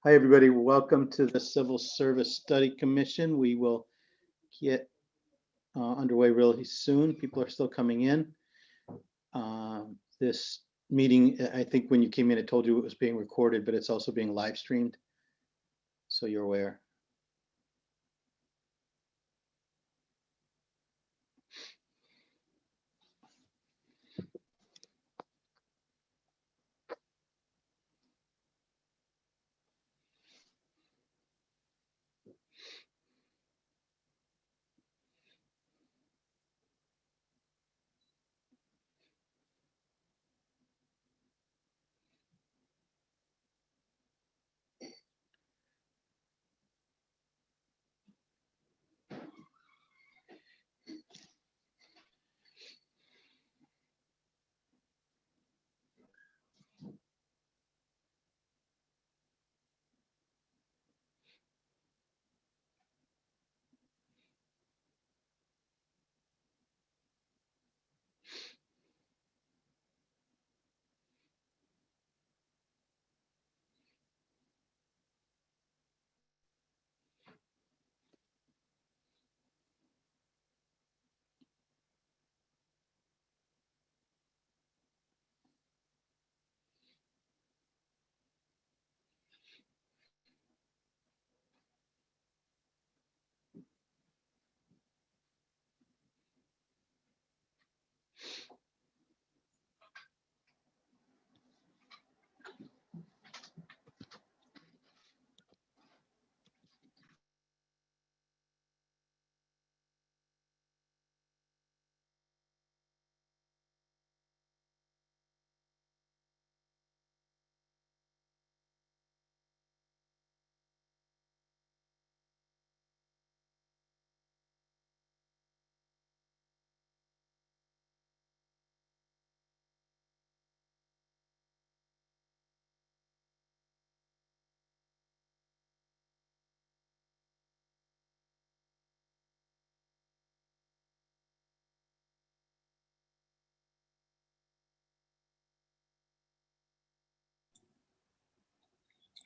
Hi, everybody. Welcome to the Civil Service Study Commission. We will get underway really soon. People are still coming in. This meeting, I think when you came in, it told you it was being recorded, but it's also being live streamed, so you're aware.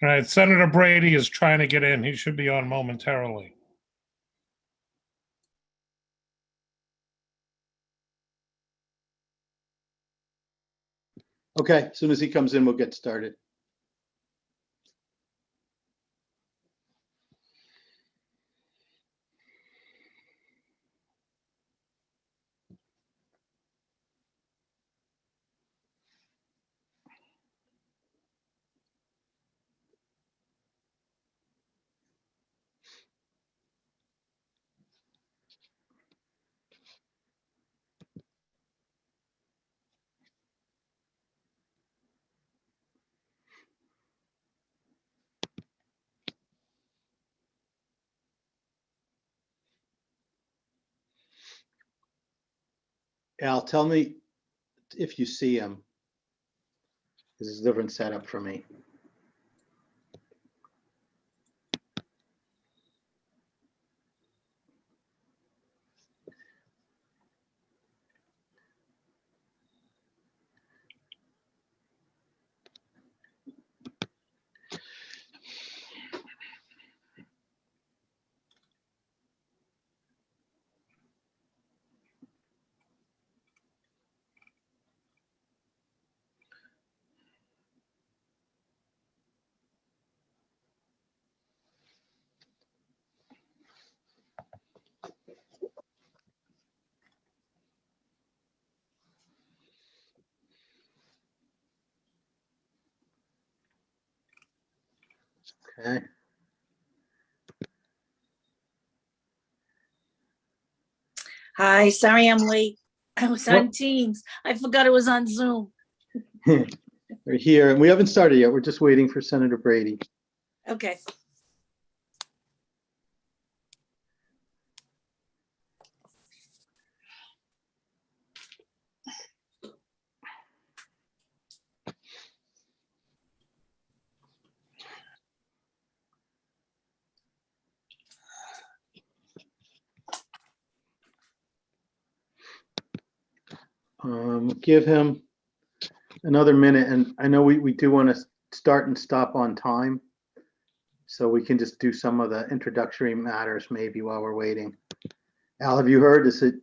All right, Senator Brady is trying to get in. He should be on momentarily. Okay, as soon as he comes in, we'll get started. Al, tell me if you see him. This is a different setup for me. Okay. Hi, sorry I'm late. I was on Teams. I forgot it was on Zoom. We're here, and we haven't started yet. We're just waiting for Senator Brady. Okay. Give him another minute, and I know we do want to start and stop on time. So we can just do some of the introductory matters maybe while we're waiting. Al, have you heard? Is it?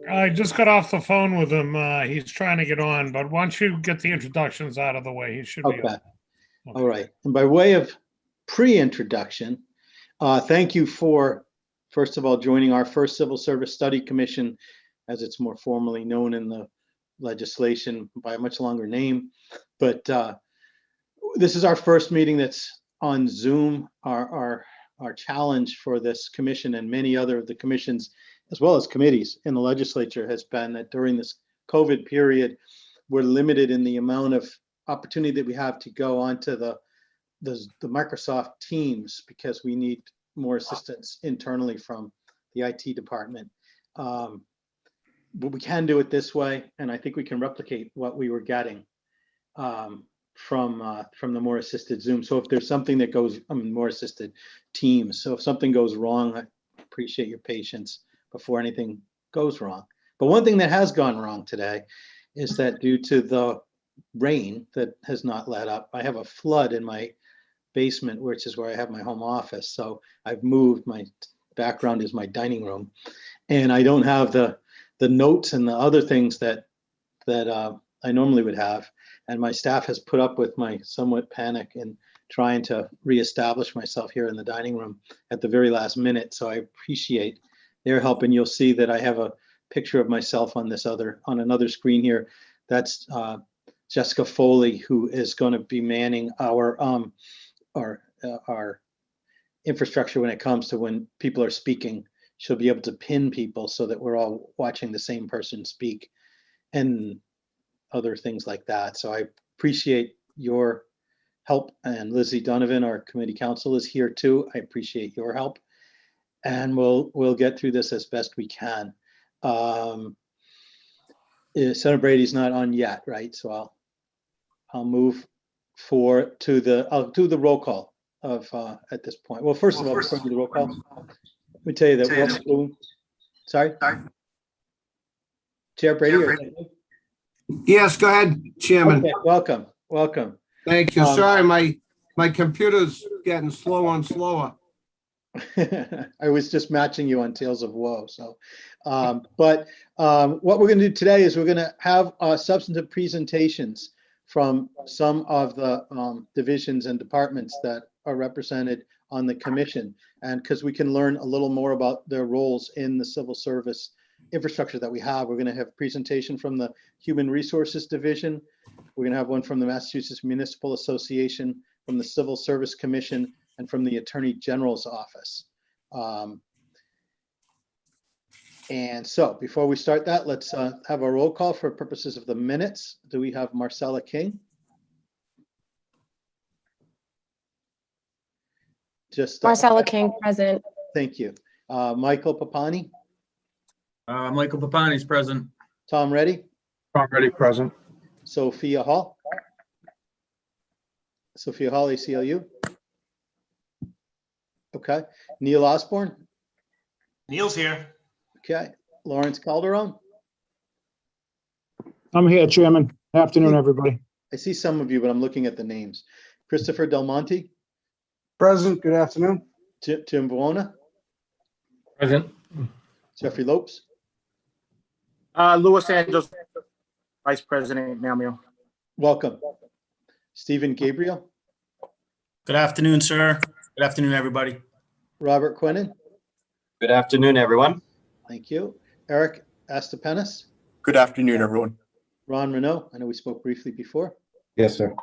I just got off the phone with him. He's trying to get on, but once you get the introductions out of the way, he should be Okay. on. All right. And by way of pre-introduction, thank you for, first of all, joining our first Civil Service Study Commission, as it's more formally known in the legislation by a much longer name. But this is our first meeting that's on Zoom. Our challenge for this commission and many other of the commissions, as well as committees in the legislature, has been that during this COVID period, we're limited in the amount of opportunity that we have to go onto the Microsoft Teams because we need more assistance internally from the IT department. But we can do it this way, and I think we can replicate what we were getting from the more assisted Zoom. So if there's something that goes, more assisted Teams. So if something goes wrong, I appreciate your patience before anything goes wrong. But one thing that has gone wrong today is that due to the rain that has not let up, I have a flood in my basement, which is where I have my home office. So I've moved. My background is my dining room, and I don't have the notes and the other things that I normally would have. And my staff has put up with my somewhat panic in trying to reestablish myself here in the dining room at the very last minute. So I appreciate their help. And you'll see that I have a picture of myself on another screen here. That's Jessica Foley, who is going to be manning our infrastructure when it comes to when people are speaking. She'll be able to pin people so that we're all watching the same person speak and other things like that. So I appreciate your help. And Lizzie Donovan, our committee counsel, is here too. I appreciate your help. And we'll get through this as best we can. Senator Brady's not on yet, right? So I'll move I'll do the roll call of at this point. Well, first of all, before I do the roll call, let me tell you that sorry. Chair Brady. Yes, go ahead, Chairman. Okay, welcome. Thank you. Sorry, my computer's getting slower and slower. I was just matching you on Tales of Woe. So, what we're going to do today is we're going to have substantive presentations from some of the divisions and departments that are represented on the commission, and because we can learn a little more about their roles in the civil service infrastructure that we have. We're going to have a presentation from the Human Resources Division. We're going to have one from the Massachusetts Municipal Association, from the Civil Service Commission, and from the Attorney General's office. And so before we start that, let's have a roll call for purposes of the minutes. Do we have Marcella King? Just Marcella King, present. Thank you. Michael Papani? Michael Papani's present. Tom Reddy? Tom Reddy, present. Sophia Hall? Sophia Hall, ACLU? Okay. Neil Osborne? Neil's here. Okay. Lawrence Calderon? I'm here, Chairman. Afternoon, everybody. I see some of you, but I'm looking at the names. Christopher Del Monte? Present. Good afternoon. Tim Buona? Present. Jeffrey Lopes? Louis Angeles, Vice President Namio. Welcome. Stephen Gabriel? Good afternoon, sir. Good afternoon, everybody. Robert Quinnen? Good afternoon, everyone. Thank you. Eric Astapenis? Good afternoon, everyone. Ron Renault? I know we spoke briefly before. Yes, sir.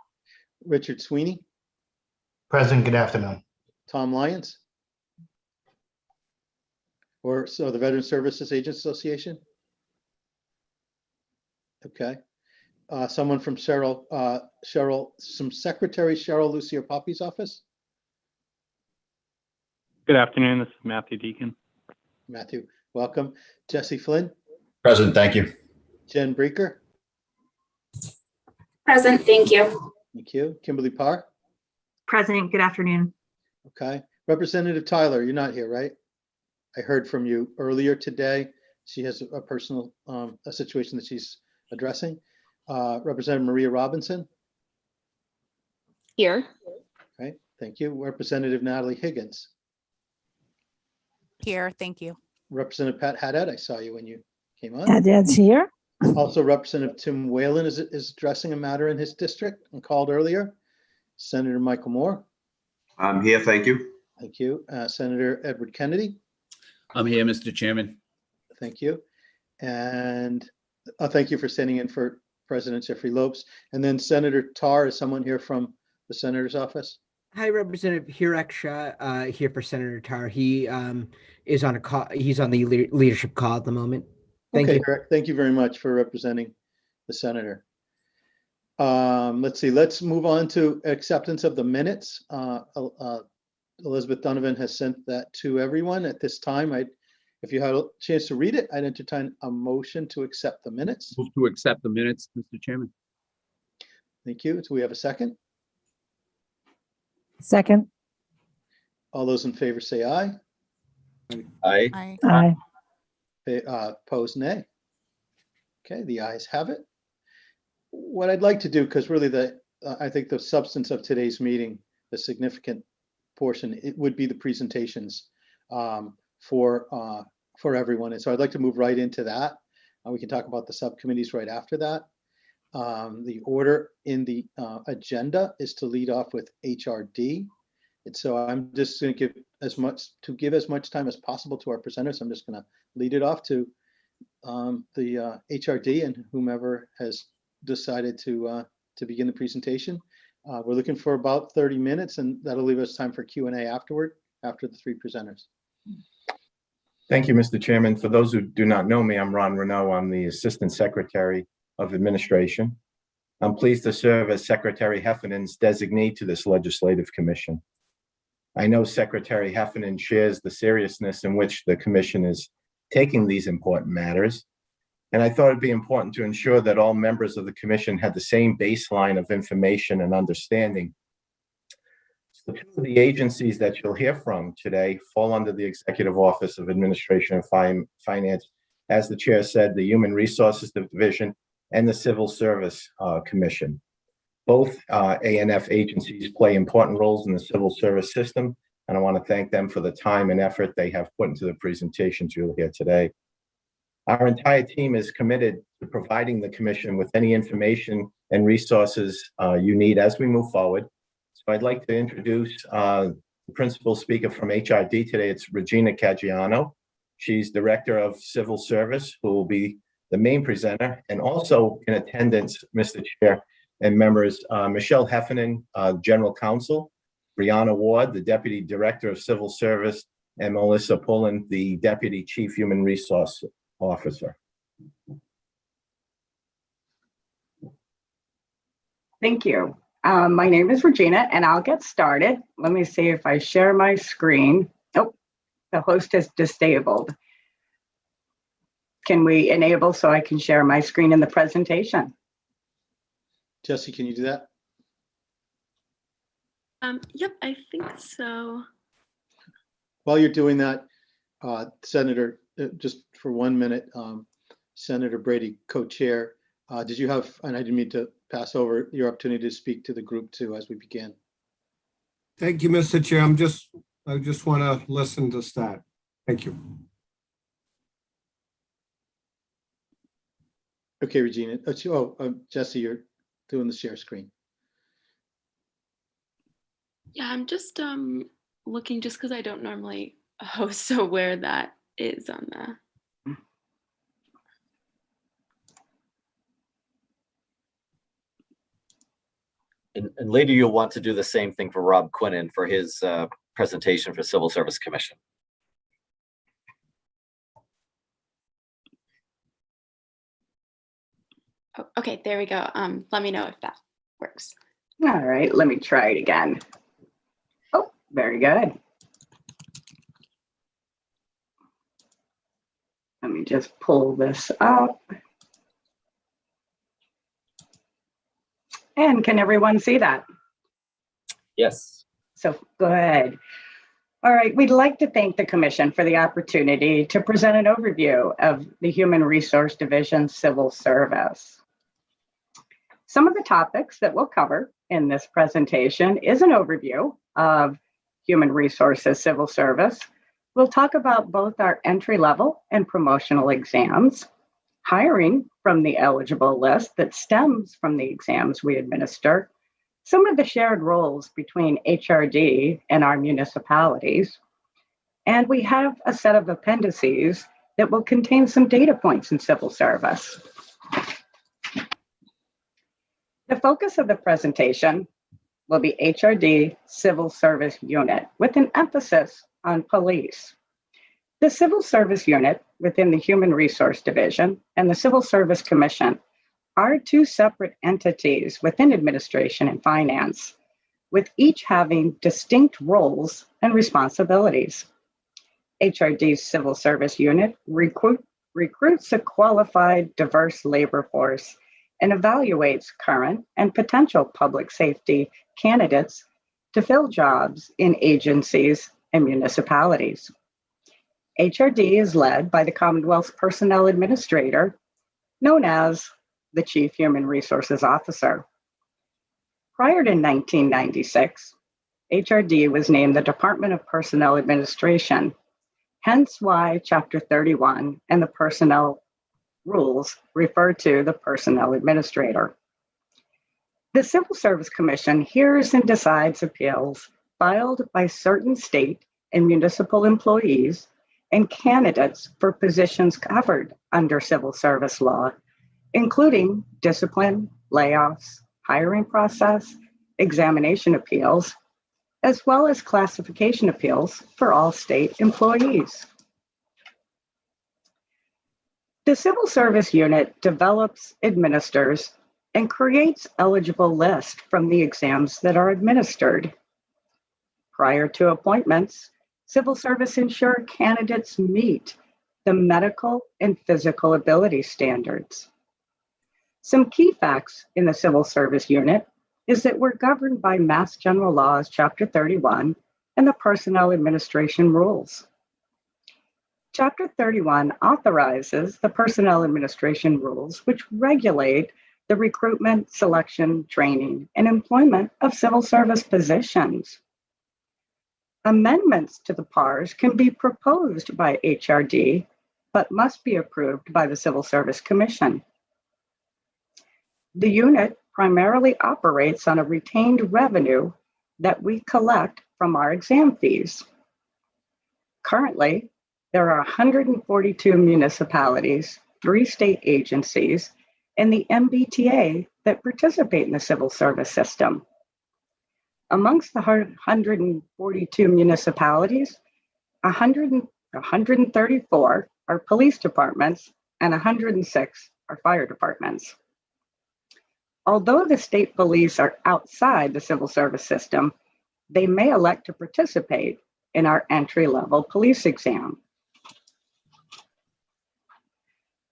Richard Sweeney? Present. Good afternoon. Tom Lyons? The Veteran Services Agents Association? Okay. Someone from Secretary Cheryl Lucia Poppy's office? Good afternoon. This is Matthew Deacon. Matthew, welcome. Jesse Flynn? Present, thank you. Jen Breaker? Present, thank you. Thank you. Kimberly Parr? Present, good afternoon. Okay. Representative Tyler, you're not here, right? I heard from you earlier today. She has a personal a situation that she's addressing. Representative Maria Robinson? Here. Thank you. Representative Natalie Higgins. Here, thank you. Representative Pat Haddad, I saw you when you came on. Haddad's here. Also, Representative Tim Whalen is addressing a matter in his district and called earlier. Senator Michael Moore. I'm here, thank you. Thank you. Senator Edward Kennedy. I'm here, Mr. Chairman. Thank you. And thank you for standing in for President Jeffrey Lopes. And then Senator Tar, is someone here from the senator's office? Hi, Representative Hirak Shah, here for Senator Tar. He is on a call. He's on the leadership call at the moment. Thank Okay, you. correct. Thank you very much for representing the senator. Let's see, let's move on to acceptance of the minutes. Elizabeth Donovan has sent that to everyone at this time. If you had a chance to read it, I'd entertain a motion to accept the minutes. Move to accept the minutes, Mr. Chairman. Thank you. Do we have a second? Second. All those in favor say aye. Aye. Aye. Opposed, nay. Okay, the ayes have it. What I'd like to do, because really I think the substance of today's meeting, the significant portion, it would be the presentations for everyone. And so I'd like to move right into that. We can talk about the subcommittees right after that. The order in the agenda is to lead off with HRD. And so I'm just going to give as much time as possible to our presenters. I'm just going to lead it off to the HRD and whomever has decided to begin the presentation. We're looking for about 30 minutes, and that'll leave us time for Q&A afterward, after the three presenters. Thank you, Mr. Chairman. For those who do not know me, I'm Ron Renaud. I'm the Assistant Secretary of Administration. I'm pleased to serve as Secretary Heffernan's designee to this legislative commission. I know Secretary Heffernan shares the seriousness in which the commission is taking these important matters, and I thought it'd be important to ensure that all members of the commission had the same baseline of information and understanding. So two of the agencies that you'll hear from today fall under the Executive Office of Administration and Finance. As the chair said, the Human Resources Division and the Civil Service Commission. Both ANF agencies play important roles in the civil service system, and I want to thank them for the time and effort they have put into the presentations you'll hear today. Our entire team is committed to providing the commission with any information and resources you need as we move forward. So I'd like to introduce the principal speaker from HRD today. It's Regina Caggiano. She's Director of Civil Service, who will be the main presenter, and also in attendance, Mr. Chair and members, Michelle Heffernan, General Counsel, Brianna Ward, the Deputy Director of Civil Service, and Melissa Pullen, the Deputy Chief Human Resource Officer. Thank you. My name is Regina, and I'll get started. Let me see if I share my screen. Oh, the host is disabled. Can we enable so I can share my screen in the presentation? Jesse, can you do that? Yep, I think so. While you're doing that, Senator, just for 1 minute, Senator Brady, co-chair, did you have, and I didn't mean to pass over your opportunity to speak to the group too as we begin. Thank you, Mr. Chair. I just want to listen to start. Thank you. Okay, Regina. Jesse, you're doing the share screen. Yeah, I'm just looking just because I don't normally host, so where that is on the. And later you'll want to do the same thing for Rob Quinnen for his presentation for Civil Service Commission. Oh, okay, there we go. Let me know if that works. All right, let me try it again. Oh, very good. Let me just pull this up. And can everyone see that? Yes. So go ahead. All right, we'd like to thank the Commission for the opportunity to present an overview of the Human Resource Division Civil Service. Some of the topics that we'll cover in this presentation is an overview of Human Resources Civil Service. We'll talk about both our entry level and promotional exams, hiring from the eligible list that stems from the exams we administer, some of the shared roles between HRD and our municipalities, and we have a set of appendices that will contain some data points in civil service. The focus of the presentation will be HRD Civil Service Unit with an emphasis on police. The Civil Service Unit within the Human Resource Division and the Civil Service Commission are two separate entities within administration and finance, with each having distinct roles and responsibilities. HRD's Civil Service Unit recruits a qualified, diverse labor force and evaluates current and potential public safety candidates to fill jobs in agencies and municipalities. HRD is led by the Commonwealth's Personnel Administrator, known as the Chief Human Resources Officer. Prior to 1996, HRD was named the Department of Personnel Administration, hence why Chapter 31 and the personnel rules refer to the Personnel Administrator. The Civil Service Commission hears and decides appeals filed by certain state and municipal employees and candidates for positions covered under civil service law, including discipline, layoffs, hiring process, examination appeals, as well as classification appeals for all state employees. The Civil Service Unit develops, administers, and creates eligible lists from the exams that are administered. Prior to appointments, Civil Service ensure candidates meet the medical and physical ability standards. Some key facts in the Civil Service Unit is that we're governed by Mass General Laws, Chapter 31, and the Personnel Administration rules. Chapter 31 authorizes the Personnel Administration rules, which regulate the recruitment, selection, training, and employment of civil service positions. Amendments to the PARS can be proposed by HRD, but must be approved by the Civil Service Commission. The unit primarily operates on a retained revenue that we collect from our exam fees. Currently, there are 142 municipalities, 3 state agencies, and the MBTA that participate in the civil service system. Amongst the 142 municipalities, 134 are police departments and 106 are fire departments. Although the state police are outside the civil service system, they may elect to participate in our entry-level police exam.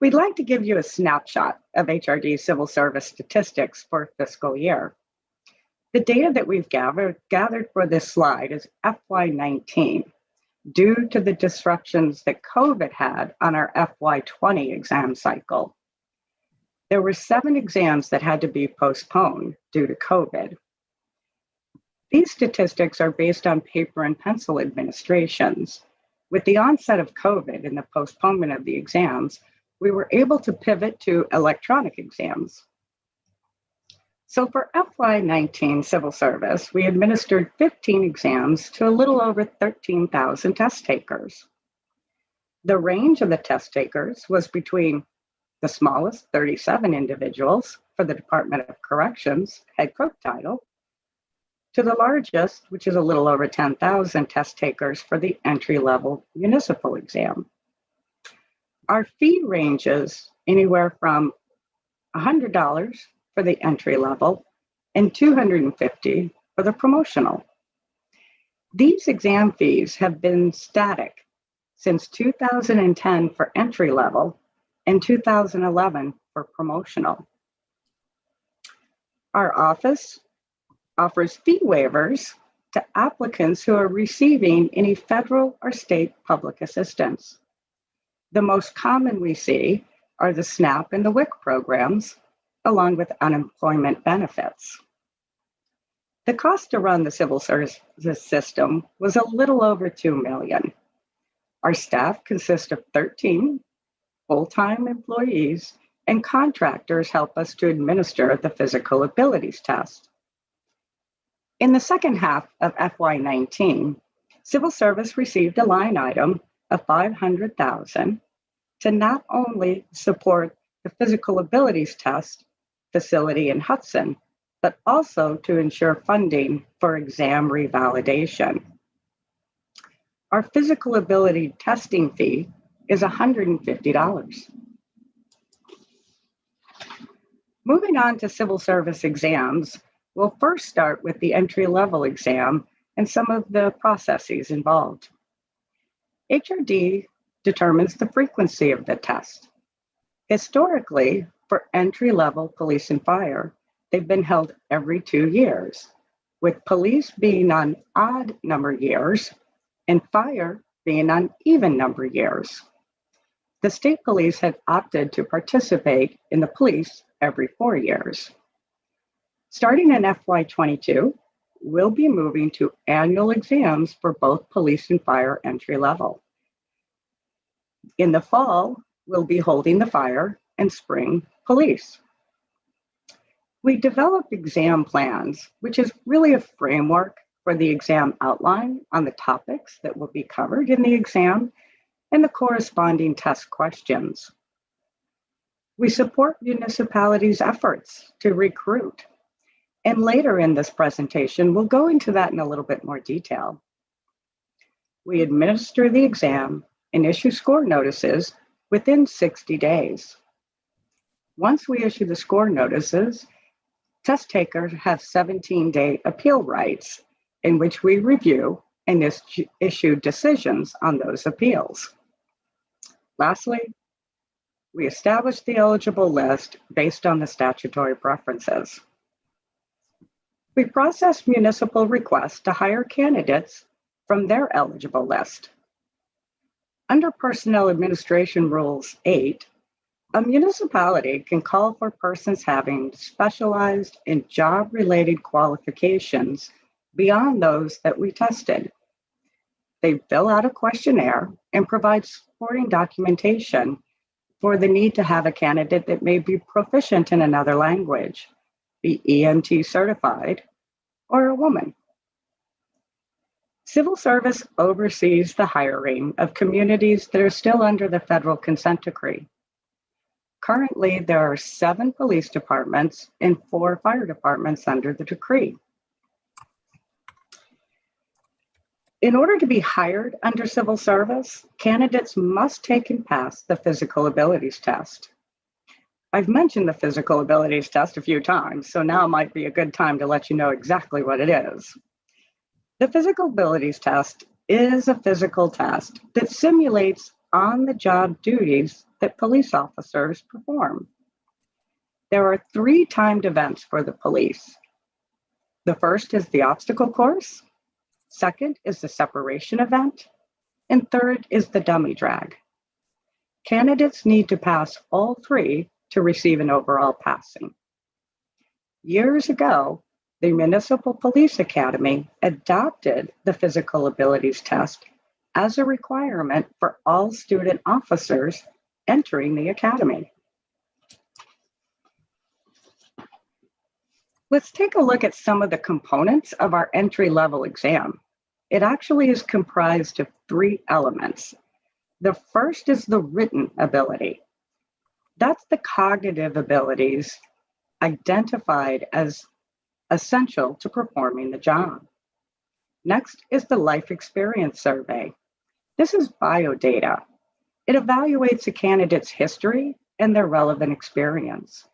We'd like to give you a snapshot of HRD civil service statistics for fiscal year. The data that we've gathered for this slide is FY19, due to the disruptions that COVID had on our FY20 exam cycle. There were 7 exams that had to be postponed due to COVID. These statistics are based on paper and pencil administrations. With the onset of COVID and the postponement of the exams, we were able to pivot to electronic exams. So for FY19 civil service, we administered 15 exams to a little over 13,000 test takers. The range of the test takers was between the smallest, 37 individuals for the Department of Corrections head cook title, to the largest, which is a little over 10,000 test takers for the entry-level municipal exam. Our fee ranges anywhere from $100 for the entry level and $250 for the promotional. These exam fees have been static since 2010 for entry level and 2011 for promotional. Our office offers fee waivers to applicants who are receiving any federal or state public assistance. The most common we see are the SNAP and the WIC programs, along with unemployment benefits. The cost to run the civil service system was a little over $2 million. Our staff consists of 13 full-time employees, and contractors help us to administer the physical abilities test. In the second half of FY19, Civil Service received a line item of $500,000 to not only support the physical abilities test facility in Hudson, but also to ensure funding for exam revalidation. Our physical ability testing fee is $150. Moving on to civil service exams, we'll first start with the entry-level exam and some of the processes involved. HRD determines the frequency of the test. Historically, for entry-level police and fire, they've been held every 2 years, with police being on odd number years and fire being on even number years. The state police have opted to participate in the police every 4 years. Starting in FY22, we'll be moving to annual exams for both police and fire entry level. In the fall, we'll be holding the fire and spring police. We develop exam plans, which is really a framework for the exam outline on the topics that will be covered in the exam and the corresponding test questions. We support municipalities' efforts to recruit. And later in this presentation, we'll go into that in a little bit more detail. We administer the exam and issue score notices within 60 days. Once we issue the score notices, test takers have 17-day appeal rights in which we review and issue decisions on those appeals. Lastly, we establish the eligible list based on the statutory preferences. We process municipal requests to hire candidates from their eligible list. Under Personnel Administration Rules 8, a municipality can call for persons having specialized and job-related qualifications beyond those that we tested. They fill out a questionnaire and provide supporting documentation for the need to have a candidate that may be proficient in another language, be EMT certified, or a woman. Civil Service oversees the hiring of communities that are still under the federal consent decree. Currently, there are 7 police departments and 4 fire departments under the decree. In order to be hired under civil service, candidates must take and pass the physical abilities test. I've mentioned the physical abilities test a few times, so now might be a good time to let you know exactly what it is. The physical abilities test is a physical test that simulates on-the-job duties that police officers perform. There are 3 timed events for the police. The first is the obstacle course, second is the separation event, and third is the dummy drag. Candidates need to pass all 3 to receive an overall passing. Years ago, the Municipal Police Academy adopted the physical abilities test as a requirement for all student officers entering the academy. Let's take a look at some of the components of our entry-level exam. It actually is comprised of 3 elements. The first is the written ability. That's the cognitive abilities identified as essential to performing the job. Next is the life experience survey. This is biodata. It evaluates a candidate's history and their relevant experience.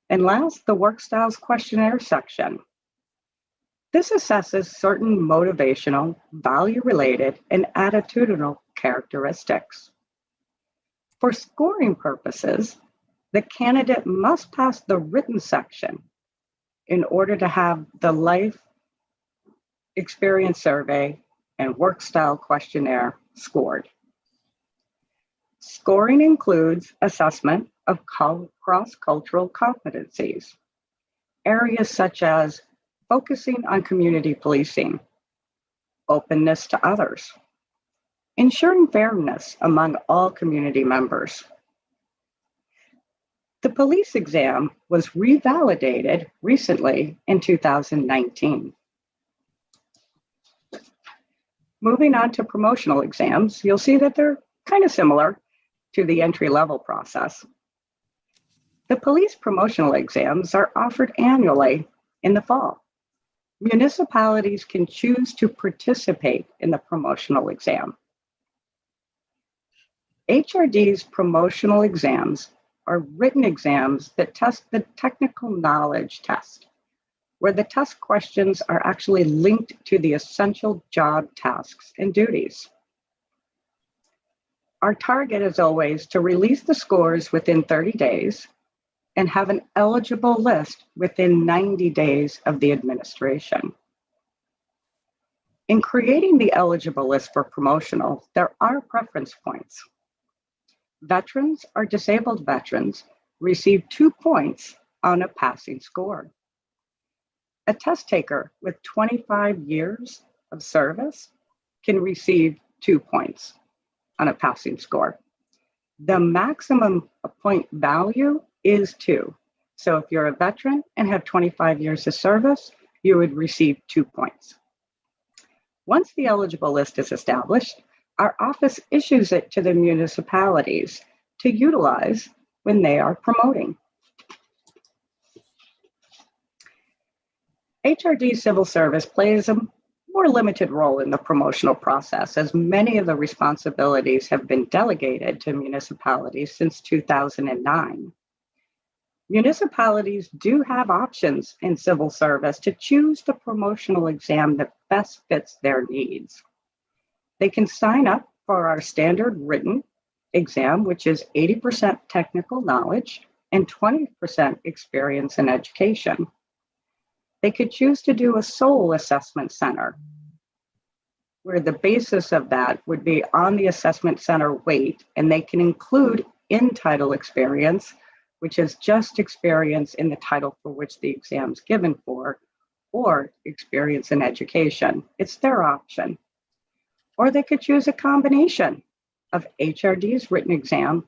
And last, the work styles questionnaire section. This assesses certain motivational, value-related, and attitudinal characteristics. For scoring purposes, the candidate must pass the written section in order to have the life experience survey and work style questionnaire scored. Scoring includes assessment of cross-cultural competencies, areas such as focusing on community policing, openness to others, ensuring fairness among all community members. The police exam was revalidated recently in 2019. Moving on to promotional exams, you'll see that they're kind of similar to the entry-level process. The police promotional exams are offered annually in the fall. Municipalities can choose to participate in the promotional exam. HRD's promotional exams are written exams that test the technical knowledge test, where the test questions are actually linked to the essential job tasks and duties. Our target is always to release the scores within 30 days and have an eligible list within 90 days of the administration. In creating the eligible list for promotional, there are preference points. Veterans or disabled veterans receive 2 points on a passing score. A test taker with 25 years of service can receive 2 points on a passing score. The maximum point value is 2. So if you're a veteran and have 25 years of service, you would receive 2 points. Once the eligible list is established, our office issues it to the municipalities to utilize when they are promoting. HRD Civil Service plays a more limited role in the promotional process, as many of the responsibilities have been delegated to municipalities since 2009. Municipalities do have options in civil service to choose the promotional exam that best fits their needs. They can sign up for our standard written exam, which is 80% technical knowledge and 20% experience and education. They could choose to do a SOL assessment center, where the basis of that would be on the assessment center weight, and they can include in-title experience, which is just experience in the title for which the exam is given for, or experience in education. It's their option. Or they could choose a combination of HRD's written exam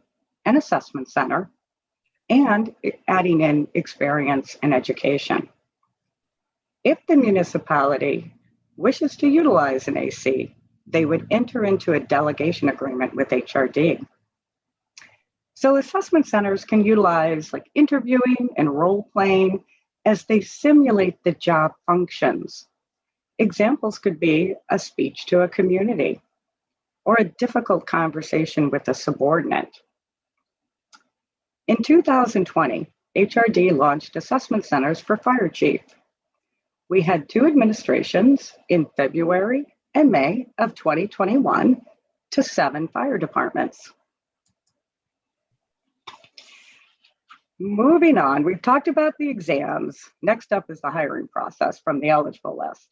and assessment center, and adding in experience and education. If the municipality wishes to utilize an AC, they would enter into a delegation agreement with HRD. So assessment centers can utilize like interviewing and role playing as they simulate the job functions. Examples could be a speech to a community or a difficult conversation with a subordinate. In 2020, HRD launched assessment centers for fire chief. We had 2 administrations in February and May of 2021 to 7 fire departments. Moving on, we've talked about the exams. Next up is the hiring process from the eligible list.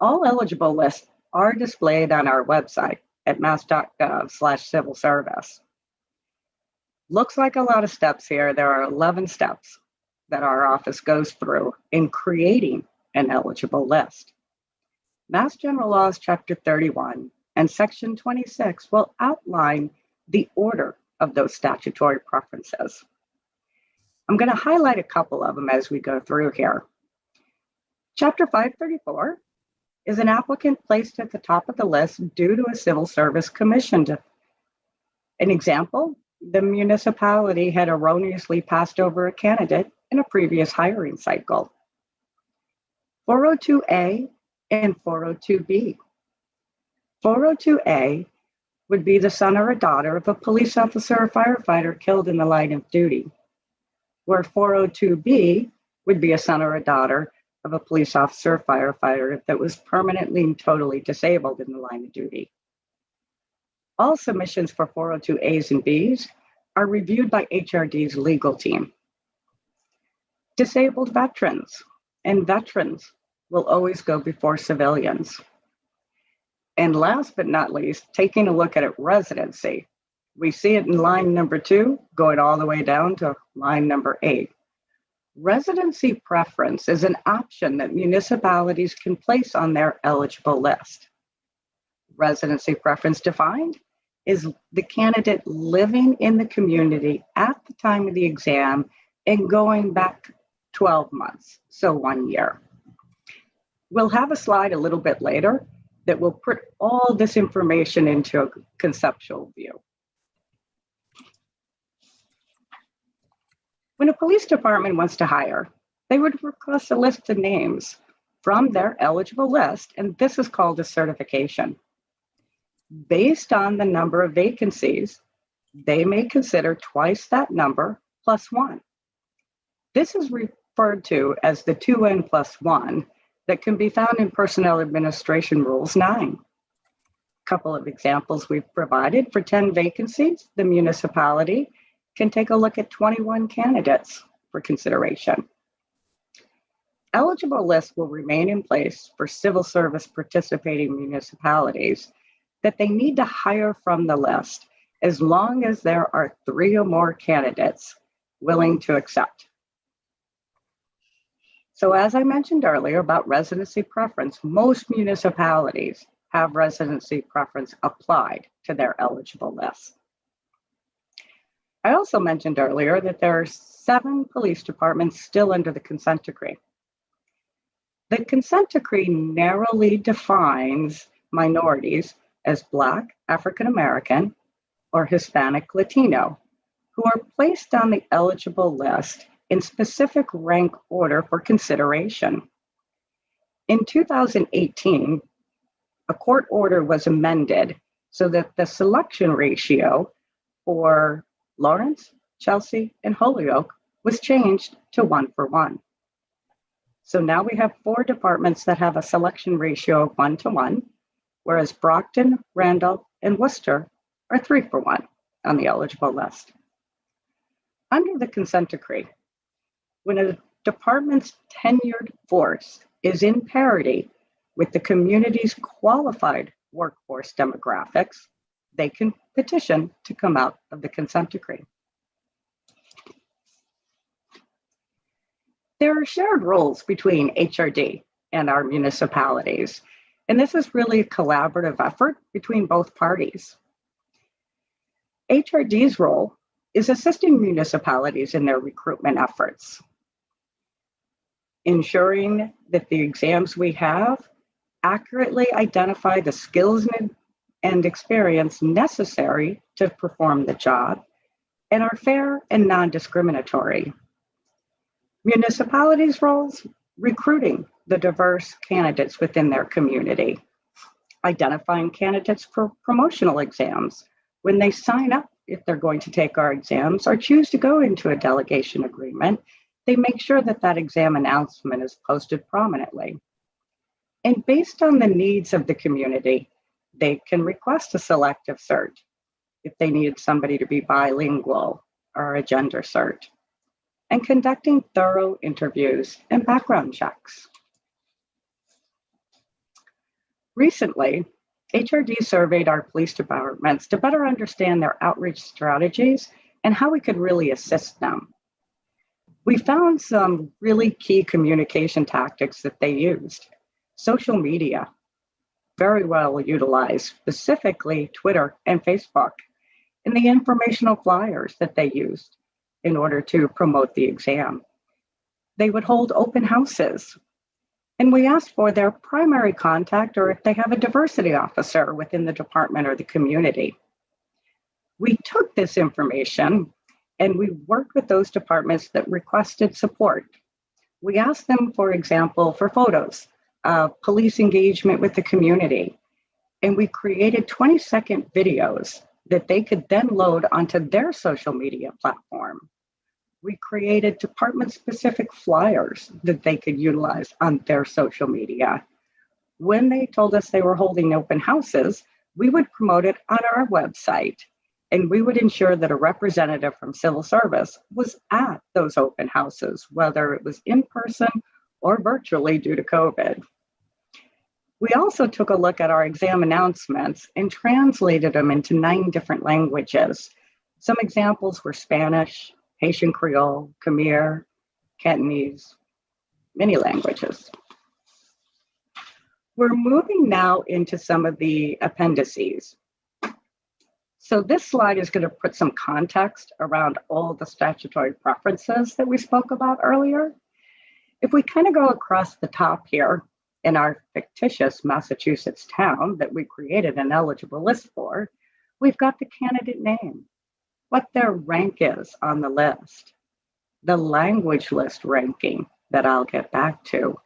All eligible lists are displayed on our website at mass.gov/civil service. Looks like a lot of steps here. There are 11 steps that our office goes through in creating an eligible list. Mass General Laws Chapter 31 and Section 26 will outline the order of those statutory preferences. I'm going to highlight a couple of them as we go through here. Chapter 534 is an applicant placed at the top of the list due to a civil service commission. An example, the municipality had erroneously passed over a candidate in a previous hiring cycle. 402A and 402B. 402A would be the son or a daughter of a police officer or firefighter killed in the line of duty, where 402B would be a son or a daughter of a police officer or firefighter that was permanently and totally disabled in the line of duty. All submissions for 402As and Bs are reviewed by HRD's legal team. Disabled veterans and veterans will always go before civilians. And last but not least, taking a look at residency. We see it in line number 2, going all the way down to line number 8. Residency preference is an option that municipalities can place on their eligible list. Residency preference defined is the candidate living in the community at the time of the exam and going back 12 months, so 1 year. We'll have a slide a little bit later that will put all this information into a conceptual view. When a police department wants to hire, they would request a list of names from their eligible list, and this is called a certification. Based on the number of vacancies, they may consider twice that number plus one. This is referred to as the 2n+1 that can be found in Personnel Administration Rules 9. A couple of examples we've provided. For 10 vacancies, the municipality can take a look at 21 candidates for consideration. Eligible lists will remain in place for civil service participating municipalities that they need to hire from the list as long as there are 3 or more candidates willing to accept. So as I mentioned earlier about residency preference, most municipalities have residency preference applied to their eligible list. I also mentioned earlier that there are 7 police departments still under the consent decree. The consent decree narrowly defines minorities as Black, African American, or Hispanic Latino, who are placed on the eligible list in specific rank order for consideration. In 2018, a court order was amended so that the selection ratio for Lawrence, Chelsea, and Holyoke was changed to 1-for-1. So now we have 4 departments that have a selection ratio of 1-to-1, whereas Brockton, Randall, and Worcester are 3-for-1 on the eligible list. Under the consent decree, when a department's tenured force is in parity with the community's qualified workforce demographics, they can petition to come out of the consent decree. There are shared roles between HRD and our municipalities, and this is really a collaborative effort between both parties. HRD's role is assisting municipalities in their recruitment efforts, ensuring that the exams we have accurately identify the skills and experience necessary to perform the job and are fair and non-discriminatory. Municipalities' roles: recruiting the diverse candidates within their community, identifying candidates for promotional exams when they sign up if they're going to take our exams or choose to go into a delegation agreement. They make sure that that exam announcement is posted prominently. And based on the needs of the community, they can request a selective cert if they needed somebody to be bilingual or a gender cert, and conducting thorough interviews and background checks. Recently, HRD surveyed our police departments to better understand their outreach strategies and how we could really assist them. We found some really key communication tactics that they used. Social media, very well utilized, specifically Twitter and Facebook, and the informational flyers that they used in order to promote the exam. They would hold open houses, and we asked for their primary contact or if they have a diversity officer within the department or the community. We took this information and we worked with those departments that requested support. We asked them, for example, for photos of police engagement with the community, and we created 20-second videos that they could then load onto their social media platform. We created department-specific flyers that they could utilize on their social media. When they told us they were holding open houses, we would promote it on our website, and we would ensure that a representative from civil service was at those open houses, whether it was in person or virtually due to COVID. We also took a look at our exam announcements and translated them into 9 different languages. Some examples were Spanish, Haitian Creole, Khmer, Cantonese, many languages. We're moving now into some of the appendices. So this slide is going to put some context around all the statutory preferences that we spoke about earlier. If we kind of go across the top here in our fictitious Massachusetts town that we created an eligible list for, we've got the candidate name, what their rank is on the list, the language list ranking that I'll get back to.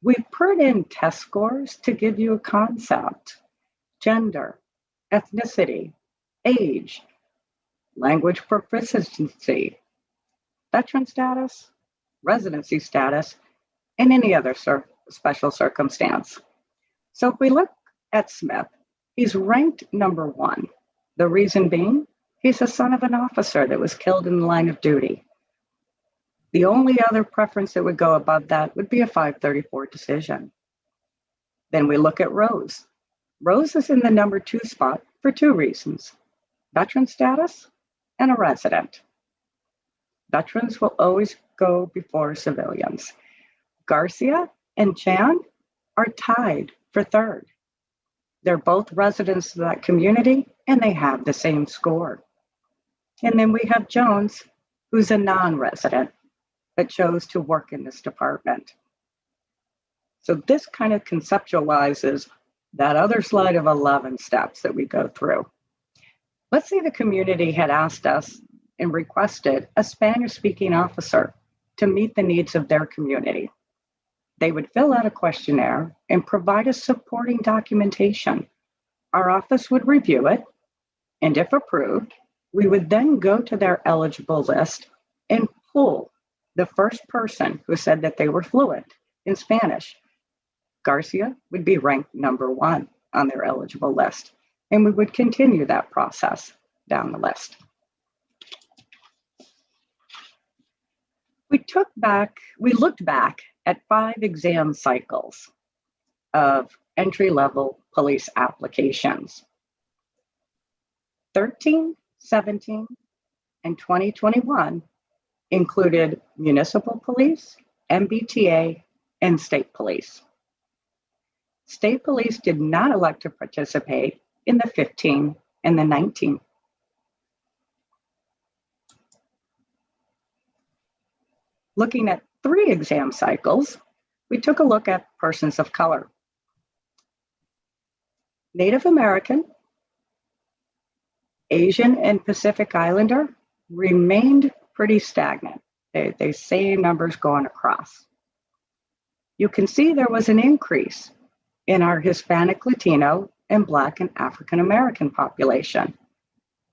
We've put in test scores to give you a concept, gender, ethnicity, age, language proficiency, veteran status, residency status, and any other special circumstance. So if we look at Smith, he's ranked number 1. The reason being, he's a son of an officer that was killed in the line of duty. The only other preference that would go above that would be a 534 decision. Then we look at Rose. Rose is in the number 2 spot for 2 reasons, veteran status and a resident. Veterans will always go before civilians. Garcia and Chan are tied for 3rd. They're both residents of that community and they have the same score. And then we have Jones, who's a non-resident, but chose to work in this department. So this kind of conceptualizes that other slide of 11 steps that we go through. Let's say the community had asked us and requested a Spanish-speaking officer to meet the needs of their community. They would fill out a questionnaire and provide us supporting documentation. Our office would review it, and if approved, we would then go to their eligible list and pull the first person who said that they were fluent in Spanish. Garcia would be ranked number 1 on their eligible list, and we would continue that process down the list. We looked back at 5 exam cycles of entry-level police applications. 13, 17, and 2021 included municipal police, MBTA, and state police. State police did not elect to participate in the 15 and the 19. Looking at 3 exam cycles, we took a look at persons of color. Native American, Asian, and Pacific Islander remained pretty stagnant. They same numbers going across. You can see there was an increase in our Hispanic, Latino, and Black and African American population,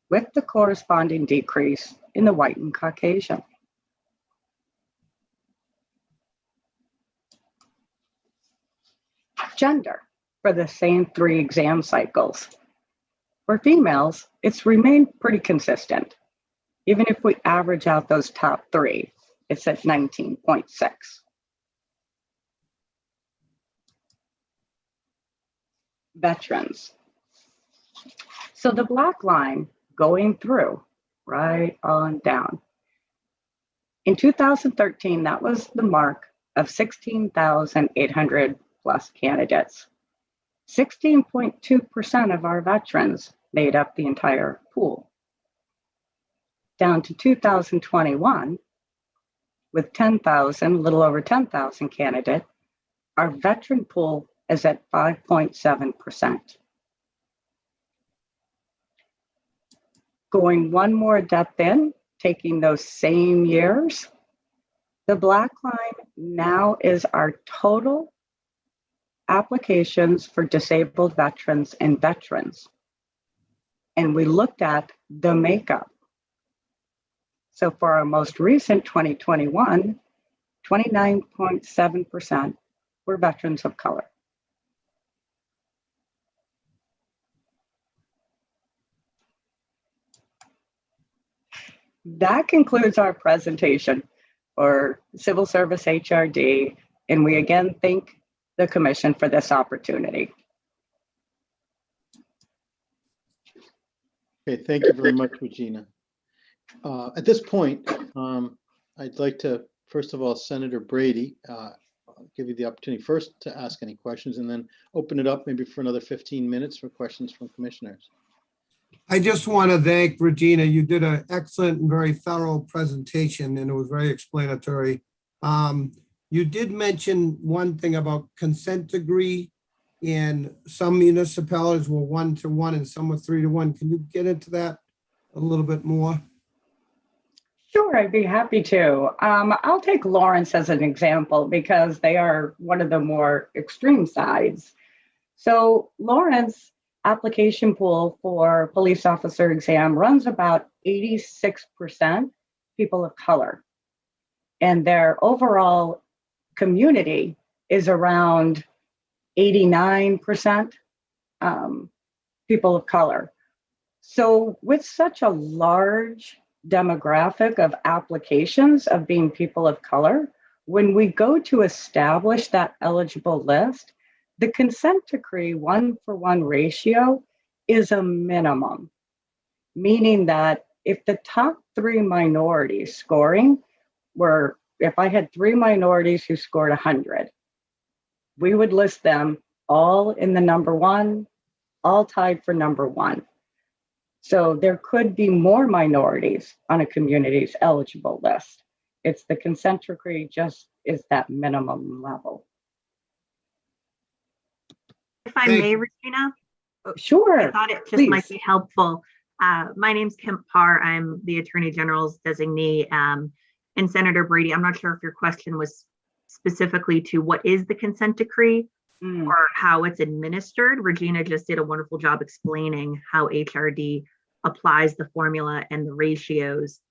with the corresponding decrease in the white and Caucasian. Gender for the same 3 exam cycles. For females, it's remained pretty consistent. Even if we average out those top 3, it's at 19.6. Veterans. So the black line going through right on down. In 2013, that was the mark of 16,800 plus candidates. 16.2% of our veterans made up the entire pool. Down to 2021, with 10,000, a little over 10,000 candidates, our veteran pool is at 5.7%. Going one more depth in, taking those same years, the black line now is our total applications for disabled veterans and veterans. And we looked at the makeup. So for our most recent 2021, 29.7% were veterans of color. That concludes our presentation for Civil Service HRD, and we again thank the Commission for this opportunity. Okay, thank you very much, Regina. At this point, I'd like to first of all, Senator Brady, I'll give you the opportunity first to ask any questions and then open it up maybe for another 15 minutes for questions from commissioners. I just want to thank Regina. You did an excellent and very thorough presentation, and it was very explanatory. You did mention one thing about consent decree, and some municipalities were 1-to-1 and some were 3-to-1. Can you get into that a little bit more? Sure, I'd be happy to. I'll take Lawrence as an example because they are one of the more extreme sides. So Lawrence application pool for police officer exam runs about 86% people of color. And their overall community is around 89% people of color. So with such a large demographic of applications of being people of color, when we go to establish that eligible list, the consent decree 1-for-1 ratio is a minimum, meaning that if the top 3 minorities scoring were, if I had 3 minorities who scored 100, we would list them all in the number 1, all tied for number 1. So there could be more minorities on a community's eligible list. It's the consent decree just is that minimum level. If I may, Regina? Sure. I thought it just please. might be helpful. My name's Kim Parr. I'm the Attorney General's designee. And Senator Brady, I'm not sure if your question was specifically to what is the consent decree or how it's administered. Regina just did a wonderful job explaining how HRD applies the formula and the ratios.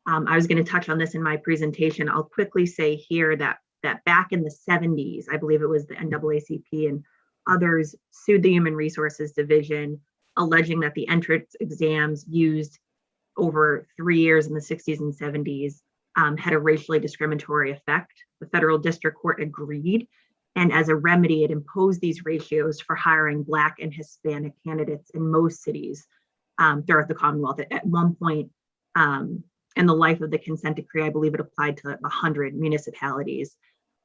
I was going to touch on this in my presentation. I'll quickly say here that back in the 70s, I believe it was the NAACP and others sued the Human Resources Division, alleging that the entrance exams used over 3 years in the 60s and 70s had a racially discriminatory effect. The federal district court agreed, and as a remedy, it imposed these ratios for hiring Black and Hispanic candidates in most cities throughout the Commonwealth. At one point in the life of the consent decree, I believe it applied to 100 municipalities.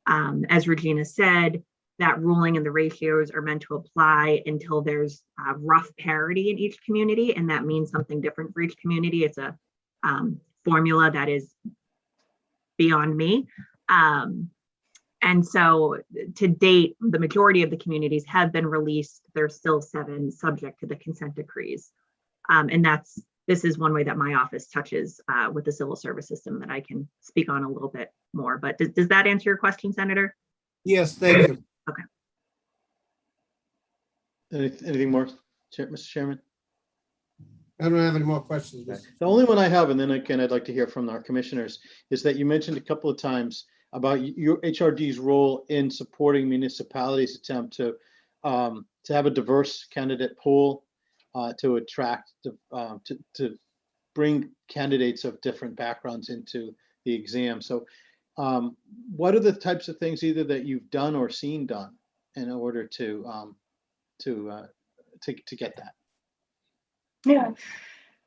As Regina said, that ruling and the ratios are meant to apply until there's rough parity in each community, and that means something different for each community. It's a formula that is beyond me. And so to date, the majority of the communities have been released. There's still 7 subject to the consent decrees. And this is one way that my office touches with the civil service system that I can speak on a little bit more. But does that answer your question, Senator? Yes, thank you. Okay. Anything more, Mr. Chairman? I don't have any more questions. Mr. The only one I have, and then again, I'd like to hear from our commissioners, is that you mentioned a couple of times about your HRD's role in supporting municipalities' attempt to have a diverse candidate pool, to attract, to bring candidates of different backgrounds into the exam. So what are the types of things either that you've done or seen done in order to get that? Yeah,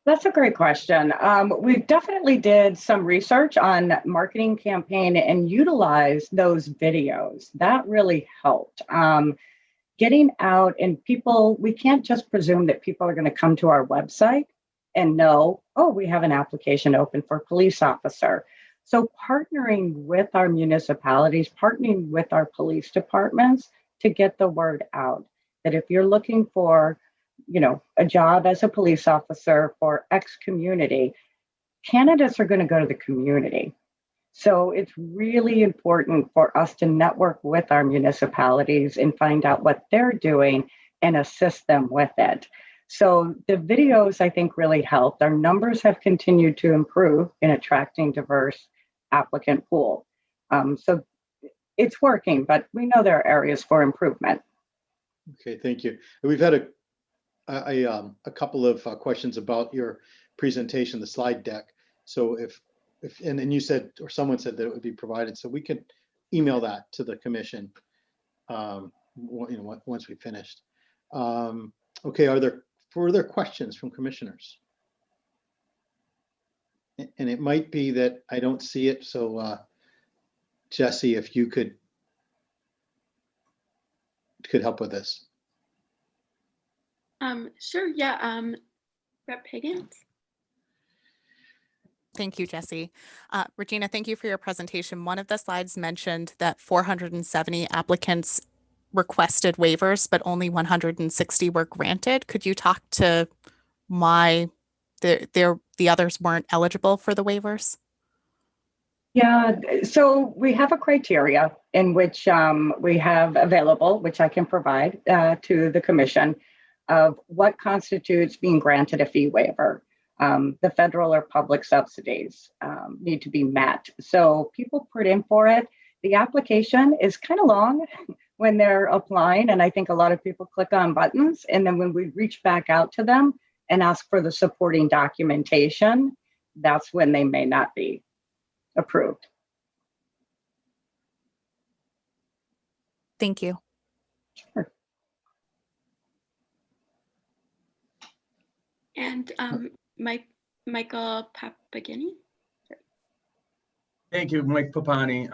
that's a great question. We definitely did some research on marketing campaign and utilized those videos. That really helped. Getting out and people, we can't just presume that people are going to come to our website and know, oh, we have an application open for police officer. So partnering with our municipalities, partnering with our police departments to get the word out that if you're looking for, a job as a police officer for X community, candidates are going to go to the community. So it's really important for us to network with our municipalities and find out what they're doing and assist them with it. So the videos, I think, really helped. Our numbers have continued to improve in attracting diverse applicant pool. So it's working, but we know there are areas for improvement. Okay, thank you. We've had a couple of questions about your presentation, the slide deck. So if you said, or someone said that it would be provided, so we could email that to the commission, once we finished. Okay, are there further questions from commissioners? And it might be that I don't see it, so Jesse, if you could help with this. Sure, yeah, Rep. Higgins? Thank you, Jesse. Regina, thank you for your presentation. One of the slides mentioned that 470 applicants requested waivers, but only 160 were granted. Could you talk to why the others weren't eligible for the waivers? Yeah, so we have a criteria in which we have available, which I can provide to the commission, of what constitutes being granted a fee waiver. The federal or public subsidies need to be met. So people put in for it. The application is kind of long when they're applying, and I think a lot of people click on buttons. And then when we reach back out to them and ask for the supporting documentation, that's when they may not be approved. Thank you. Sure. And Michael Papagini? Thank you, Mike Papani.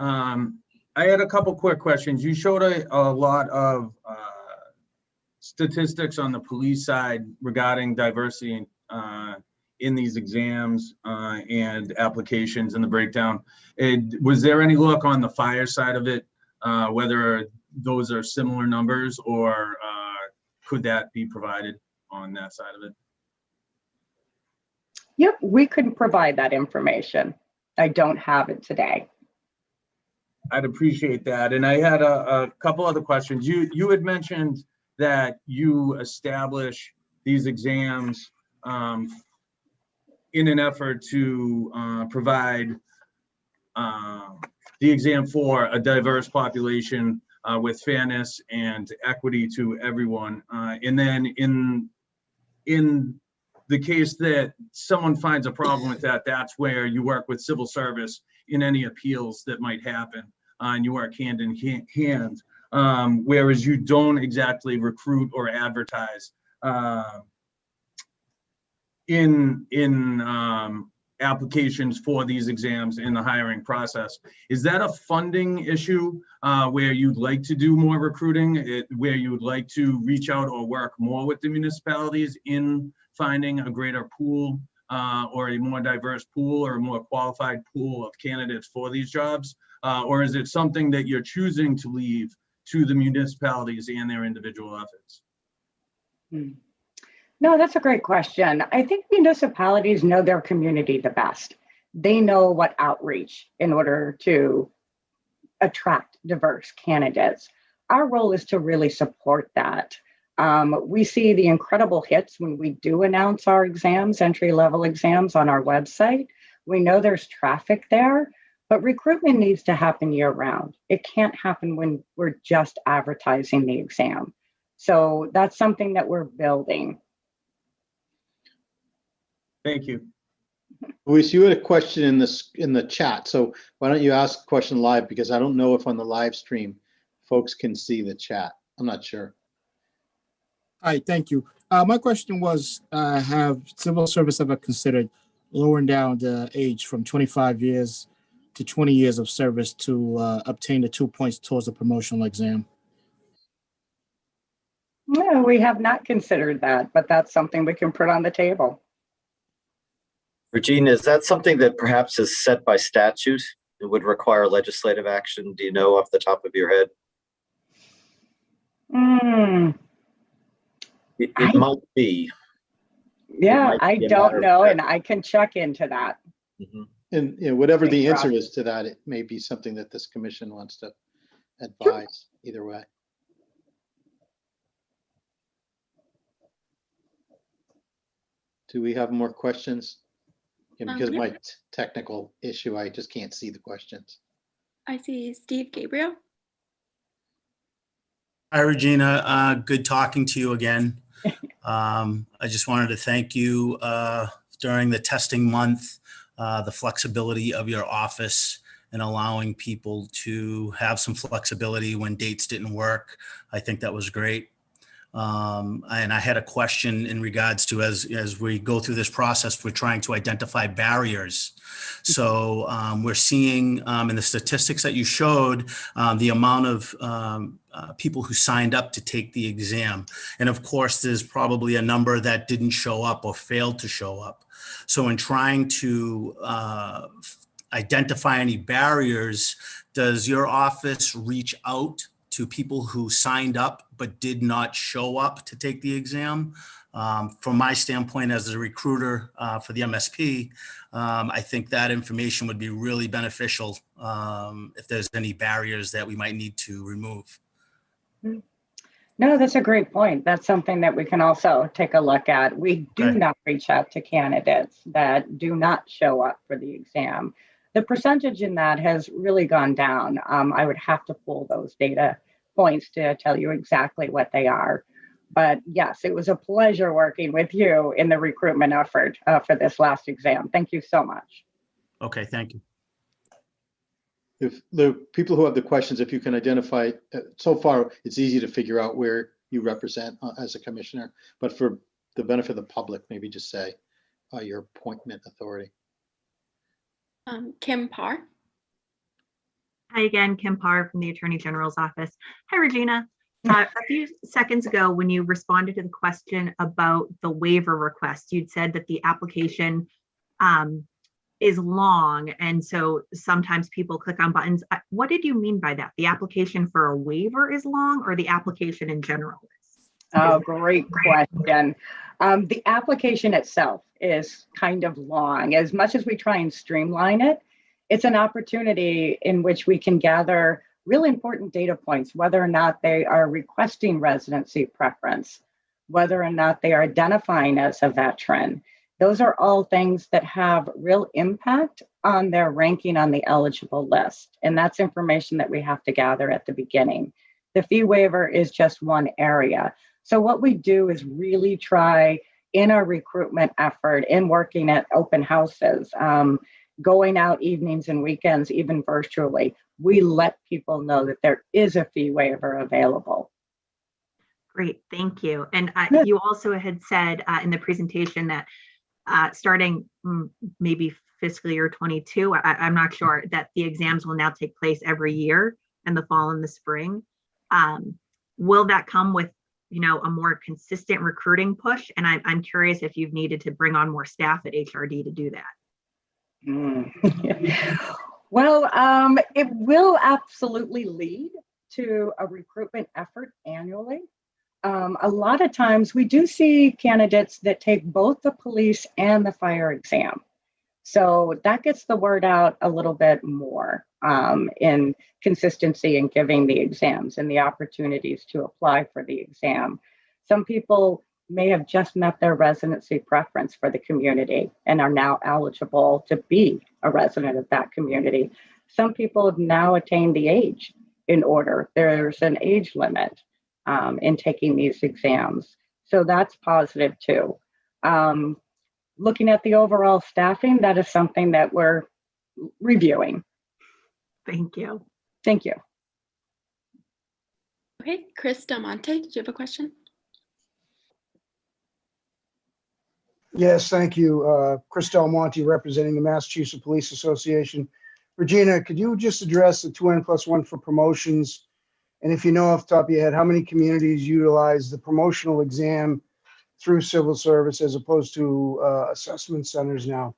I had a couple quick questions. You showed a lot of statistics on the police side regarding diversity in these exams and applications and the breakdown. Was there any look on the fire side of it, whether those are similar numbers, or could that be provided on that side of it? Yep, we could provide that information. I don't have it today. I'd appreciate that. And I had a couple other questions. You had mentioned that you establish these exams in an effort to provide the exam for a diverse population with fairness and equity to everyone. And then in the case that someone finds a problem with that, that's where you work with civil service in any appeals that might happen, and you work hand in hand, whereas you don't exactly recruit or advertise in applications for these exams in the hiring process. Is that a funding issue where you'd like to do more recruiting, where you would like to reach out or work more with the municipalities in finding a greater pool or a more diverse pool or a more qualified pool of candidates for these jobs? Or is it something that you're choosing to leave to the municipalities and their individual efforts? No, that's a great question. I think municipalities know their community the best. They know what outreach in order to attract diverse candidates. Our role is to really support that. We see the incredible hits when we do announce our exams, entry-level exams on our website. We know there's traffic there, but recruitment needs to happen year-round. It can't happen when we're just advertising the exam. So that's something that we're building. Thank you. Luis, you had a question in the chat, so why don't you ask a question live, because I don't know if on the live stream folks can see the chat. I'm not sure. Hi, thank you. My question was, have civil service ever considered lowering down the age from 25 years to 20 years of service to obtain the 2 points towards the promotional exam? No, we have not considered that, but that's something we can put on the table. Regina, is that something that perhaps is set by statute? It would require legislative action. Do you know off the top of your head? It might be. Yeah, I don't know, and I can check into that. And whatever the answer is to that, it may be something that this commission wants to advise either way. Do we have more questions? Because of my technical issue, I just can't see the questions. I see Steve Gabriel. Hi, Regina. Good talking to you again. I just wanted to thank you during the testing month, the flexibility of your office and allowing people to have some flexibility when dates didn't work. I think that was great. And I had a question in regards to, as we go through this process, we're trying to identify barriers. So we're seeing in the statistics that you showed, the amount of people who signed up to take the exam. And of course, there's probably a number that didn't show up or failed to show up. So in trying to identify any barriers, does your office reach out to people who signed up but did not show up to take the exam? From my standpoint as a recruiter for the MSP, I think that information would be really beneficial if there's any barriers that we might need to remove. No, that's a great point. That's something that we can also take a look at. We do not reach out to candidates that do not show up for the exam. The percentage in that has really gone down. I would have to pull those data points to tell you exactly what they are. But yes, it was a pleasure working with you in the recruitment effort for this last exam. Thank you so much. Okay, thank you. If the people who have the questions, if you can identify, so far it's easy to figure out where you represent as a commissioner, but for the benefit of the public, maybe just say your appointment authority. Kim Parr. Hi again, Kim Parr from the Attorney General's office. Hi, Regina. A few seconds ago, when you responded to the question about the waiver request, you'd said that the application is long, and so sometimes people click on buttons. What did you mean by that? The application for a waiver is long, or the application in general is? Oh, great question. The application itself is kind of long. As much as we try and streamline it, it's an opportunity in which we can gather really important data points, whether or not they are requesting residency preference, whether or not they are identifying as a veteran. Those are all things that have real impact on their ranking on the eligible list. And that's information that we have to gather at the beginning. The fee waiver is just one area. So what we do is really try in our recruitment effort, in working at open houses, going out evenings and weekends, even virtually, we let people know that there is a fee waiver available. Great, thank you. And you also had said in the presentation that starting maybe fiscal year 22, I'm not sure, that the exams will now take place every year in the fall and the spring. Will that come with, a more consistent recruiting push? And I'm curious if you've needed to bring on more staff at HRD to do that. Well, it will absolutely lead to a recruitment effort annually. A lot of times we do see candidates that take both the police and the fire exam. So that gets the word out a little bit more in consistency in giving the exams and the opportunities to apply for the exam. Some people may have just met their residency preference for the community and are now eligible to be a resident of that community. Some people have now attained the age in order. There's an age limit in taking these exams. So that's positive too. Looking at the overall staffing, that is something that we're reviewing. Thank you. Thank you. Okay, Chris Del Monte, did you have a question? Yes, thank you. Chris Del Monte, representing the Massachusetts Police Association. Regina, could you just address the 2N+1 for promotions? And if you know off the top of your head, how many communities utilize the promotional exam through civil service as opposed to assessment centers now?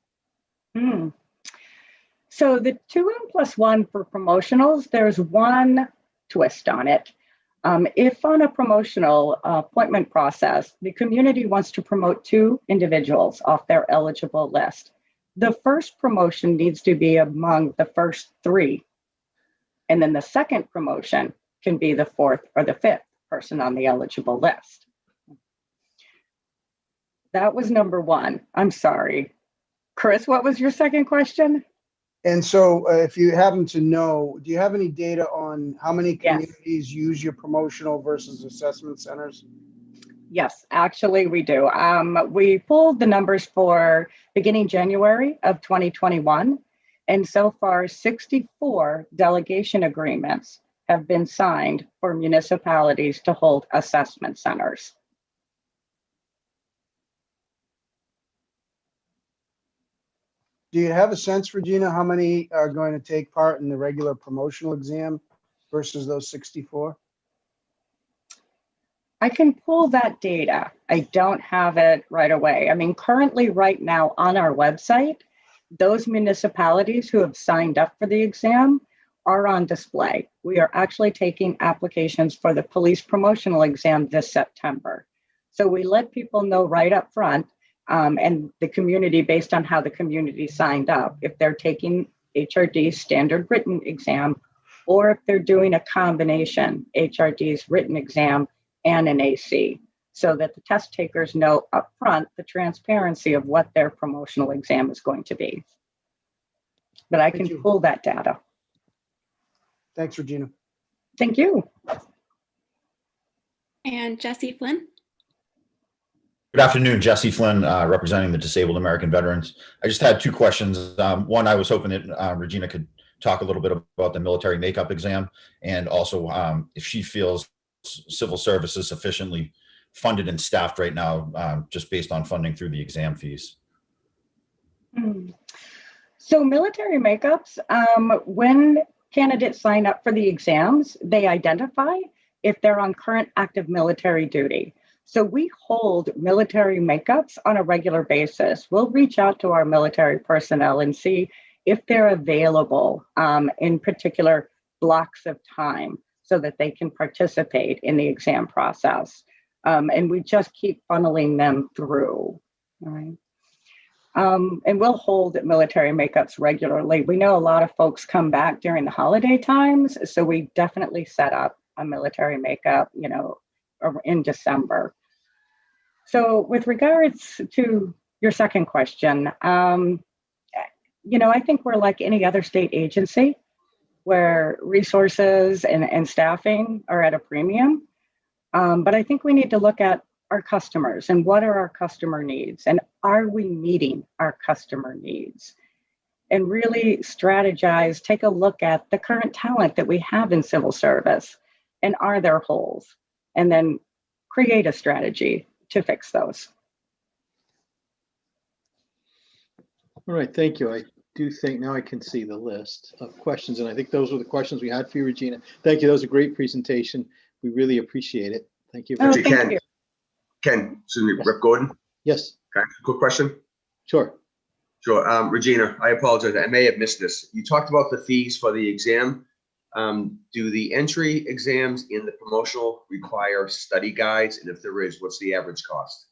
So the 2N+1 for promotionals, there's one twist on it. If on a promotional appointment process, the community wants to promote 2 individuals off their eligible list, the first promotion needs to be among the first 3. And then the second promotion can be the 4th or the 5th person on the eligible list. That was number 1. I'm sorry. Chris, what was your second question? And so if you happen to know, do you have any data on how many communities use your promotional versus assessment centers? Yes, actually we do. We pulled the numbers for beginning January of 2021, and so far 64 delegation agreements have been signed for municipalities to hold assessment centers. Do you have a sense, Regina, how many are going to take part in the regular promotional exam versus those 64? I can pull that data. I don't have it right away. I mean, currently right now on our website, those municipalities who have signed up for the exam are on display. We are actually taking applications for the police promotional exam this September. So we let people know right up front, and the community, based on how the community signed up, if they're taking HRD standard written exam, or if they're doing a combination HRD's written exam and an AC, so that the test takers know up front the transparency of what their promotional exam is going to be. But I can pull that data. Thanks, Regina. Thank you. And Jesse Flynn. Good afternoon, Jesse Flynn, representing the Disabled American Veterans. I just had two questions. One, I was hoping that Regina could talk a little bit about the military makeup exam, and also if she feels civil service is sufficiently funded and staffed right now, just based on funding through the exam fees. So military makeups, when candidates sign up for the exams, they identify if they're on current active military duty. So we hold military makeups on a regular basis. We'll reach out to our military personnel and see if they're available in particular blocks of time so that they can participate in the exam process. And we just keep funneling them through, all right? And we'll hold military makeups regularly. We know a lot of folks come back during the holiday times, so we definitely set up a military makeup, you know, in December. So with regards to your second question, you know, I think we're like any other state agency where resources and staffing are at a premium. But I think we need to look at our customers and what are our customer needs, and are we meeting our customer needs? And really strategize, take a look at the current talent that we have in civil service, and are there holes? And then create a strategy to fix those. All right, thank you. I do think now I can see the list of questions, and I think those were the questions we had for you, Regina. Thank you. That was a great presentation. We really appreciate it. Thank you. Oh, thank you. Ken, excuse me, Rip Gordon. Yes. Okay, quick question. Sure. Sure. Regina, I apologize. I may have missed this. You talked about the fees for the exam. Do the entry exams in the promotional require study guides? And if there is, what's the average cost?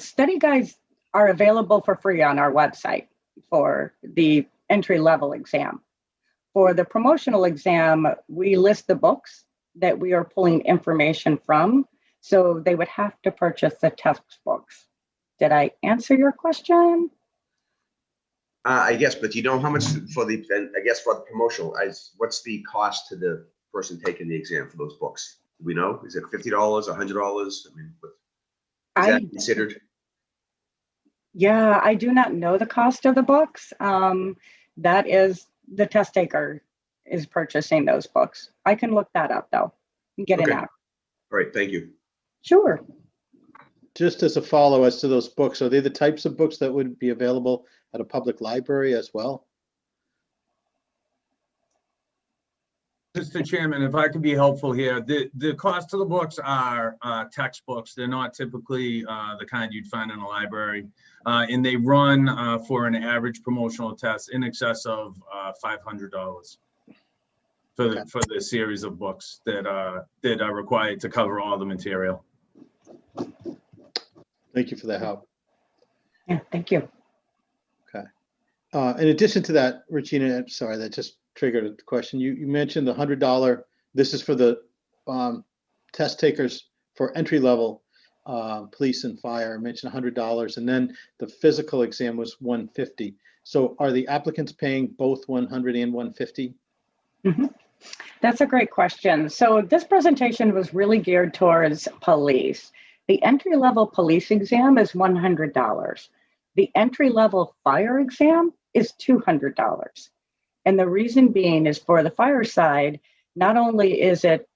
Study guides are available for free on our website for the entry-level exam. For the promotional exam, we list the books that we are pulling information from, so they would have to purchase the textbooks. Did I answer your question? I guess, but do you know how much for the, and I guess for the promotional, what's the cost to the person taking the exam for those books? Do we know? Is it $50, $100? I mean, is that considered? Yeah, I do not know the cost of the books. That is, the test taker is purchasing those books. I can look that up though and get it out. All right, thank you. Sure. Just as a follow as to those books, are they the types of books that would be available at a public library as well? Mr. Chairman, if I could be helpful here, the cost of the books are textbooks. They're not typically the kind you'd find in a library. And they run for an average promotional test in excess of $500 for the series of books that are required to cover all the material. Thank you for that help. Yeah, thank you. Okay. In addition to that, Regina, I'm sorry, that just triggered a question. You mentioned the $100. This is for the test takers for entry level police and fire. I mentioned $100, and then the physical exam was $150. So are the applicants paying both $100 and $150? Mm-hmm. That's a great question. So this presentation was really geared towards police. The entry-level police exam is $100. The entry-level fire exam is $200. And the reason being is for the fire side, not only is it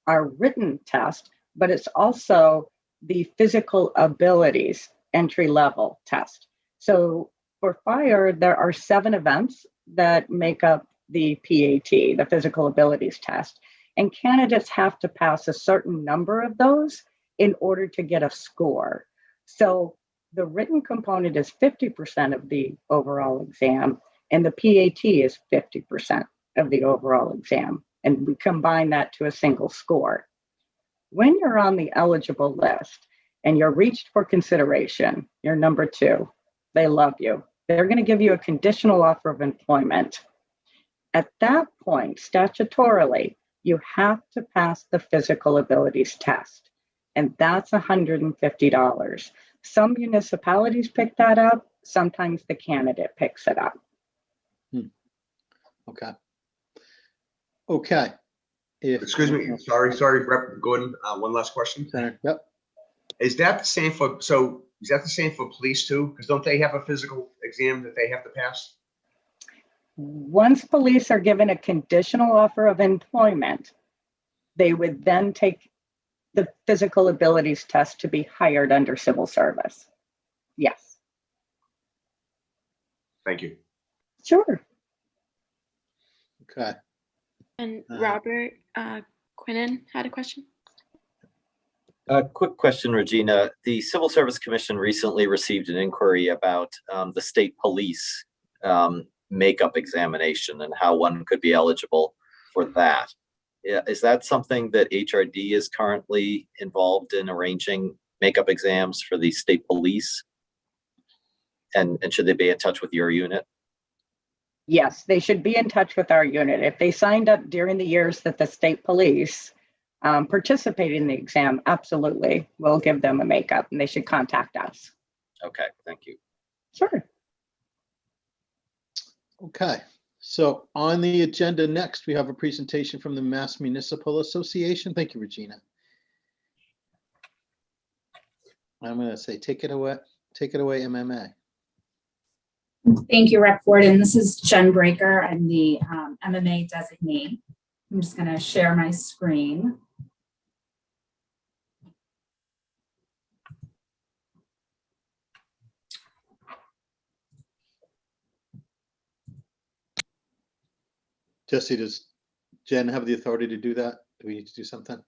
our written test, but it's also the physical abilities entry level test. So for fire, there are 7 events that make up the PAT, the physical abilities test. And candidates have to pass a certain number of those in order to get a score. So the written component is 50% of the overall exam, and the PAT is 50% of the overall exam. And we combine that to a single score. When you're on the eligible list and you're reached for consideration, you're number 2. They love you. They're going to give you a conditional offer of employment. At that point, statutorily, you have to pass the physical abilities test, and that's $150. Some municipalities pick that up. Sometimes the candidate picks it up. Okay. Okay. Excuse me, sorry, Rep. Gordon, one last question. Yep. Is that the same for, is that the same for police too? Because don't they have a physical exam that they have to pass? Once police are given a conditional offer of employment, they would then take the physical abilities test to be hired under civil service. Yes. Thank you. Sure. Okay. And Robert Quinnen had a question. A quick question, Regina. The Civil Service Commission recently received an inquiry about the state police makeup examination and how one could be eligible for that. Yeah, is that something that HRD is currently involved in arranging makeup exams for the state police? And should they be in touch with your unit? Yes, they should be in touch with our unit. If they signed up during the years that the state police participated in the exam, absolutely. We'll give them a makeup and they should contact us. Okay, thank you. Sure. Okay. So on the agenda next, we have a presentation from the Mass Municipal Association. Thank you, Regina. I'm going to say, take it away, MMA. Thank you, Rep. Gordon. This is Jen Breaker. I'm the MMA designee. I'm just going to share my screen. Jesse, does Jen have the authority to do that? Do we need to do something?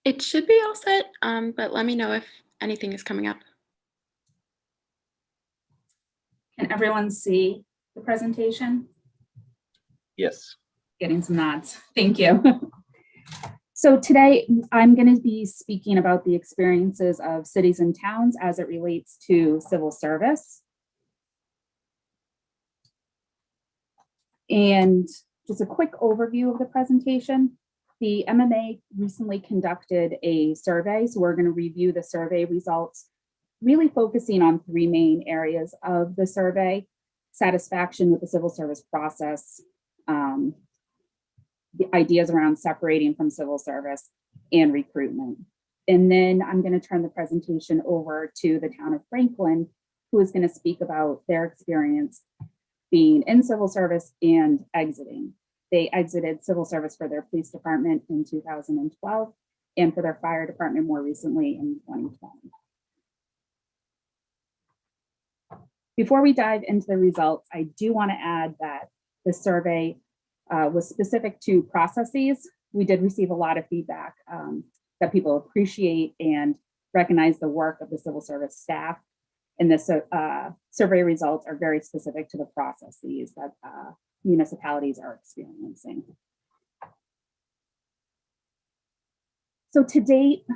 It should be all set, but let me know if anything is coming up. Can everyone see the presentation? Yes. Getting some nods. Thank you. So today I'm going to be speaking about the experiences of cities and towns as it relates to civil service. And just a quick overview of the presentation. The MMA recently conducted a survey, so we're going to review the survey results, really focusing on 3 main areas of the survey: satisfaction with the civil service process, the ideas around separating from civil service, and recruitment. And then I'm going to turn the presentation over to the town of Franklin, who is going to speak about their experience being in civil service and exiting. They exited civil service for their police department in 2012 and for their fire department more recently in 2020. Before we dive into the results, I do want to add that the survey was specific to processes. We did receive a lot of feedback that people appreciate and recognize the work of the civil service staff. And the survey results are very specific to the processes that municipalities are experiencing. So to date,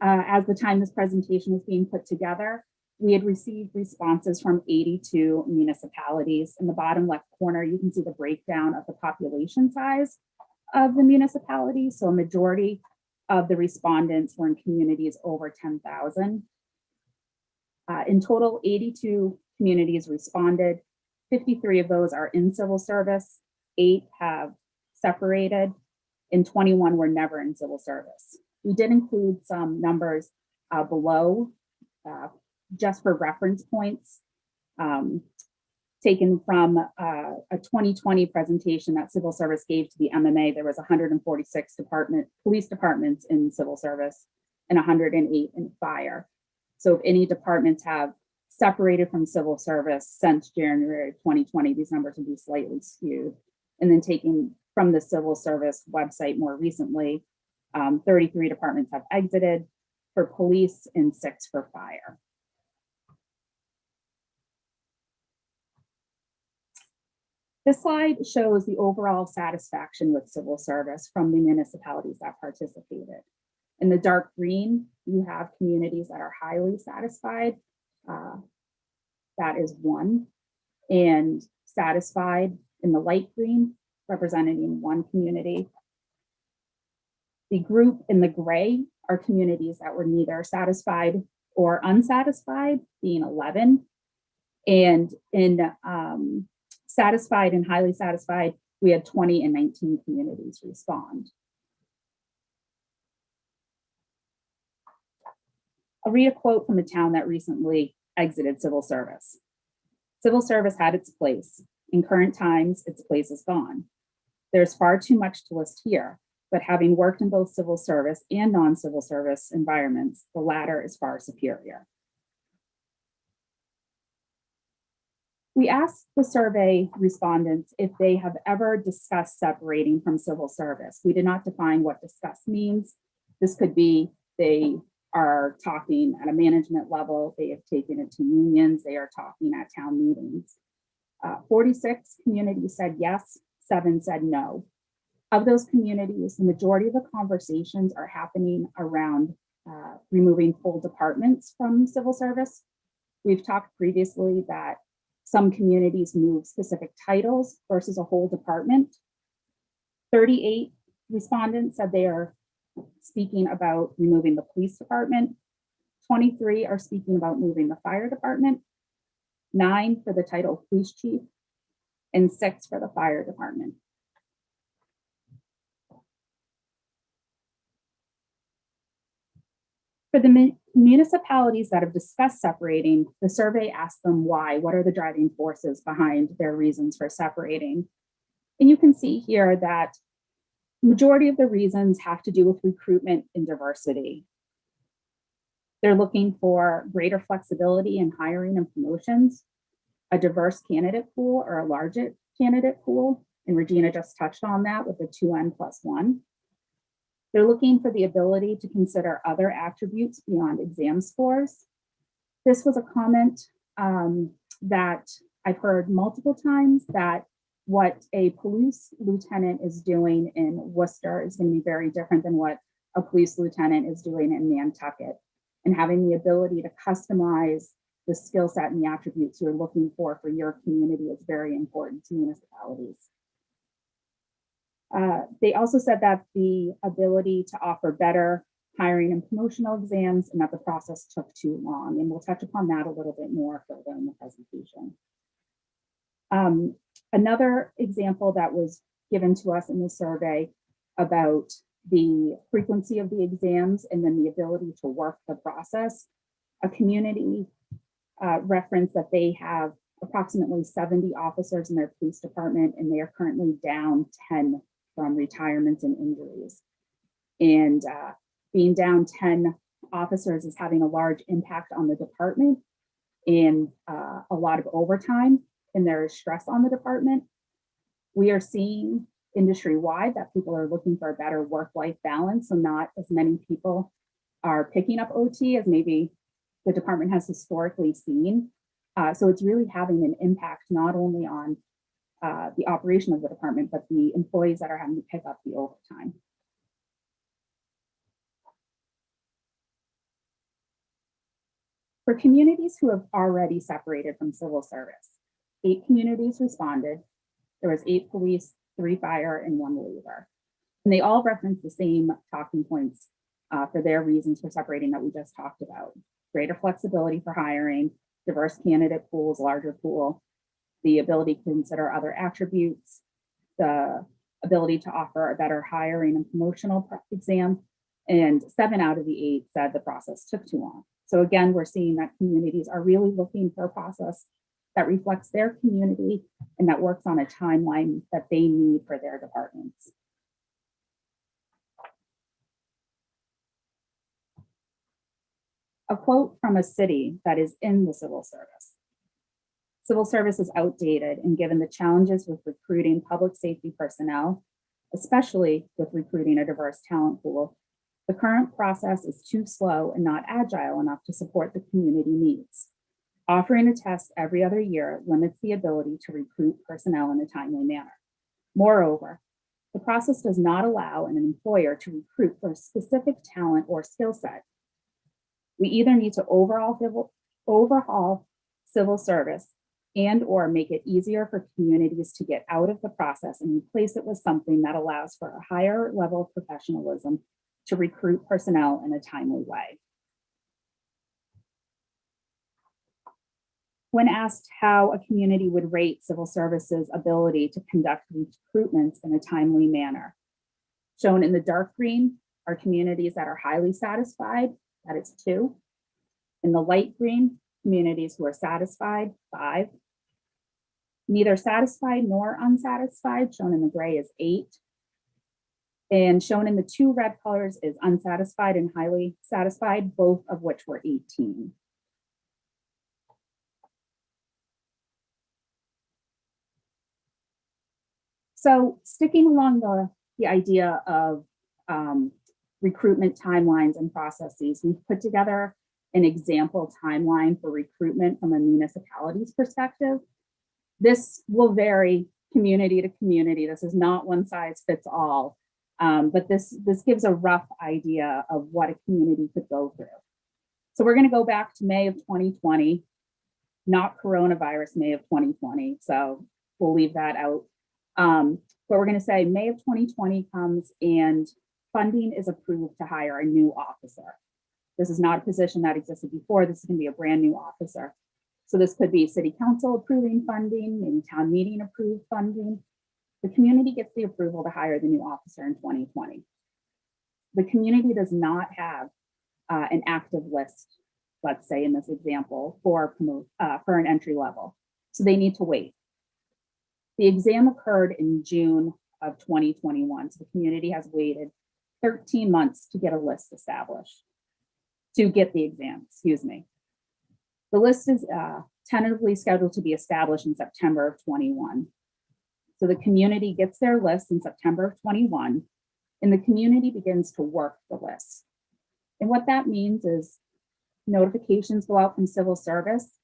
as the time this presentation was being put together, we had received responses from 82 municipalities. In the bottom left corner, you can see the breakdown of the population size of the municipalities. So a majority of the respondents were in communities over 10,000. In total, 82 communities responded. 53 of those are in civil service, 8 have separated, and 21 were never in civil service. We did include some numbers below just for reference points. taken from a 2020 presentation that civil service gave to the MMA. There was 146 police departments in civil service and 108 in fire. So if any departments have separated from civil service since January 2020, these numbers would be slightly skewed. And then taking from the civil service website more recently, 33 departments have exited for police and 6 for fire. This slide shows the overall satisfaction with civil service from the municipalities that participated. In the dark green, you have communities that are highly satisfied. That is 1. And satisfied in the light green, representing 1 community. The group in the gray are communities that were neither satisfied or unsatisfied, being 11. And in satisfied and highly satisfied, we had 20 and 19 communities respond. I'll read a quote from a town that recently exited civil service. Civil service had its place. In current times, its place is gone. There's far too much to list here, but having worked in both civil service and non-civil service environments, the latter is far superior. We asked the survey respondents if they have ever discussed separating from civil service. We did not define what discuss means. This could be they are talking at a management level, they have taken it to unions, they are talking at town meetings. 46 communities said yes, 7 said no. Of those communities, the majority of the conversations are happening around removing full departments from civil service. We've talked previously that some communities move specific titles versus a whole department. 38 respondents said they are speaking about removing the police department. 23 are speaking about moving the fire department. 9 for the title of police chief, and 6 for the fire department. For the municipalities that have discussed separating, the survey asked them why, what are the driving forces behind their reasons for separating? And you can see here that the majority of the reasons have to do with recruitment and diversity. They're looking for greater flexibility in hiring and promotions, a diverse candidate pool or a larger candidate pool. And Regina just touched on that with the 2N+1. They're looking for the ability to consider other attributes beyond exam scores. This was a comment that I've heard multiple times, that what a police lieutenant is doing in Worcester is going to be very different than what a police lieutenant is doing in Nantucket. And having the ability to customize the skill set and the attributes you're looking for your community is very important to municipalities. They also said that the ability to offer better hiring and promotional exams and that the process took too long. And we'll touch upon that a little bit more further in the presentation. Another example that was given to us in the survey about the frequency of the exams and then the ability to work the process, a community referenced that they have approximately 70 officers in their police department, and they are currently down 10 from retirements and injuries. And being down 10 officers is having a large impact on the department and a lot of overtime, and there is stress on the department. We are seeing industry-wide that people are looking for a better work-life balance, so not as many people are picking up OT as maybe the department has historically seen. So it's really having an impact not only on the operation of the department, but the employees that are having to pick up the overtime. For communities who have already separated from civil service, 8 communities responded. There was 8 police, 3 fire, and 1 labor. And they all referenced the same talking points for their reasons for separating that we just talked about. Greater flexibility for hiring, diverse candidate pools, larger pool, the ability to consider other attributes, the ability to offer a better hiring and promotional exam, and 7 out of the 8 said the process took too long. So again, we're seeing that communities are really looking for a process that reflects their community and that works on a timeline that they need for their departments. A quote from a city that is in the civil service. Civil service is outdated, and given the challenges with recruiting public safety personnel, especially with recruiting a diverse talent pool, the current process is too slow and not agile enough to support the community needs. Offering a test every other year limits the ability to recruit personnel in a timely manner. Moreover, the process does not allow an employer to recruit for a specific talent or skill set. We either need to overhaul civil service and or make it easier for communities to get out of the process and replace it with something that allows for a higher level of professionalism to recruit personnel in a timely way. When asked how a community would rate civil services' ability to conduct recruitments in a timely manner, shown in the dark green are communities that are highly satisfied, that is 2. In the light green, communities who are satisfied, 5. Neither satisfied nor unsatisfied, shown in the gray, is 8. And shown in the 2 red colors is unsatisfied and highly satisfied, both of which were 18. So sticking along the idea of recruitment timelines and processes, we've put together an example timeline for recruitment from a municipality's perspective. This will vary community to community. This is not one size fits all, but this gives a rough idea of what a community could go through. So we're going to go back to May of 2020, not coronavirus May of 2020. So we'll leave that out. But we're going to say May of 2020 comes and funding is approved to hire a new officer. This is not a position that existed before. This is going to be a brand new officer. So this could be city council approving funding, maybe town meeting approved funding. The community gets the approval to hire the new officer in 2020. The community does not have an active list, let's say in this example, for an entry level. So they need to wait. The exam occurred in June of 2021. So the community has waited 13 months to get a list established, to get the exam, excuse me. The list is tentatively scheduled to be established in September of 21. So the community gets their list in September of 21, and the community begins to work the list. And what that means is notifications go out from civil service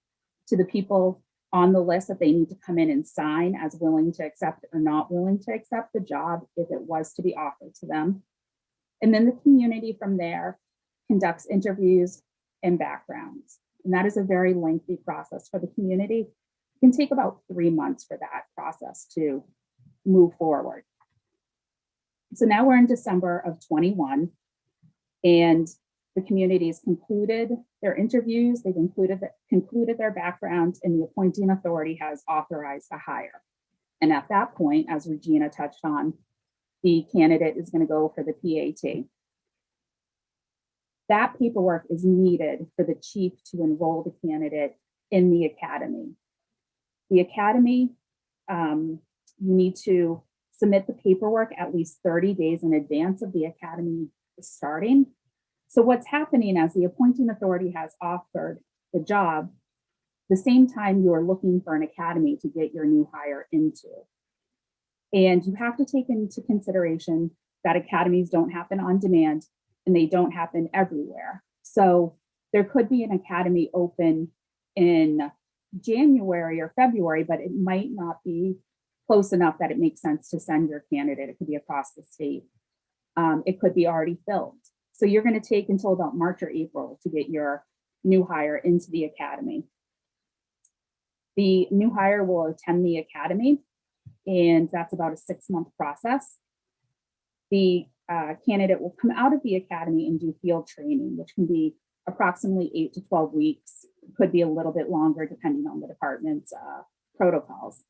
to the people on the list that they need to come in and sign as willing to accept or not willing to accept the job if it was to be offered to them. And then the community from there conducts interviews and backgrounds. And that is a very lengthy process for the community. It can take about 3 months for that process to move forward. So now we're in December of 21, and the community has concluded their interviews, they've concluded their background, and the appointing authority has authorized a hire. And at that point, as Regina touched on, the candidate is going to go for the PAT. That paperwork is needed for the chief to enroll the candidate in the academy. The academy, you need to submit the paperwork at least 30 days in advance of the academy starting. So what's happening as the appointing authority has offered the job, the same time you are looking for an academy to get your new hire into. And you have to take into consideration that academies don't happen on demand and they don't happen everywhere. So there could be an academy open in January or February, but it might not be close enough that it makes sense to send your candidate. It could be across the state. It could be already filled. So you're going to take until about March or April to get your new hire into the academy. The new hire will attend the academy, and that's about a 6-month process. The candidate will come out of the academy and do field training, which can be approximately 8 to 12 weeks. It could be a little bit longer depending on the department's protocols.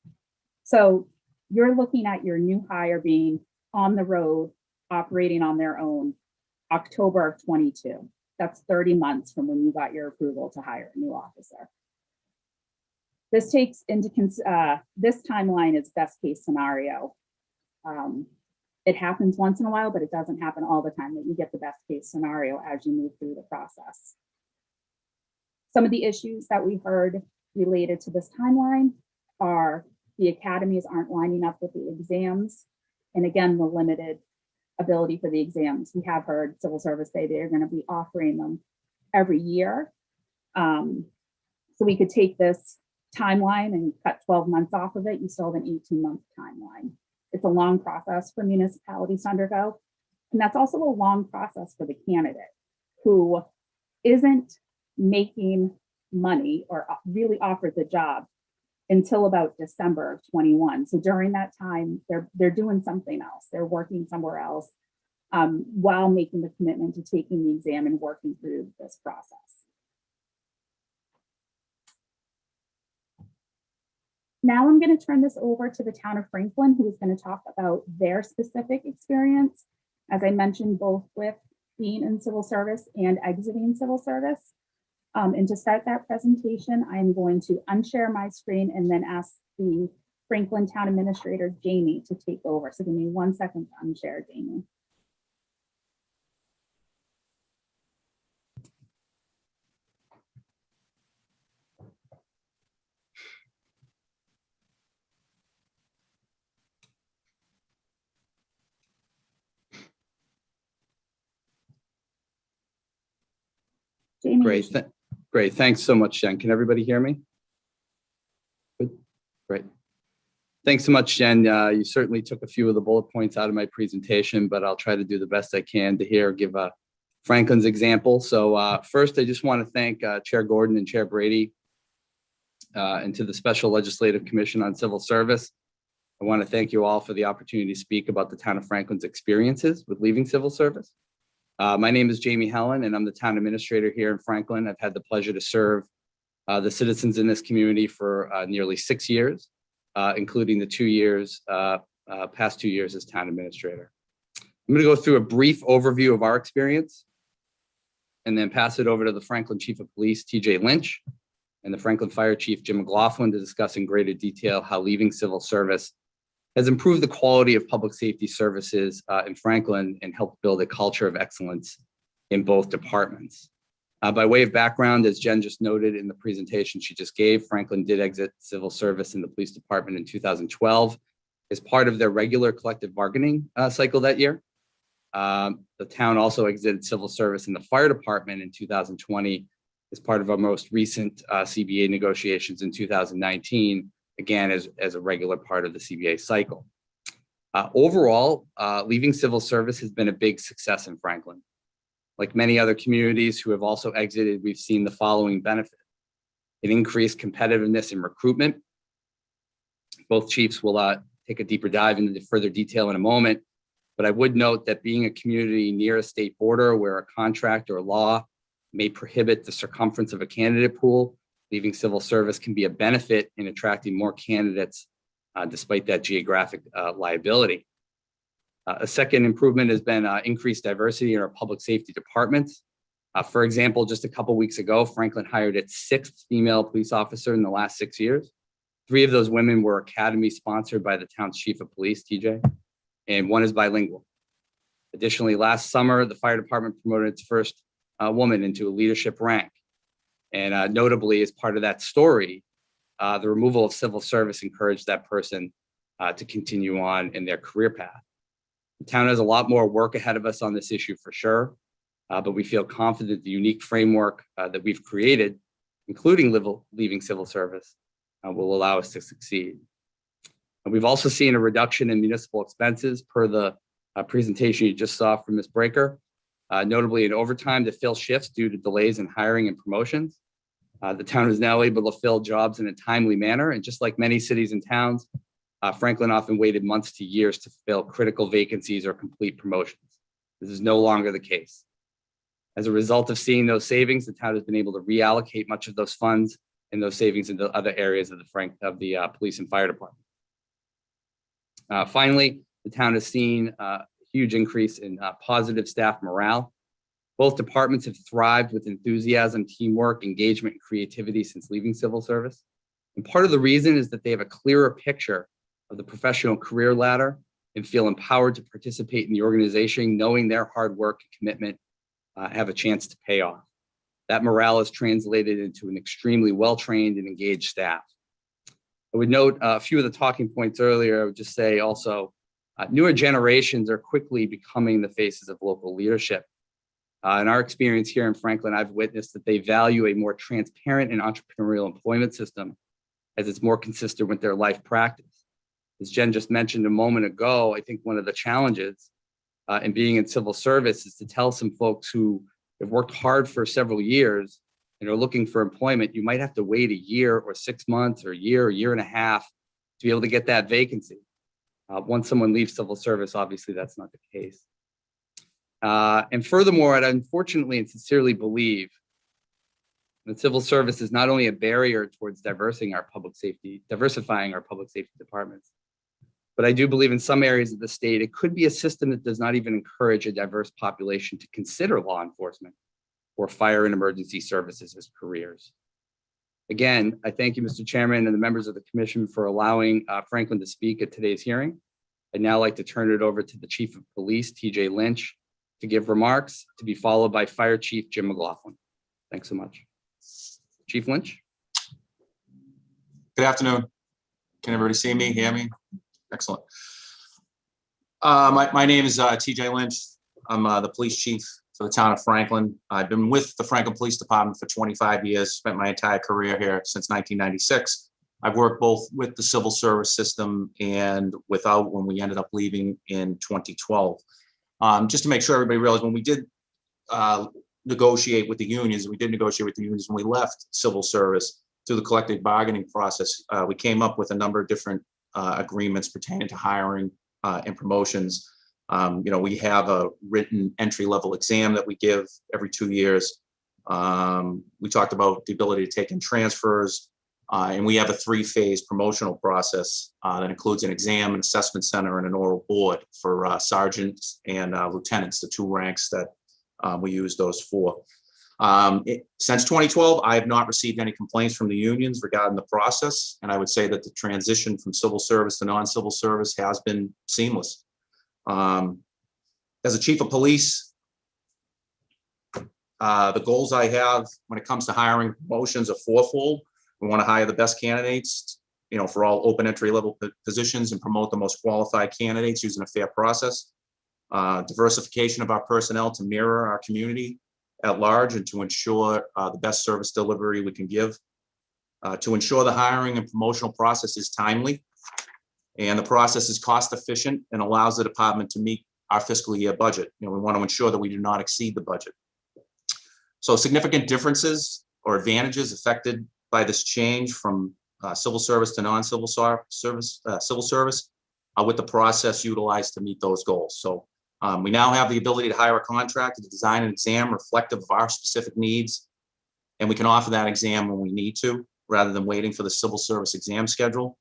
So you're looking at your new hire being on the road, operating on their own, October of 22. That's 30 months from when you got your approval to hire a new officer. This takes into this timeline is best case scenario. It happens once in a while, but it doesn't happen all the time that you get the best case scenario as you move through the process. Some of the issues that we heard related to this timeline are the academies aren't lining up with the exams. And again, the limited ability for the exams. We have heard civil service say they're going to be offering them every year. So we could take this timeline and cut 12 months off of it. You still have an 18-month timeline. It's a long process for municipalities to undergo. And that's also a long process for the candidate who isn't making money or really offered the job until about December of 21. So during that time, they're doing something else. They're working somewhere else while making the commitment to taking the exam and working through this process. Now I'm going to turn this over to the town of Franklin, who is going to talk about their specific experience, as I mentioned, both with being in civil service and exiting civil service. And to start that presentation, I'm going to unshare my screen and then ask the Franklin Town Administrator, Jamie, to take over. So give me 1 second to unshare, Jamie. Jamie, Great. Great. Thanks so much, Jen. Can everybody hear me? Good. Great. Thanks so much, Jen. You certainly took a few of the bullet points out of my presentation, but I'll try to do the best I can to give Franklin's example. So first, I just want to thank Chair Gordon and Chair Brady and to the Special Legislative Commission on Civil Service. I want to thank you all for the opportunity to speak about the town of Franklin's experiences with leaving civil service. My name is Jamie Helen, and I'm the town administrator here in Franklin. I've had the pleasure to serve the citizens in this community for nearly 6 years, including the past 2 years as town administrator. I'm going to go through a brief overview of our experience and then pass it over to the Franklin Chief of Police, TJ Lynch, and the Franklin Fire Chief, Jim McLaughlin, to discuss in greater detail how leaving civil service has improved the quality of public safety services in Franklin and helped build a culture of excellence in both departments. By way of background, as Jen just noted in the presentation she just gave, Franklin did exit civil service in the police department in 2012 as part of their regular collective bargaining cycle that year. The town also exited civil service in the fire department in 2020 as part of our most recent CBA negotiations in 2019, again, as a regular part of the CBA cycle. Overall, leaving civil service has been a big success in Franklin. Like many other communities who have also exited, we've seen the following benefit: an increased competitiveness in recruitment. Both chiefs will take a deeper dive into further detail in a moment, but I would note that being a community near a state border where a contract or law may prohibit the circumference of a candidate pool, leaving civil service can be a benefit in attracting more candidates despite that geographic liability. A second improvement has been increased diversity in our public safety departments. For example, just a couple weeks ago, Franklin hired its 6th female police officer in the last 6 years. 3 of those women were academy sponsored by the town's chief of police, TJ, and 1 is bilingual. Additionally, last summer, the fire department promoted its first woman into a leadership rank. And notably, as part of that story, the removal of civil service encouraged that person to continue on in their career path. The town has a lot more work ahead of us on this issue for sure, but we feel confident the unique framework that we've created, including leaving civil service, will allow us to succeed. And we've also seen a reduction in municipal expenses per the presentation you just saw from Ms. Breaker, notably in overtime to fill shifts due to delays in hiring and promotions. The town is now able to fill jobs in a timely manner, and just like many cities and towns, Franklin often waited months to years to fill critical vacancies or complete promotions. This is no longer the case. As a result of seeing those savings, the town has been able to reallocate much of those funds and those savings into other areas of the police and fire department. Finally, the town has seen a huge increase in positive staff morale. Both departments have thrived with enthusiasm, teamwork, engagement, and creativity since leaving civil service. And part of the reason is that they have a clearer picture of the professional career ladder and feel empowered to participate in the organization, knowing their hard work and commitment have a chance to pay off. That morale is translated into an extremely well-trained and engaged staff. I would note a few of the talking points earlier. I would just say also, newer generations are quickly becoming the faces of local leadership. In our experience here in Franklin, I've witnessed that they value a more transparent and entrepreneurial employment system as it's more consistent with their life practice. As Jen just mentioned a moment ago, I think one of the challenges in being in civil service is to tell some folks who have worked hard for several years and are looking for employment, you might have to wait a year or 6 months or a year and a half to be able to get that vacancy. Once someone leaves civil service, obviously that's not the case. And furthermore, I unfortunately and sincerely believe that civil service is not only a barrier towards diversifying our public safety departments, but I do believe in some areas of the state, it could be a system that does not even encourage a diverse population to consider law enforcement or fire and emergency services as careers. Again, I thank you, Mr. Chairman, and the members of the commission for allowing Franklin to speak at today's hearing. I'd now like to turn it over to the Chief of Police, TJ Lynch, to give remarks, to be followed by Fire Chief Jim McLaughlin. Thanks so much. Chief Lynch. Good afternoon. Can everybody see me, hear me? Excellent. My name is TJ Lynch. I'm the police chief for the town of Franklin. I've been with the Franklin Police Department for 25 years, spent my entire career here since 1996. I've worked both with the civil service system and without when we ended up leaving in 2012. Just to make sure everybody realizes, when we did negotiate with the unions, when we left civil service through the collective bargaining process, we came up with a number of different agreements pertaining to hiring and promotions. We have a written entry-level exam that we give every 2 years. We talked about the ability to take in transfers, and we have a 3-phase promotional process that includes an exam, an assessment center, and an oral board for sergeants and lieutenants, the 2 ranks that we use those for. Since 2012, I have not received any complaints from the unions regarding the process, and I would say that the transition from civil service to non-civil service has been seamless. As a chief of police, the goals I have when it comes to hiring promotions are fourfold. We want to hire the best candidates, for all open entry level positions and promote the most qualified candidates using a fair process. Diversification of our personnel to mirror our community at large and to ensure the best service delivery we can give. To ensure the hiring and promotional process is timely and the process is cost efficient and allows the department to meet our fiscal year budget. We want to ensure that we do not exceed the budget. So significant differences or advantages affected by this change from civil service to non-civil service, civil service, with the process utilized to meet those goals. So we now have the ability to hire a contractor to design an exam reflective of our specific needs, and we can offer that exam when we need to, rather than waiting for the civil service exam schedule.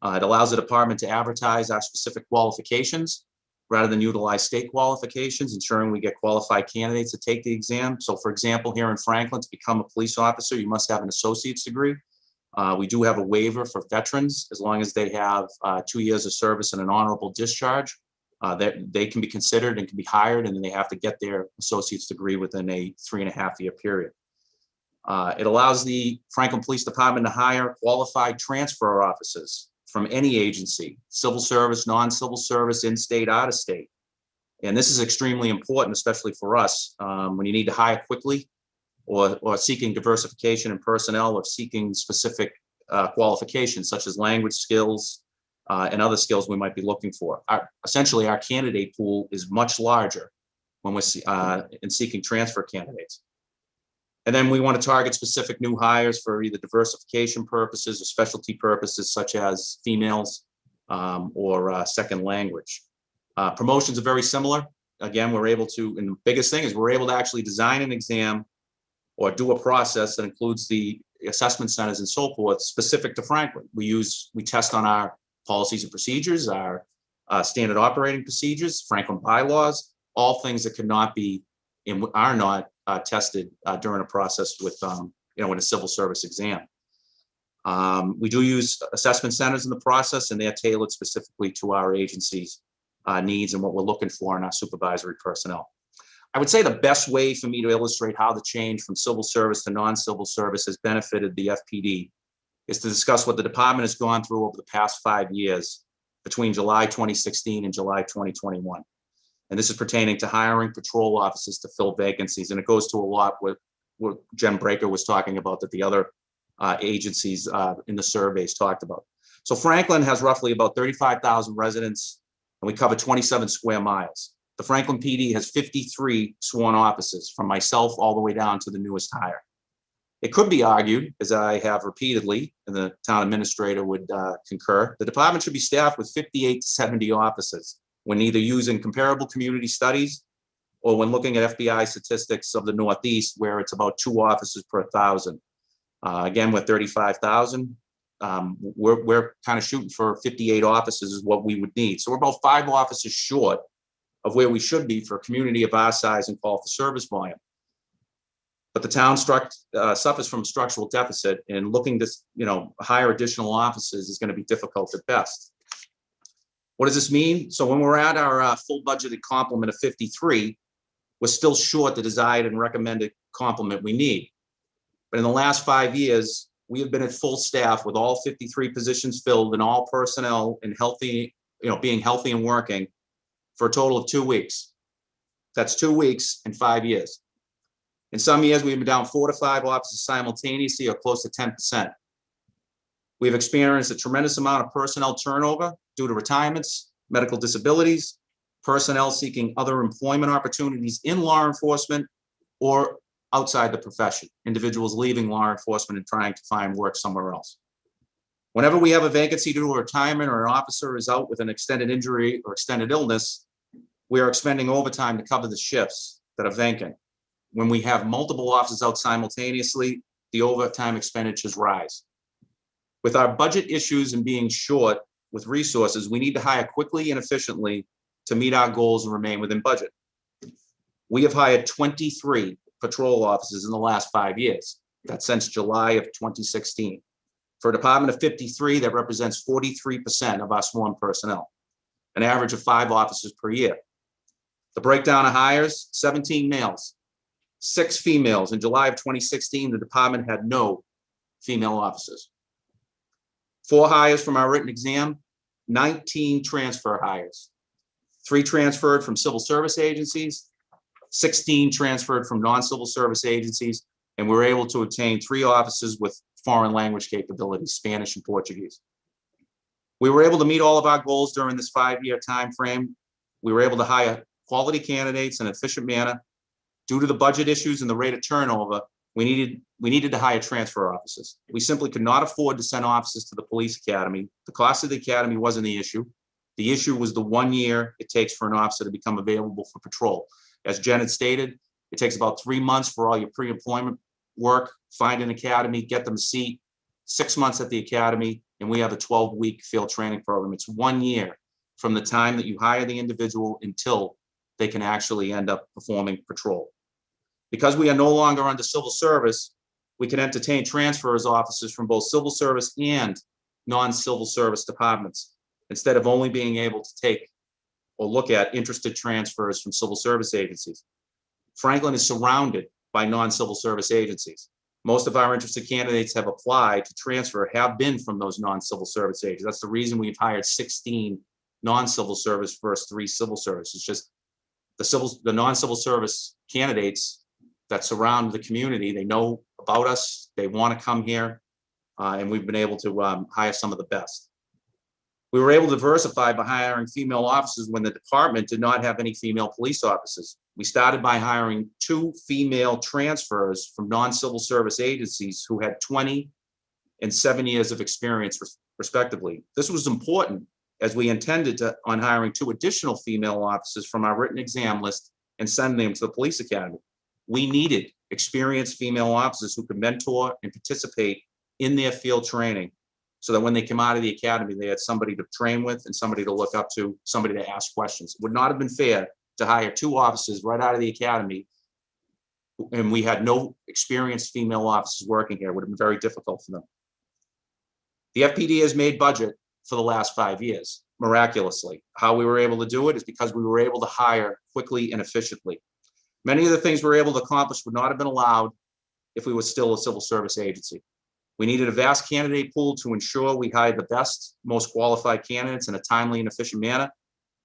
It allows the department to advertise our specific qualifications rather than utilize state qualifications, ensuring we get qualified candidates to take the exam. So for example, here in Franklin, to become a police officer, you must have an associate's degree. We do have a waiver for veterans, as long as they have 2 years of service and an honorable discharge, that they can be considered and can be hired, and then they have to get their associate's degree within a 3.5-year period. It allows the Franklin Police Department to hire qualified transfer officers from any agency, civil service, non-civil service, in-state, out-of-state. And this is extremely important, especially for us, when you need to hire quickly or seeking diversification in personnel or seeking specific qualifications such as language skills and other skills we might be looking for. Essentially, our candidate pool is much larger when we're in seeking transfer candidates. And then we want to target specific new hires for either diversification purposes or specialty purposes, such as females or second language. Promotions are very similar. Again, we're able to, and the biggest thing is we're able to actually design an exam or do a process that includes the assessment centers and so forth specific to Franklin. We test on our policies and procedures, our standard operating procedures, Franklin bylaws, all things that could not be and are not tested during a process with, in a civil service exam. We do use assessment centers in the process, and they're tailored specifically to our agency's needs and what we're looking for in our supervisory personnel. I would say the best way for me to illustrate how the change from civil service to non-civil service has benefited the FPD is to discuss what the department has gone through over the past 5 years between July 2016 and July 2021. And this is pertaining to hiring patrol officers to fill vacancies. And it goes to a lot with what Jen Breaker was talking about that the other agencies in the surveys talked about. So Franklin has roughly about 35,000 residents, and we cover 27 square miles. The Franklin PD has 53 sworn officers, from myself all the way down to the newest hire. It could be argued, as I have repeatedly, and the town administrator would concur, the department should be staffed with 58 to 70 officers when either using comparable community studies or when looking at FBI statistics of the Northeast, where it's about 2 officers per 1,000. Again, with 35,000, we're kind of shooting for 58 officers is what we would need. So we're about 5 officers short of where we should be for a community of our size and call for service volume. But the town suffers from structural deficit, and looking to hire additional officers is going to be difficult at best. What does this mean? So when we're at our full budgeted complement of 53, we're still short the desired and recommended complement we need. But in the last 5 years, we have been at full staff with all 53 positions filled and all personnel and healthy, being healthy and working for a total of 2 weeks. That's 2 weeks in 5 years. In some years, we've been down 4 to 5 officers simultaneously, or close to 10%. We've experienced a tremendous amount of personnel turnover due to retirements, medical disabilities, personnel seeking other employment opportunities in law enforcement or outside the profession, individuals leaving law enforcement and trying to find work somewhere else. Whenever we have a vacancy due to a retirement or an officer is out with an extended injury or extended illness, we are expending overtime to cover the shifts that are vacant. When we have multiple officers out simultaneously, the overtime expenditures rise. With our budget issues and being short with resources, we need to hire quickly and efficiently to meet our goals and remain within budget. We have hired 23 patrol officers in the last 5 years. That's since July of 2016. For a department of 53, that represents 43% of our sworn personnel, an average of 5 officers per year. The breakdown of hires, 17 males, 6 females. In July of 2016, the department had no female officers. 4 hires from our written exam, 19 transfer hires. 3 transferred from civil service agencies, 16 transferred from non-civil service agencies, and we were able to obtain 3 officers with foreign language capabilities, Spanish and Portuguese. We were able to meet all of our goals during this 5-year time frame. We were able to hire quality candidates in an efficient manner. Due to the budget issues and the rate of turnover, we needed to hire transfer officers. We simply could not afford to send officers to the police academy. The cost of the academy wasn't the issue. The issue was the 1 year it takes for an officer to become available for patrol. As Jen had stated, it takes about 3 months for all your pre-employment work, find an academy, get them a seat, 6 months at the academy, and we have a 12-week field training program. It's 1 year from the time that you hire the individual until they can actually end up performing patrol. Because we are no longer under civil service, we can entertain transfers officers from both civil service and non-civil service departments, instead of only being able to take or look at interested transfers from civil service agencies. Franklin is surrounded by non-civil service agencies. Most of our interested candidates have applied to transfer, have been from those non-civil service agencies. That's the reason we've hired 16 non-civil service versus 3 civil service. It's just the non-civil service candidates that surround the community, they know about us, they want to come here, and we've been able to hire some of the best. We were able to diversify by hiring female officers when the department did not have any female police officers. We started by hiring 2 female transfers from non-civil service agencies who had 20 and 7 years of experience respectively. This was important as we intended on hiring 2 additional female officers from our written exam list and sending them to the police academy. We needed experienced female officers who could mentor and participate in their field training so that when they come out of the academy, they had somebody to train with and somebody to look up to, somebody to ask questions. It would not have been fair to hire 2 officers right out of the academy and we had no experienced female officers working here. It would have been very difficult for them. The FPD has made budget for the last 5 years, miraculously. How we were able to do it is because we were able to hire quickly and efficiently. Many of the things we were able to accomplish would not have been allowed if we were still a civil service agency. We needed a vast candidate pool to ensure we hired the best, most qualified candidates in a timely and efficient manner.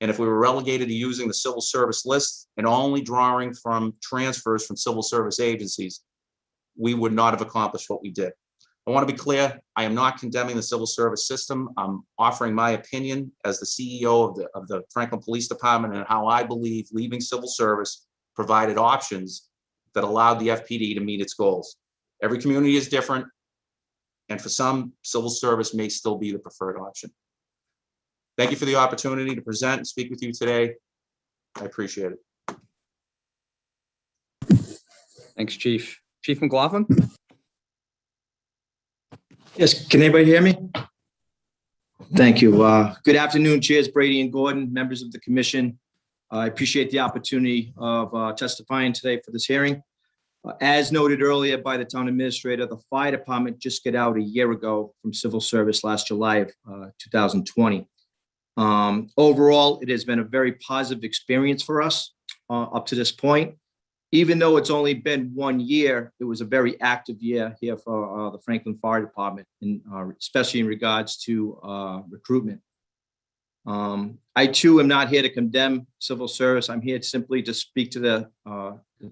And if we were relegated to using the civil service list and only drawing from transfers from civil service agencies, we would not have accomplished what we did. I want to be clear, I am not condemning the civil service system. I'm offering my opinion as the CEO of the Franklin Police Department and how I believe leaving civil service provided options that allowed the FPD to meet its goals. Every community is different, and for some, civil service may still be the preferred option. Thank you for the opportunity to present and speak with you today. I appreciate it. Thanks, Chief. Chief McLaughlin? Yes, can anybody hear me? Thank you. Good afternoon, Chairs Brady and Gordon, members of the commission. I appreciate the opportunity of testifying today for this hearing. As noted earlier by the town administrator, the fire department just got out a year ago from civil service last July of 2020. Overall, it has been a very positive experience for us up to this point. Even though it's only been 1 year, it was a very active year here for the Franklin Fire Department, and especially in regards to recruitment. I too am not here to condemn civil service. I'm here simply to speak to the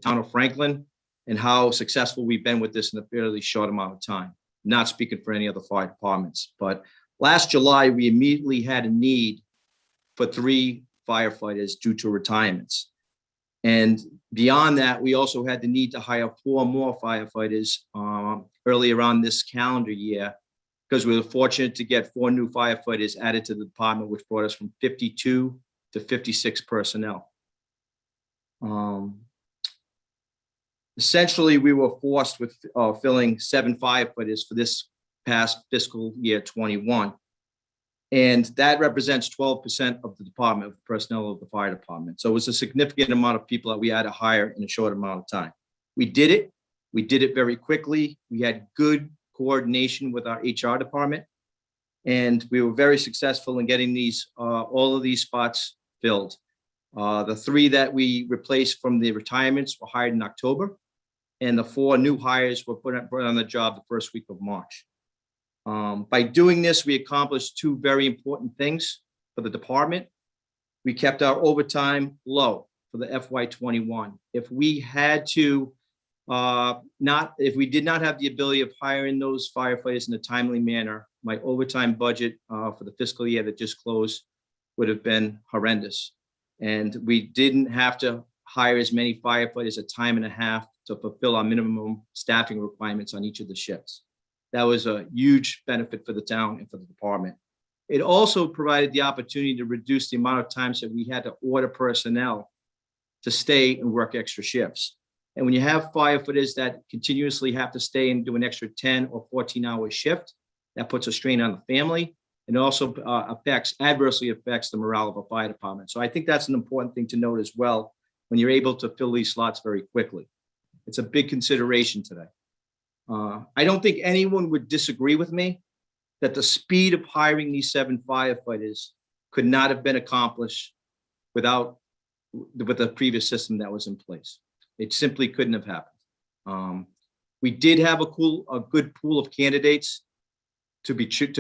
town of Franklin and how successful we've been with this in a fairly short amount of time. Not speaking for any other fire departments, but last July, we immediately had a need for 3 firefighters due to retirements. And beyond that, we also had the need to hire 4 more firefighters earlier on this calendar year, because we were fortunate to get 4 new firefighters added to the department, which brought us from 52 to 56 personnel. Essentially, we were forced with filling 7 firefighters for this past fiscal year 21. And that represents 12% of the department, of the personnel of the fire department. So it was a significant amount of people that we had to hire in a short amount of time. We did it. We did it very quickly. We had good coordination with our HR department. And we were very successful in getting these, all of these spots filled. The 3 that we replaced from the retirements were hired in October. And the 4 new hires were put on the job the first week of March. By doing this, we accomplished 2 very important things for the department. We kept our overtime low for the FY21. If we had to, if we did not have the ability of hiring those firefighters in a timely manner, my overtime budget for the fiscal year that just closed would have been horrendous. And we didn't have to hire as many firefighters a time and a half to fulfill our minimum staffing requirements on each of the shifts. That was a huge benefit for the town and for the department. It also provided the opportunity to reduce the amount of times that we had to order personnel to stay and work extra shifts. And when you have firefighters that continuously have to stay and do an extra 10 or 14-hour shift, that puts a strain on the family and also adversely affects the morale of a fire department. So I think that's an important thing to note as well when you're able to fill these slots very quickly. It's a big consideration today. I don't think anyone would disagree with me that the speed of hiring these 7 firefighters could not have been accomplished with the previous system that was in place. It simply couldn't have happened. We did have a good pool of candidates to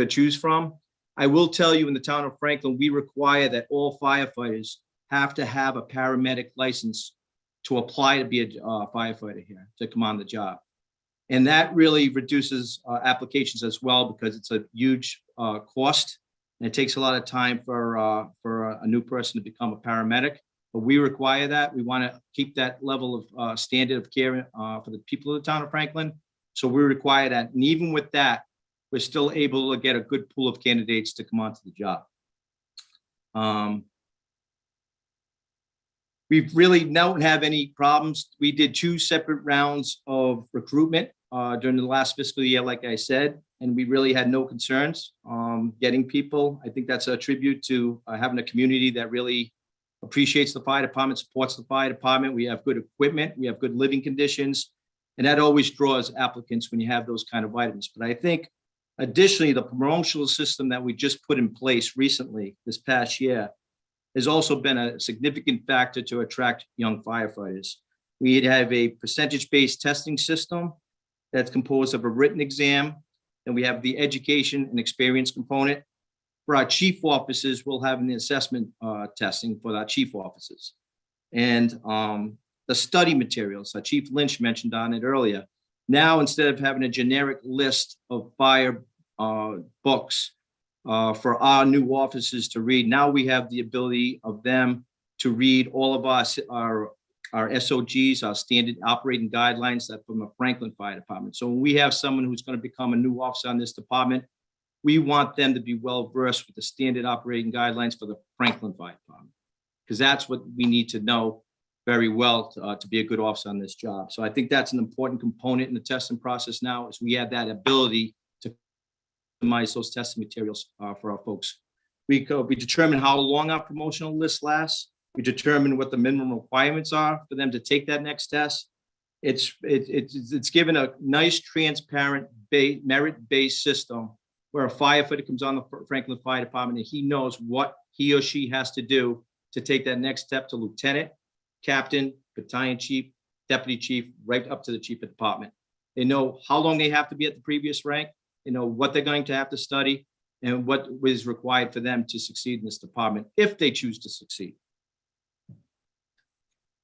choose from. I will tell you, in the town of Franklin, we require that all firefighters have to have a paramedic license to apply to be a firefighter here, to come on the job. And that really reduces applications as well, because it's a huge cost. And it takes a lot of time for a new person to become a paramedic. But we require that. We want to keep that level of standard of care for the people of the town of Franklin. So we require that. And even with that, we're still able to get a good pool of candidates to come onto the job. We really don't have any problems. We did 2 separate rounds of recruitment during the last fiscal year, like I said, and we really had no concerns getting people. I think that's a tribute to having a community that really appreciates the fire department, supports the fire department. We have good equipment, we have good living conditions, and that always draws applicants when you have those kind of items. But I think Additionally, the promotional system that we just put in place recently, this past year, has also been a significant factor to attract young firefighters. We have a percentage-based testing system that's composed of a written exam, and we have the education and experience component. For our chief officers, we'll have an assessment testing for our chief officers. And the study materials, Chief Lynch mentioned on it earlier. Now, instead of having a generic list of fire books for our new officers to read, now we have the ability of them to read all of our SOGs, our standard operating guidelines that from the Franklin Fire Department. So when we have someone who's going to become a new officer on this department, we want them to be well versed with the standard operating guidelines for the Franklin Fire Department, because that's what we need to know very well to be a good officer on this job. So I think that's an important component in the testing process now, is we have that ability to customize those testing materials for our folks. We determine how long our promotional list lasts. We determine what the minimum requirements are for them to take that next test. It's given a nice, transparent, merit-based system where a firefighter comes on the Franklin Fire Department and he knows what he or she has to do to take that next step to lieutenant, captain, battalion chief, deputy chief, right up to the chief of department. They know how long they have to be at the previous rank. They know what they're going to have to study and what is required for them to succeed in this department if they choose to succeed.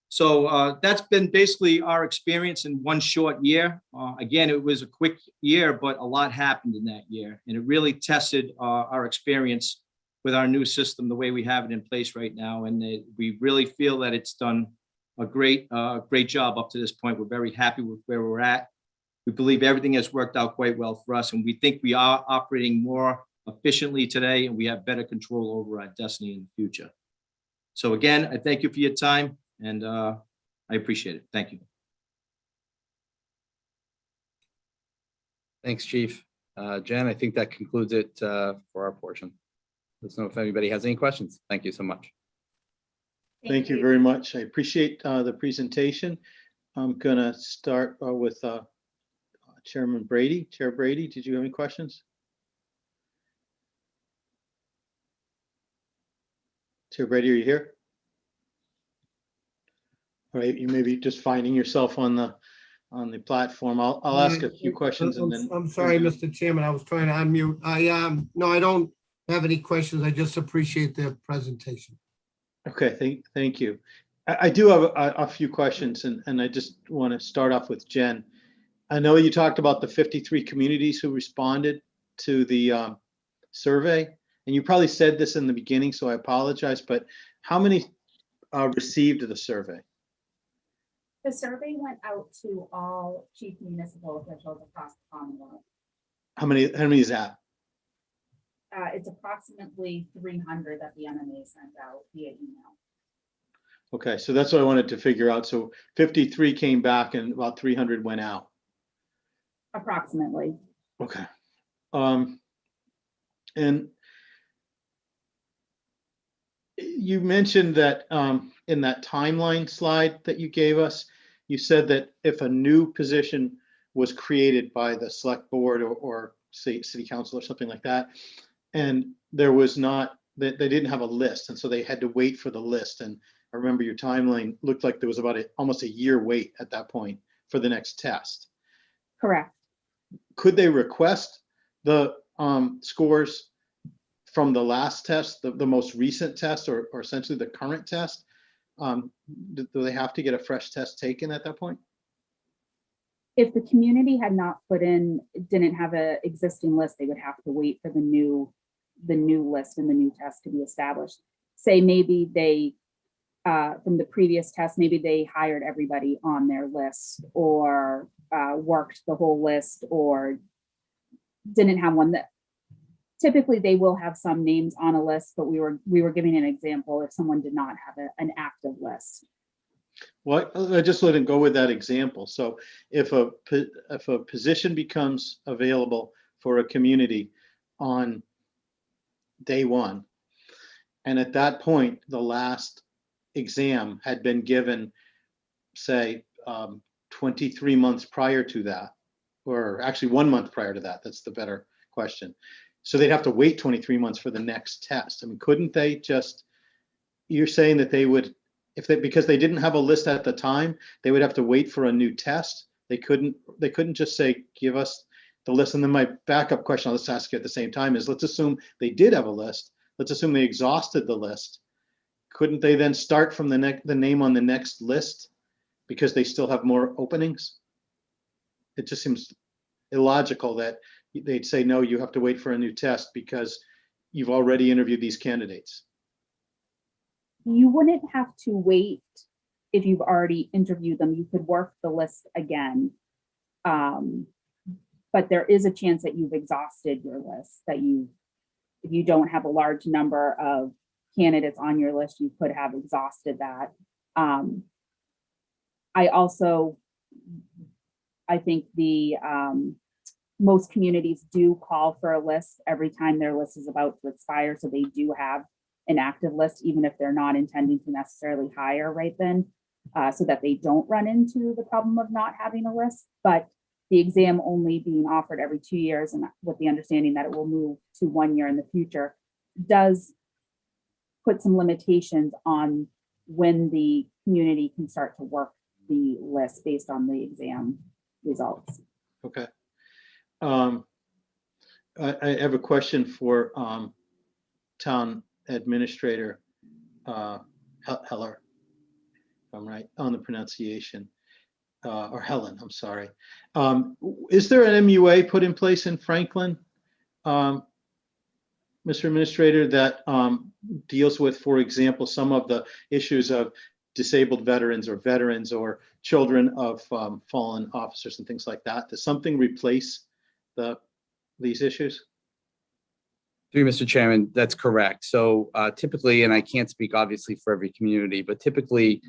So that's been basically our experience in one short year. Again, it was a quick year, but a lot happened in that year. And it really tested our experience with our new system, the way we have it in place right now. And we really feel that it's done a great job up to this point. We're very happy with where we're at. We believe everything has worked out quite well for us. And we think we are operating more efficiently today, and we have better control over our destiny in the future. So again, I thank you for your time. And I appreciate it. Thank you. Thanks, Chief. Jen, I think that concludes it for our portion. Let's know if anybody has any questions. Thank you so much. Thank you very much. I appreciate the presentation. I'm going to start with Chairman Brady. Chair Brady, did you have any questions? Chair Brady, are you here? All right, you may be just finding yourself on the platform. I'll ask a few questions and then. I'm sorry, Mr. Chairman, I was trying to unmute. No, I don't have any questions. I just appreciate the presentation. Okay, thank you. I do have a few questions, and I just want to start off with Jen. I know you talked about the 53 communities who responded to the survey, and you probably said this in the beginning, so I apologize, but how many received the survey? The survey went out to all chief municipal officials across the Commonwealth. How many is that? It's approximately 300 that the MMA sent out via email. Okay, so that's what I wanted to figure out. So 53 came back and about 300 went out. Approximately. Okay. And you mentioned that in that timeline slide that you gave us, you said that if a new position was created by the select board or say city council or something like that, and there was not, that they didn't have a list, and so they had to wait for the list. And I remember your timeline looked like there was about almost a year wait at that point for the next test. Correct. Could they request the scores from the last test, the most recent test, or essentially the current test? Do they have to get a fresh test taken at that point? If the community had not didn't have an existing list, they would have to wait for the new list and the new test to be established. Say maybe they, from the previous test, maybe they hired everybody on their list or worked the whole list or didn't have one. That typically they will have some names on a list, but we were giving an example if someone did not have an active list. Well, I just let it go with that example. So if a position becomes available for a community on day one, and at that point, the last exam had been given, say, 23 months prior to that, or actually 1 month prior to that, that's the better question. So they'd have to wait 23 months for the next test. I mean, couldn't they just, you're saying that they would, because they didn't have a list at the time, they would have to wait for a new test? They couldn't just say, give us the list. And then my backup question, I'll just ask you at the same time, is let's assume they did have a list. Let's assume they exhausted the list. Couldn't they then start from the name on the next list because they still have more openings? It just seems illogical that they'd say, no, you have to wait for a new test because you've already interviewed these candidates. You wouldn't have to wait if you've already interviewed them. You could work the list again. But there is a chance that you've exhausted your list, that if you don't have a large number of candidates on your list, you could have exhausted that. I think most communities do call for a list every time their list is about to expire. So they do have an active list, even if they're not intending to necessarily hire right then, so that they don't run into the problem of not having a list. But the exam only being offered every 2 years, and with the understanding that it will move to 1 year in the future, does put some limitations on when the community can start to work the list based on the exam results. Okay. I have a question for Town Administrator Heller, if I'm right on the pronunciation, or Helen, I'm sorry. Is there an MUA put in place in Franklin, Mr. Administrator, that deals with, for example, some of the issues of disabled veterans or children of fallen officers and things like that? Does something replace these issues? Through you, Mr. Chairman, that's correct. So typically, and I can't speak obviously for every community, but typically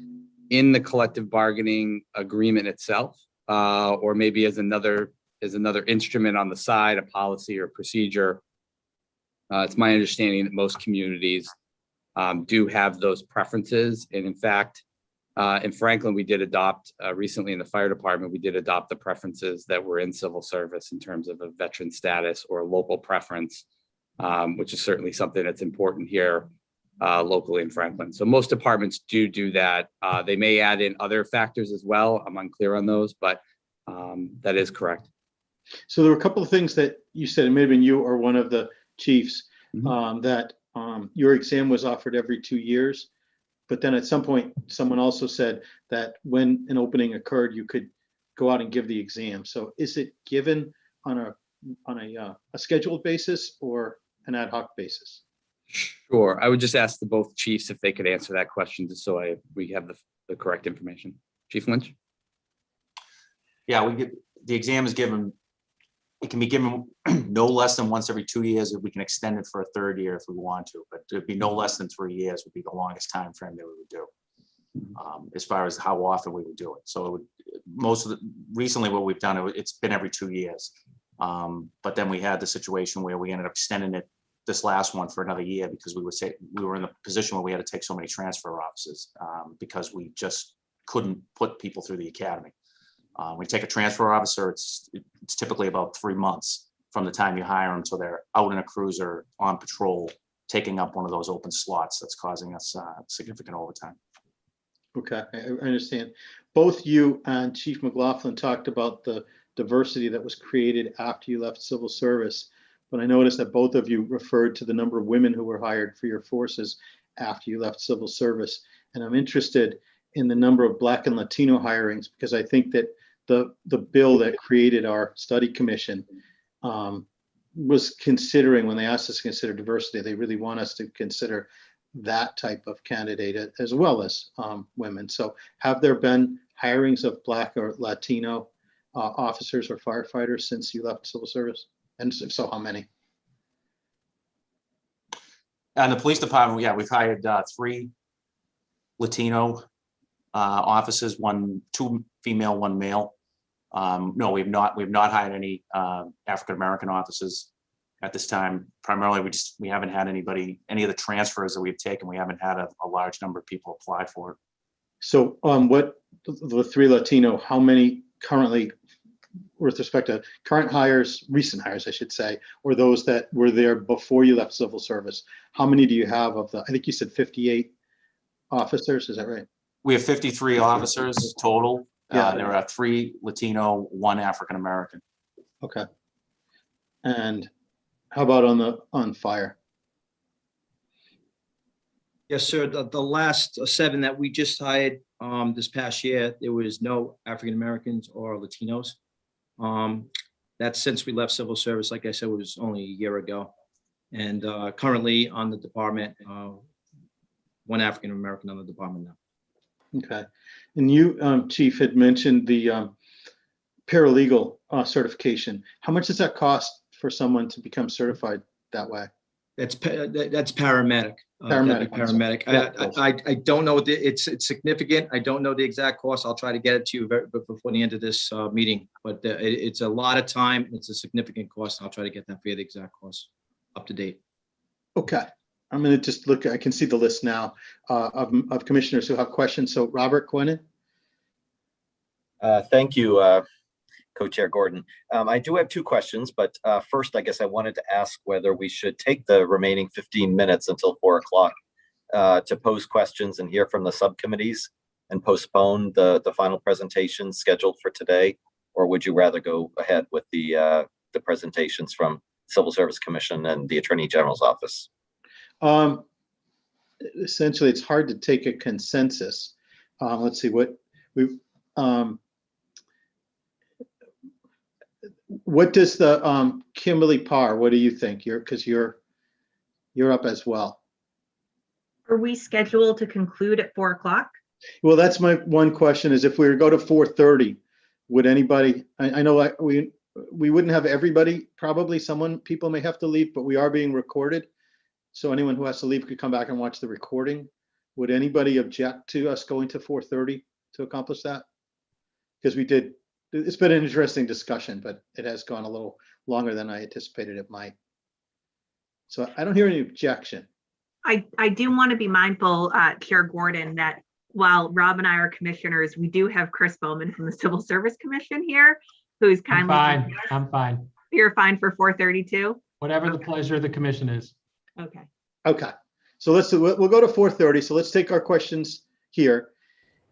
in the collective bargaining agreement itself, or maybe as another instrument on the side, a policy or procedure, it's my understanding that most communities do have those preferences. And in fact, in Franklin, we did adopt recently in the fire department, we did adopt the preferences that were in civil service in terms of a veteran status or local preference, which is certainly something that's important here locally in Franklin. So most departments do that. They may add in other factors as well. I'm unclear on those, but that is correct. So there were a couple of things that you said, it may have been you or one of the chiefs, that your exam was offered every 2 years. But then at some point, someone also said that when an opening occurred, you could go out and give the exam. So is it given on a scheduled basis or an ad hoc basis? Sure. I would just ask the both chiefs if they could answer that question, just so we have the correct information. Chief Lynch? Yeah, the exam is given, it can be given no less than once every 2 years. If we can extend it for a third year if we want to, but it'd be no less than 3 years would be the longest time frame that we would do, as far as how often we would do it. So it would, recently what we've done, it's been every 2 years. But then we had the situation where we ended up extending it, this last one, for another year, because we were in the position where we had to take so many transfer officers, because we just couldn't put people through the academy. When you take a transfer officer, it's typically about 3 months from the time you hire them till they're out in a cruiser on patrol, taking up one of those open slots that's causing us significant overtime. Okay, I understand. Both you and Chief McLaughlin talked about the diversity that was created after you left civil service, but I noticed that both of you referred to the number of women who were hired for your forces after you left civil service. And I'm interested in the number of Black and Latino hirings, because I think that the bill that created our study commission was considering, when they asked us to consider diversity, they really want us to consider that type of candidate as well as women. So have there been hirings of Black or Latino officers or firefighters since you left civil service? And if so, how many? And the police department, yeah, we've hired 3 Latino officers, 2 female, 1 male. No, we've not hired any African-American officers at this time. Primarily, we haven't had any of the transfers that we've taken, we haven't had a large number of people apply for it. So what the 3 Latino, how many currently with respect to current hires, recent hires, I should say, or those that were there before you left civil service? How many do you have of the, I think you said 58 officers, is that right? We have 53 officers total. Yeah. There are 3 Latino, 1 African American. Okay. And how about on fire? Yes, sir. The last 7 that we just hired this past year, there was no African Americans or Latinos. That's since we left civil service, like I said, it was only a year ago. And currently on the department, 1 African American on the department now. Okay. And you, Chief, had mentioned the paralegal certification. How much does that cost for someone to become certified that way? That's paramedic. That'd be paramedic. I don't know. It's significant. I don't know the exact cost. I'll try to get it to you before the end of this meeting. But it's a lot of time. It's a significant cost. I'll try to get that for you, the exact cost, up to date. Okay. I'm going to just look. I can see the list now of commissioners who have questions. So Robert Quinnen. Thank you, Co-Chair Gordon. I do have 2 questions, but first, I guess I wanted to ask whether we should take the remaining 15 minutes until 4 o'clock to pose questions and hear from the subcommittees and postpone the final presentation scheduled for today, or would you rather go ahead with the presentations from Civil Service Commission and the Attorney General's office? Essentially, it's hard to take a consensus. Let's see what we. What does the Kimberly Parr? What do you think? Because you're up as well. Are we scheduled to conclude at 4 o'clock? Well, that's my one question: is if we were to go to 4:30, would anybody? I know we wouldn't have everybody. Probably people may have to leave, but we are being recorded, so anyone who has to leave could come back and watch the recording. Would anybody object to us going to 4:30 to accomplish that? Because we did. It's been an interesting discussion, but it has gone a little longer than I anticipated it might. So I don't hear any objection. I do want to be mindful, Chair Gordon, that while Rob and I are commissioners, we do have Chris Bowman from the Civil Service Commission here, who's kindly. I'm fine. You're fine for 4:32? Whatever the pleasure of the commission is. Okay. Okay. So we'll go to 4:30. So let's take our questions here.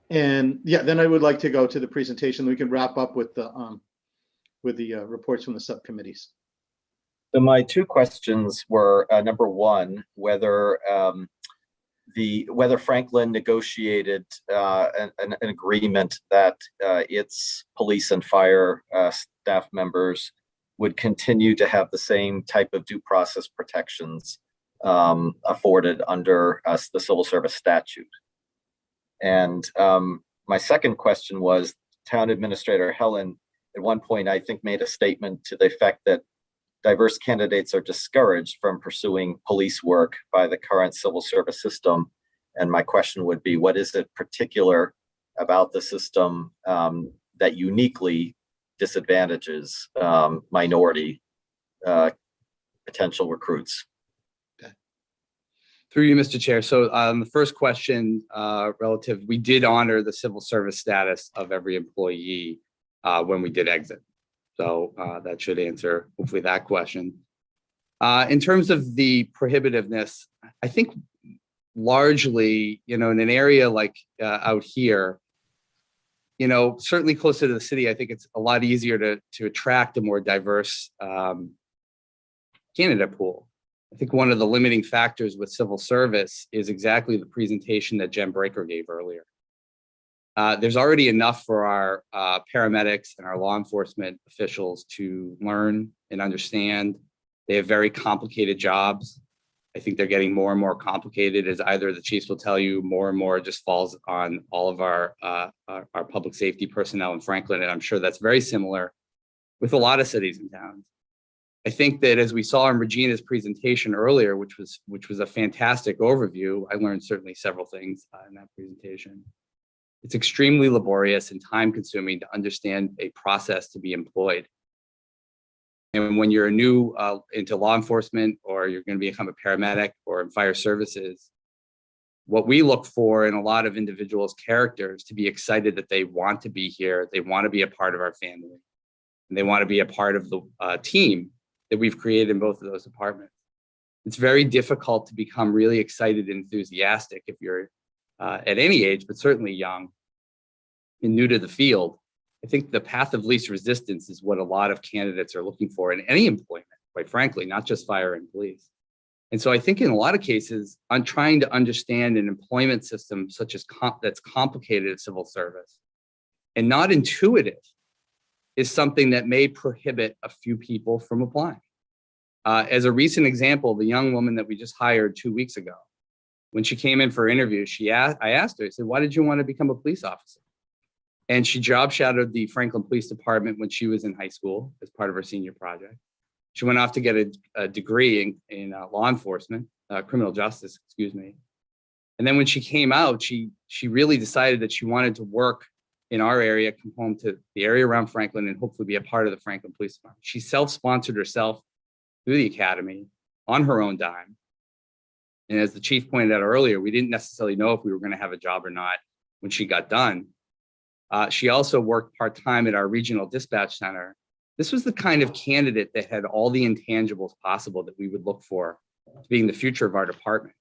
And yeah, then I would like to go to the presentation. We can wrap up with the reports from the subcommittees. So my 2 questions were number 1, whether Franklin negotiated an agreement that its police and fire staff members would continue to have the same type of due process protections afforded under the Civil Service statute. And my second question was, Town Administrator Helen, at one point, I think, made a statement to the effect that diverse candidates are discouraged from pursuing police work by the current civil service system. And my question would be, what is it particular about the system that uniquely disadvantages minority potential recruits? Through you, Mr. Chair. So the first question we did honor the civil service status of every employee when we did exit. So that should answer hopefully that question. In terms of the prohibitiveness, I think largely, in an area like out here, certainly closer to the city, I think it's a lot easier to attract a more diverse candidate pool. I think one of the limiting factors with civil service is exactly the presentation that Jen Breaker gave earlier. There's already enough for our paramedics and our law enforcement officials to learn and understand. They have very complicated jobs. I think they're getting more and more complicated, as either the chiefs will tell you, more and more just falls on all of our public safety personnel in Franklin. And I'm sure that's very similar with a lot of cities and towns. I think that as we saw in Regina's presentation earlier, which was a fantastic overview, I learned certainly several things in that presentation. It's extremely laborious and time consuming to understand a process to be employed. And when you're new into law enforcement, or you're going to become a paramedic or in fire services, what we look for in a lot of individuals' characters to be excited that they want to be here, they want to be a part of our family. and they want to be a part of the team that we've created in both of those departments. It's very difficult to become really excited and enthusiastic if you're at any age, but certainly young and new to the field. I think the path of least resistance is what a lot of candidates are looking for in any employment, quite frankly, not just fire and police. And so I think in a lot of cases, on trying to understand an employment system such as that's complicated as civil service and not intuitive is something that may prohibit a few people from applying. As a recent example, the young woman that we just hired 2 weeks ago, when she came in for an interview, I asked her, I said, why did you want to become a police officer? And she job shadowed the Franklin Police Department when she was in high school as part of her senior project. She went off to get a degree in law enforcement, criminal justice, excuse me. And then when she came out, she really decided that she wanted to work in our area, come home to the area around Franklin, and hopefully be a part of the Franklin Police Department. She self-sponsored herself through the academy on her own dime. And as the chief pointed out earlier, we didn't necessarily know if we were going to have a job or not when she got done. She also worked part-time at our regional dispatch center. This was the kind of candidate that had all the intangibles possible that we would look for to being the future of our department.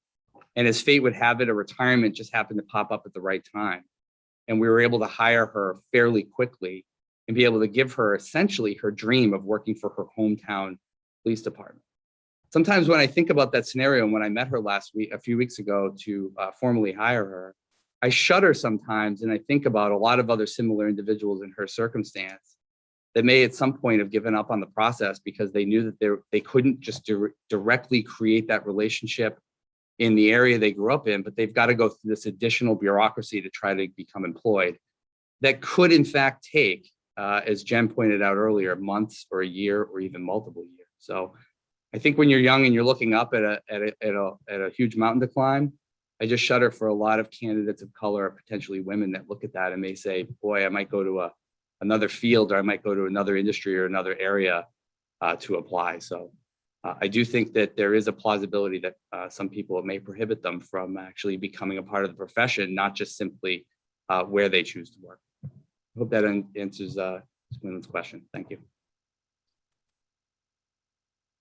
And as fate would have it, a retirement just happened to pop up at the right time. And we were able to hire her fairly quickly and be able to give her essentially her dream of working for her hometown police department. Sometimes when I think about that scenario, and when I met her a few weeks ago to formally hire her, I shudder sometimes, and I think about a lot of other similar individuals in her circumstance that may at some point have given up on the process because they knew that they couldn't just directly create that relationship in the area they grew up in, but they've got to go through this additional bureaucracy to try to become employed. That could in fact take, as Jen pointed out earlier, months or a year or even multiple years. So I think when you're young and you're looking up at a huge mountain to climb, I just shudder for a lot of candidates of color, potentially women, that look at that and may say, boy, I might go to another field, or I might go to another industry or another area to apply. So I do think that there is a plausibility that some people, it may prohibit them from actually becoming a part of the profession, not just simply where they choose to work. I hope that answers Swinland's question. Thank you.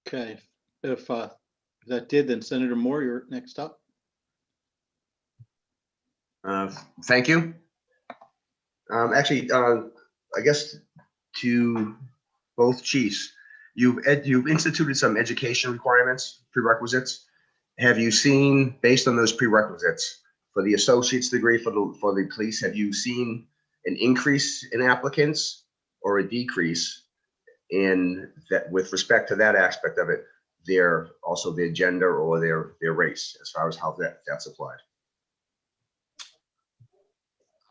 Okay, if that did, then Senator Moore, you're next up. Thank you. Actually, I guess to both chiefs, you've instituted some education requirements, prerequisites. Have you seen, based on those prerequisites, for the associate's degree for the police, have you seen an increase in applicants or a decrease in that with respect to that aspect of it, their gender or their race, as far as how that's applied?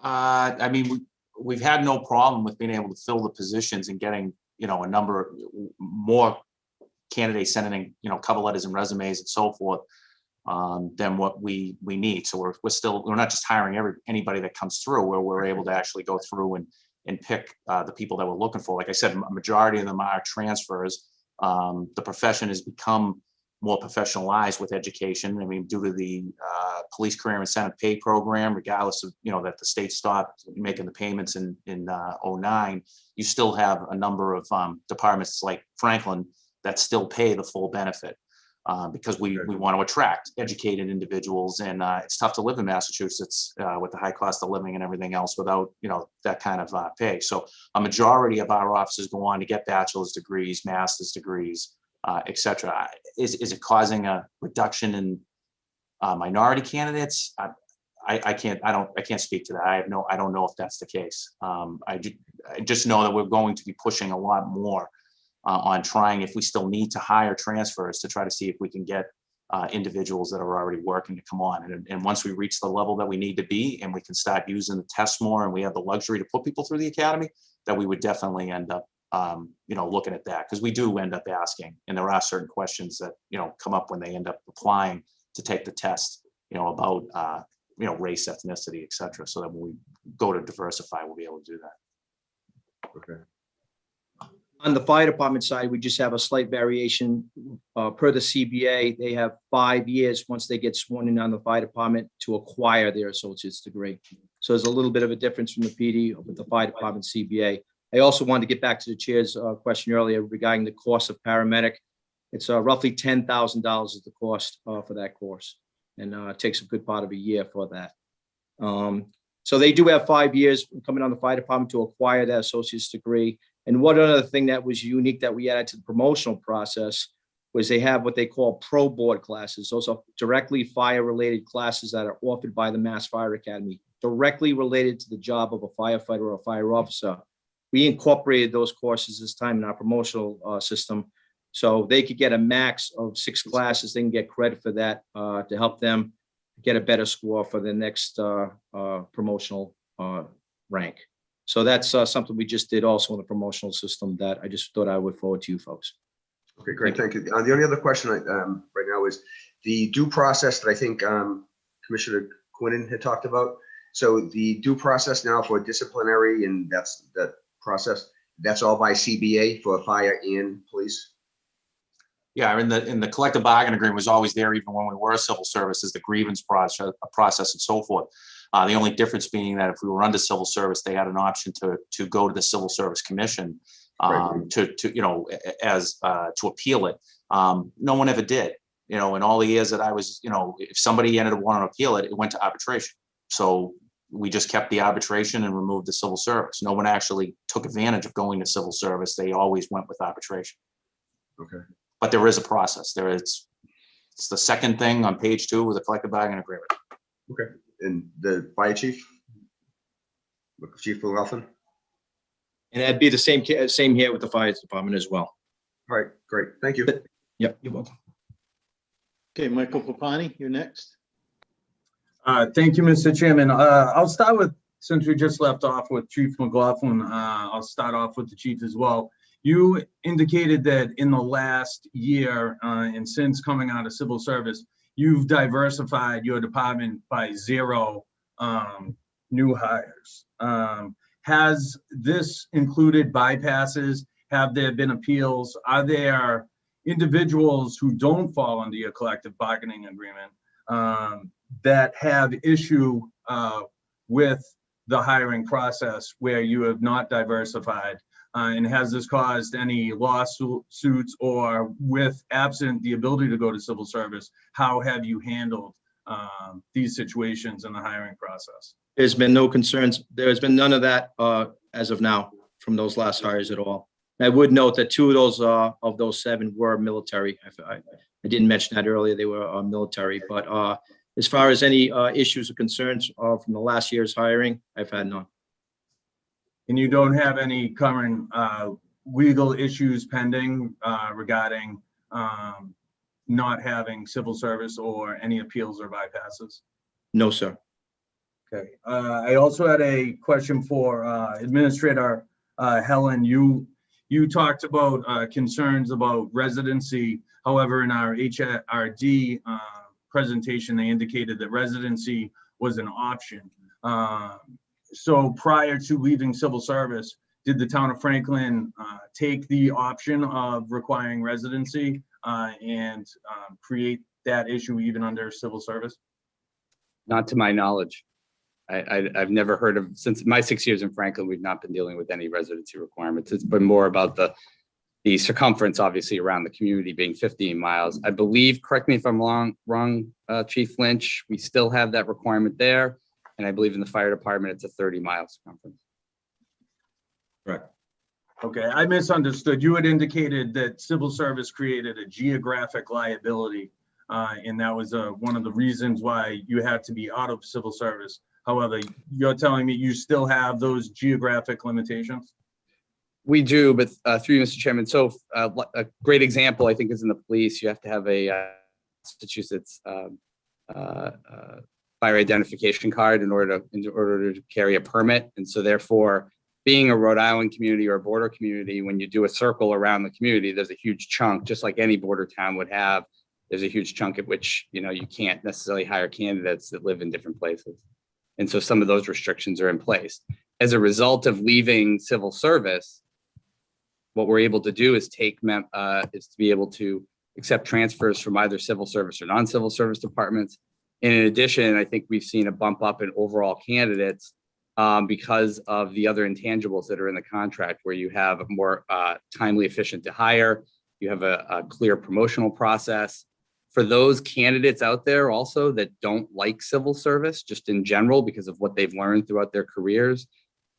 I mean, we've had no problem with being able to fill the positions and getting, a number more candidates sending in, cover letters and resumes and so forth than what we need. So we're not just hiring anybody that comes through, where we're able to actually go through and pick the people that we're looking for. Like I said, a majority of them are transfers. The profession has become more professionalized with education. I mean, due to the police career incentive pay program, regardless of, that the state stopped making the payments in 2009, you still have a number of departments like Franklin that still pay the full benefit because we want to attract educated individuals. And it's tough to live in Massachusetts with the high cost of living and everything else without, that kind of pay. So a majority of our officers go on to get bachelor's degrees, master's degrees, et cetera. Is it causing a reduction in minority candidates? I can't speak to that. I don't know if that's the case. I just know that we're going to be pushing a lot more on trying, if we still need to hire transfers, to try to see if we can get individuals that are already working to come on. And once we reach the level that we need to be, and we can start using the tests more, and we have the luxury to put people through the academy, that we would definitely end up looking at that, because we do end up asking, and there are certain questions that come up when they end up applying to take the test, about race, ethnicity, et cetera, so that when we go to diversify, we'll be able to do that. Okay. On the fire department side, we just have a slight variation per the CBA. They have 5 years once they get sworn in on the fire department to acquire their associate's degree. So there's a little bit of a difference from the PD with the fire department CBA. I also wanted to get back to the chair's question earlier regarding the cost of paramedic. It's roughly $10,000 is the cost for that course, and it takes a good part of a year for that. So they do have 5 years coming on the fire department to acquire that associate's degree. And one other thing that was unique that we added to the promotional process was they have what they call pro board classes. Those are directly fire-related classes that are offered by the Mass Fire Academy, directly related to the job of a firefighter or a fire officer. We incorporated those courses this time in our promotional system. So they could get a max of 6 classes. They can get credit for that to help them get a better score for the next promotional rank. So that's something we just did also in the promotional system that I just thought I would forward to you folks. Okay, great, thank you. The only other question right now is the due process that I think Commissioner Quinnan had talked about. So the due process now for disciplinary, and that's that process, that's all by CBA for fire and police? Yeah, in the collective bargaining agreement was always there, even when we were civil service, is the grievance process and so forth. The only difference being that if we were under civil service, they had an option to go to the Civil Service Commission to appeal it. No one ever did. In all the years that I was, if somebody ended up wanting to appeal it, it went to arbitration. So we just kept the arbitration and removed the civil service. No one actually took advantage of going to civil service. They always went with arbitration. Okay. But there is a process. It's the second thing on page 2 with the collective bargaining agreement. Okay. And the fire chief? Chief McLaughlin? And that'd be the same here with the fire department as well. All right, great. Thank you. Yep, you're welcome. Okay, Michael Papani, you're next. Thank you, Mr. Chairman. I'll start with, since we just left off with Chief McLaughlin, I'll start off with the chief as well. You indicated that in the last year and since coming out of civil service, you've diversified your department by 0 new hires. Has this included bypasses? Have there been appeals? Are there individuals who don't fall under your collective bargaining agreement that have issue with the hiring process where you have not diversified? And has this caused any lawsuits, or with absent the ability to go to civil service, how have you handled these situations in the hiring process? There's been no concerns. There has been none of that as of now from those last hires at all. And I would note that 2 of those 7 were military. I didn't mention that earlier. They were military, but as far as any issues or concerns from the last year's hiring, I've had none. And you don't have any current legal issues pending regarding not having civil service or any appeals or bypasses? No, sir. Okay. I also had a question for Administrator Helen. You talked about concerns about residency. However, in our HRD presentation, they indicated that residency was an option. So prior to leaving civil service, did the town of Franklin take the option of requiring residency and create that issue even under civil service? Not to my knowledge. I've never heard of, since my 6 years in Franklin, we've not been dealing with any residency requirements. It's been more about the circumference, obviously, around the community being 15 miles. I believe, correct me if I'm wrong, Chief Lynch, we still have that requirement there. And I believe in the fire department, it's a 30-mile circumference. Correct. Okay, I misunderstood. You had indicated that civil service created a geographic liability, and that was one of the reasons why you had to be out of civil service. However, you're telling me you still have those geographic limitations? We do, but through you, Mr. Chairman. So a great example, I think, is in the police. You have to have a Massachusetts fire identification card in order to carry a permit. And so therefore, being a Rhode Island community or a border community, when you do a circle around the community, there's a huge chunk, just like any border town would have. There's a huge chunk at which, you can't necessarily hire candidates that live in different places. And so some of those restrictions are in place. As a result of leaving civil service, what we're able to do is is to be able to accept transfers from either civil service or non-civil service departments. And in addition, I think we've seen a bump up in overall candidates because of the other intangibles that are in the contract, where you have a more timely, efficient to hire, you have a clear promotional process. For those candidates out there also that don't like civil service, just in general, because of what they've learned throughout their careers,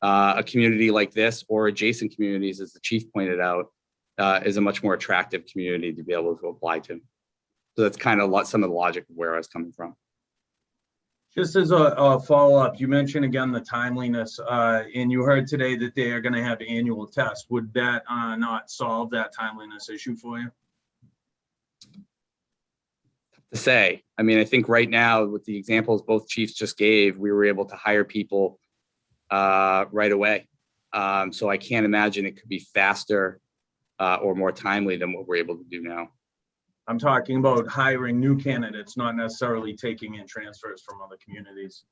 a community like this or adjacent communities, as the chief pointed out, is a much more attractive community to be able to apply to. So that's kind of some of the logic of where I was coming from. Just as a follow-up, you mentioned again the timeliness, and you heard today that they are going to have annual tests. Would that not solve that timeliness issue for you? To say, I mean, I think right now with the examples both chiefs just gave, we were able to hire people right away. So I can't imagine it could be faster or more timely than what we're able to do now. I'm talking about hiring new candidates, not necessarily taking in transfers from other communities.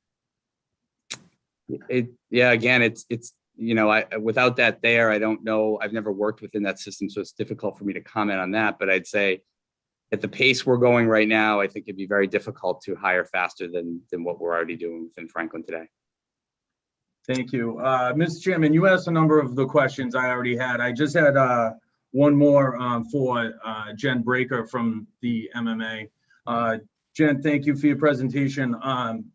Yeah, again, it's you know, without that there, I don't know. I've never worked within that system, so it's difficult for me to comment on that. But I'd say at the pace we're going right now, I think it'd be very difficult to hire faster than what we're already doing within Franklin today. Thank you. Mr. Chairman, you asked a number of the questions I already had. I just had one more for Jen Breaker from the MMA. Jen, thank you for your presentation.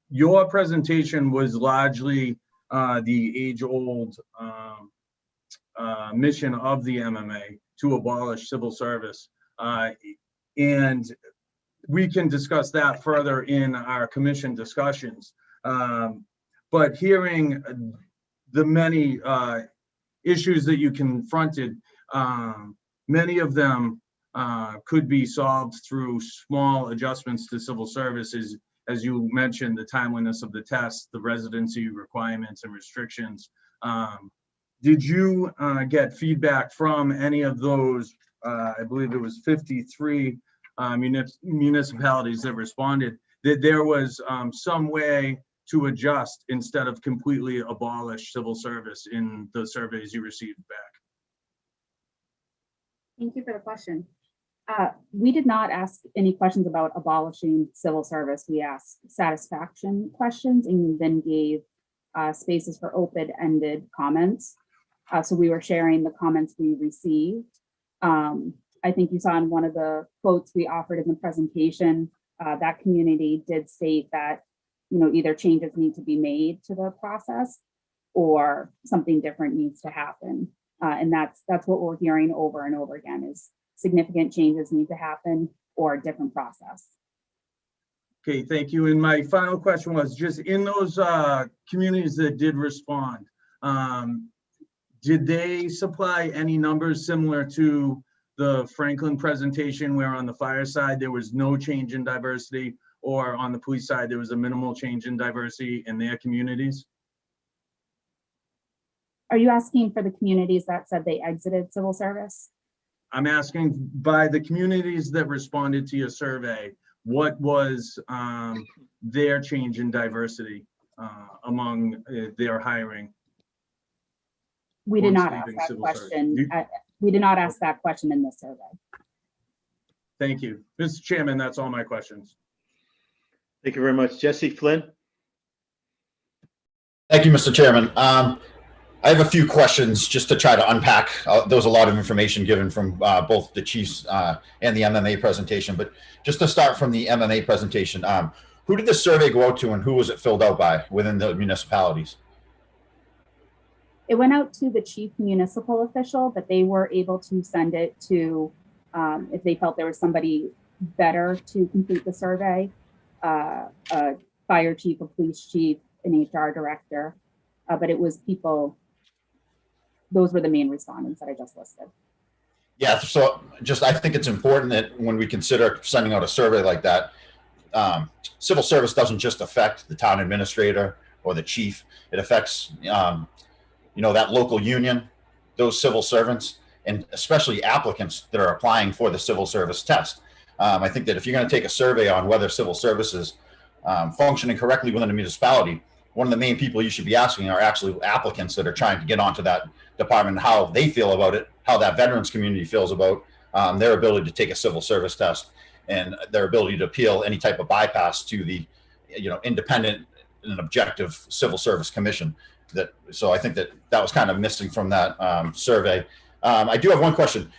Your presentation was largely the age-old mission of the MMA to abolish civil service. And we can discuss that further in our commission discussions. But hearing the many issues that you confronted, many of them could be solved through small adjustments to civil services. As you mentioned, the timeliness of the test, the residency requirements and restrictions. Did you get feedback from any of those, I believe it was 53 municipalities that responded, that there was some way to adjust instead of completely abolish civil service in the surveys you received back? Thank you for the question. We did not ask any questions about abolishing civil service. We asked satisfaction questions and then gave spaces for open-ended comments. So we were sharing the comments we received. I think you saw in one of the quotes we offered in the presentation, that community did state that, you know, either changes need to be made to the process or something different needs to happen. And that's what we're hearing over and over again, is significant changes need to happen or a different process. Okay, thank you. And my final question was just in those communities that did respond, did they supply any numbers similar to the Franklin presentation, where on the fire side there was no change in diversity, or on the police side there was a minimal change in diversity in their communities? Are you asking for the communities that said they exited civil service? I'm asking by the communities that responded to your survey, what was their change in diversity among their hiring? We did not ask that question. We did not ask that question in this survey. Thank you. Mr. Chairman, that's all my questions. Thank you very much. Jesse Flynn. Thank you, Mr. Chairman. I have a few questions just to try to unpack. There was a lot of information given from both the chiefs and the MMA presentation, but just to start from the MMA presentation, who did the survey go out to and who was it filled out by within the municipalities? It went out to the chief municipal official, but they were able to send it to, if they felt there was somebody better to complete the survey, a fire chief, a police chief, an HR director, but it was people. Those were the main respondents that I just listed. Yeah, so just I think it's important that when we consider sending out a survey like that, civil service doesn't just affect the town administrator or the chief. It affects, you know, that local union, those civil servants, and especially applicants that are applying for the civil service test. I think that if you're going to take a survey on whether civil service is functioning correctly within a municipality, one of the main people you should be asking are actually applicants that are trying to get onto that department, how they feel about it, how that veterans community feels about their ability to take a civil service test and their ability to appeal any type of bypass to the, you know, independent an objective civil service commission. So I think that was kind of missing from that survey. I do have one question,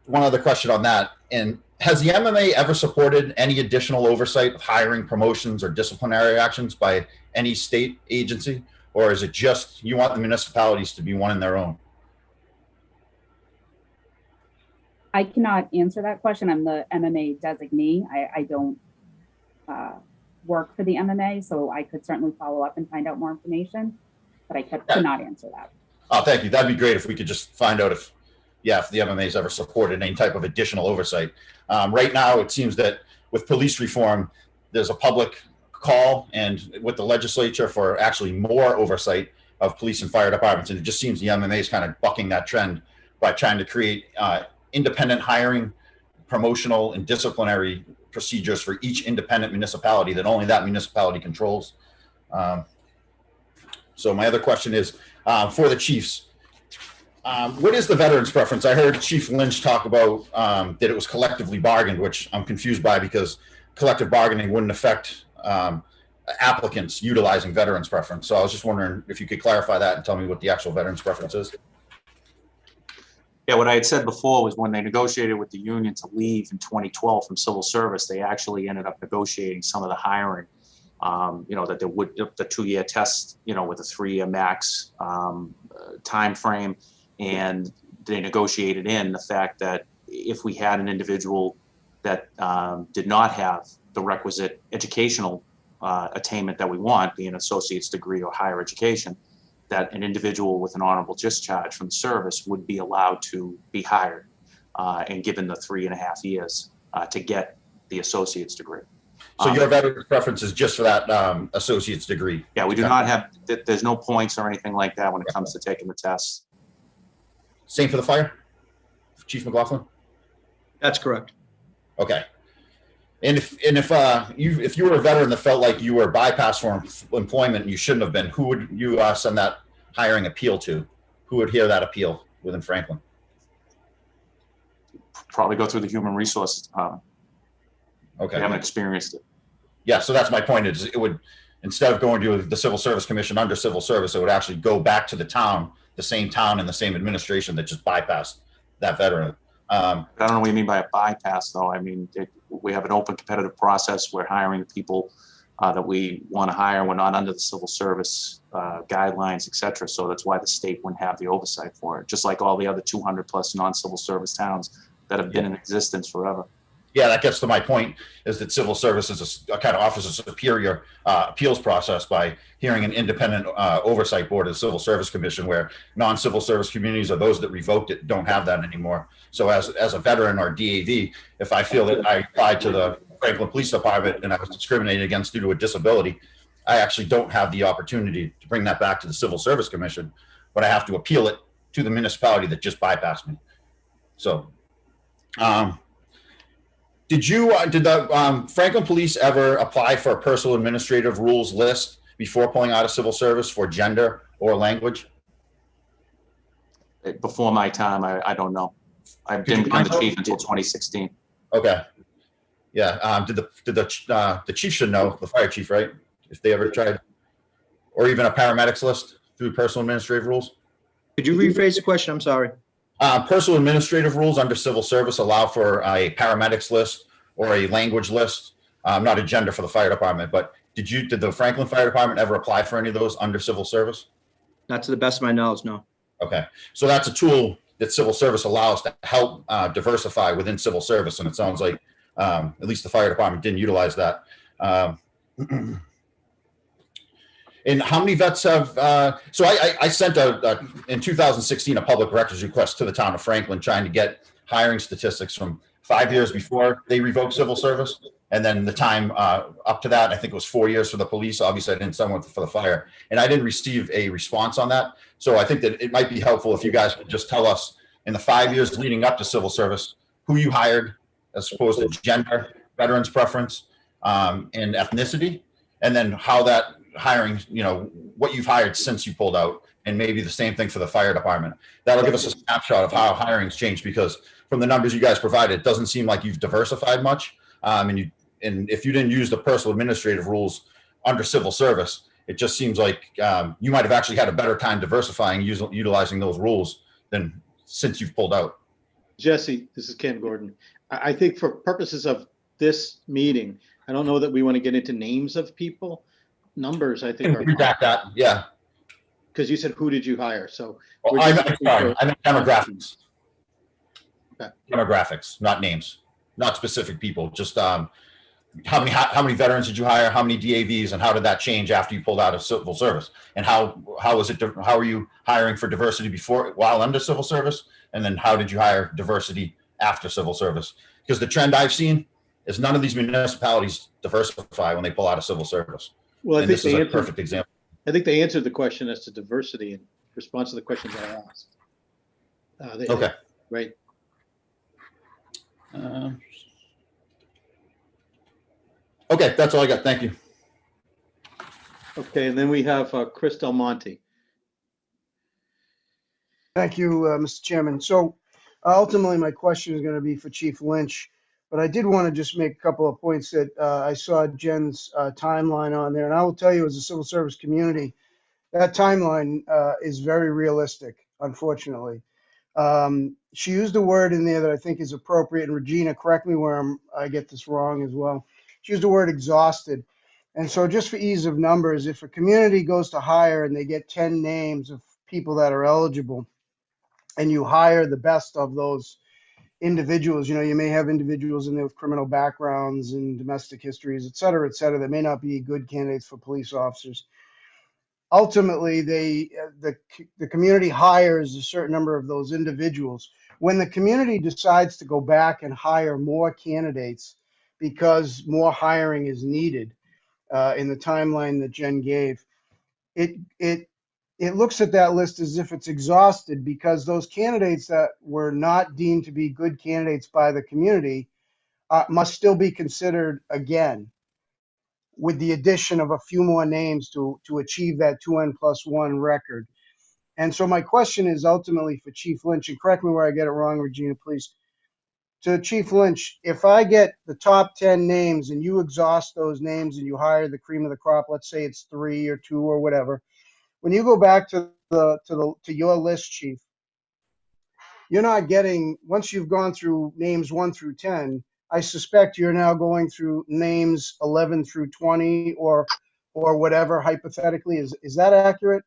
one other question on that. And has the MMA ever supported any additional oversight of hiring, promotions, or disciplinary actions by any state agency? Or is it just you want the municipalities to be one in their own? I cannot answer that question. I'm the MMA designee. I don't work for the MMA, so I could certainly follow up and find out more information, but I could not answer that. Oh, thank you. That'd be great if we could just find out if the MMA's ever supported any type of additional oversight. Right now, it seems that with police reform, there's a public call and with the legislature for actually more oversight of police and fire departments. And it just seems the MMA is kind of bucking that trend by trying to create independent hiring, promotional, and disciplinary procedures for each independent municipality that only that municipality controls. So my other question is for the chiefs. What is the veterans preference? I heard Chief Lynch talk about that it was collectively bargained, which I'm confused by because collective bargaining wouldn't affect applicants utilizing veterans preference. So I was just wondering if you could clarify that and tell me what the actual veterans preference is. Yeah, what I had said before was when they negotiated with the union to leave in 2012 from civil service, they actually ended up negotiating some of the hiring, that there would the 2-year test, with a 3-year max time frame. And they negotiated in the fact that if we had an individual that did not have the requisite educational attainment that we want, being an associate's degree or higher education, that an individual with an honorable discharge from the service would be allowed to be hired and given the 3.5 years to get the associate's degree. So your veterans preference is just for that associate's degree? Yeah, we do not have, there's no points or anything like that when it comes to taking the tests. Same for the fire, Chief McLaughlin? That's correct. Okay. And if you were a veteran that felt like you were bypassed for employment and you shouldn't have been, who would you send that hiring appeal to? Who would hear that appeal within Franklin? Probably go through the human resources department. Okay. They haven't experienced it. Yeah, so that's my point. Is it would, instead of going to the Civil Service Commission under civil service, it would actually go back to the town, the same town and the same administration that just bypassed that veteran. I don't know what you mean by a bypass, though. I mean, we have an open competitive process. We're hiring the people that we want to hire. We're not under the civil service guidelines, et cetera. So that's why the state wouldn't have the oversight for it, just like all the other 200 plus non-civil service towns that have been in existence forever. Yeah, that gets to my point, is that civil service is kind of offers a superior appeals process by hearing an independent oversight board of the Civil Service Commission, where non-civil service communities or those that revoked it don't have that anymore. So as a veteran or DAV, if I feel that I applied to the Franklin Police Department and I was discriminated against due to a disability, I actually don't have the opportunity to bring that back to the Civil Service Commission, but I have to appeal it to the municipality that just bypassed me. So, did the Franklin Police ever apply for a personal administrative rules list before pulling out of civil service for gender or language? Before my time, I don't know. I didn't become the chief until 2016. Okay. Yeah. Did the chief should know, the fire chief, right? If they ever tried, or even a paramedics list through personal administrative rules? Could you rephrase the question? I'm sorry. Personal administrative rules under civil service allow for a paramedics list or a language list, not a gender for the fire department, but did the Franklin Fire Department ever apply for any of those under civil service? Not to the best of my knowledge, no. Okay. So that's a tool that civil service allows to help diversify within civil service. And it sounds like at least the fire department didn't utilize that. And how many vets have, so I sent in 2016, a public records request to the town of Franklin trying to get hiring statistics from 5 years before they revoked civil service. And then the time up to that, I think it was 4 years for the police. Obviously I didn't send one for the fire, and I didn't receive a response on that. So I think that it might be helpful if you guys could just tell us in the 5 years leading up to civil service, who you hired as opposed to gender, veterans preference, and ethnicity, and then how that hiring, what you've hired since you pulled out, and maybe the same thing for the fire department. That'll give us a snapshot of how hiring's changed, because from the numbers you guys provided, it doesn't seem like you've diversified much. And if you didn't use the personal administrative rules under civil service, It just seems like you might have actually had a better time diversifying, utilizing those rules than since you've pulled out. Jesse, this is Ken Gordon. I think for purposes of this meeting, I don't know that we want to get into names of people. Numbers, I think, You back that, yeah. because you said, who did you hire? So Well, we're I'm just looking sorry, for- I meant demographics. Okay. Demographics, not names, not specific people, just how many veterans did you hire? How many DAVs, and how did that change after you pulled out of civil service? And how was it? How were you hiring for diversity before, while under civil service? And then how did you hire diversity after civil service? Because the trend I've seen is none of these municipalities diversify when they pull out of civil service. Well, I And think this is they a answered, perfect example. I think they answered the question as to diversity in response to the questions I asked. Okay. Right. Okay, that's all I got. Thank you. Okay, and then we have Chris Del Monte. Thank you, Mr. Chairman. So ultimately, my question is going to be for Chief Lynch, but I did want to just make a couple of points that I saw Jen's timeline on there. And I will tell you, as a civil service community, that timeline is very realistic, unfortunately. She used a word in there that I think is appropriate. And Regina, correct me where I get this wrong as well. She used the word exhausted. And so just for ease of numbers, if a community goes to hire and they get 10 names of people that are eligible, and you hire the best of those individuals, you may have individuals in there with criminal backgrounds and domestic histories, et cetera, that may not be good candidates for police officers. Ultimately, the community hires a certain number of those individuals. When the community decides to go back and hire more candidates because more hiring is needed in the timeline that Jen gave, it looks at that list as if it's exhausted, because those candidates that were not deemed to be good candidates by the community must still be considered again, with the addition of a few more names to achieve that 2N+1 record. And so my question is ultimately for Chief Lynch, and correct me where I get it wrong, Regina, please. To Chief Lynch, if I get the top 10 names and you exhaust those names and you hire the cream of the crop, let's say it's 3 or 2 or whatever, when you go back to your list, Chief, you're not getting, once you've gone through names 1 through 10, I suspect you're now going through names 11 through 20 or whatever, hypothetically. Is that accurate?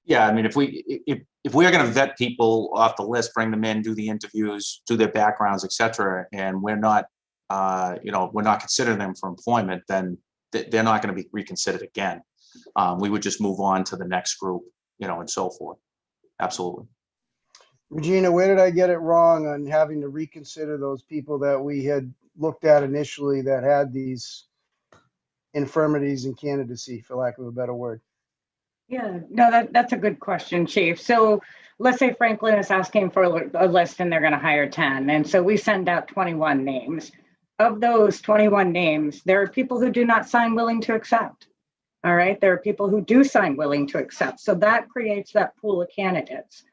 Yeah, I mean, if we're going to vet people off the list, bring them in, do the interviews, do their backgrounds, et cetera, and we're not considering them for employment, then they're not going to be reconsidered again. We would just move on to the next group, and so forth. Absolutely. Regina, where did I get it wrong on having to reconsider those people that we had looked at initially that had these infirmities and candidacy, for lack of a better word? Yeah, no, that's a good question, Chief. So let's say Franklin is asking for a list and they're going to hire 10. And so we send out 21 names. Of those 21 names, there are people who do not sign willing to accept. All right. There are people who do sign willing to accept. So that creates that pool of candidates.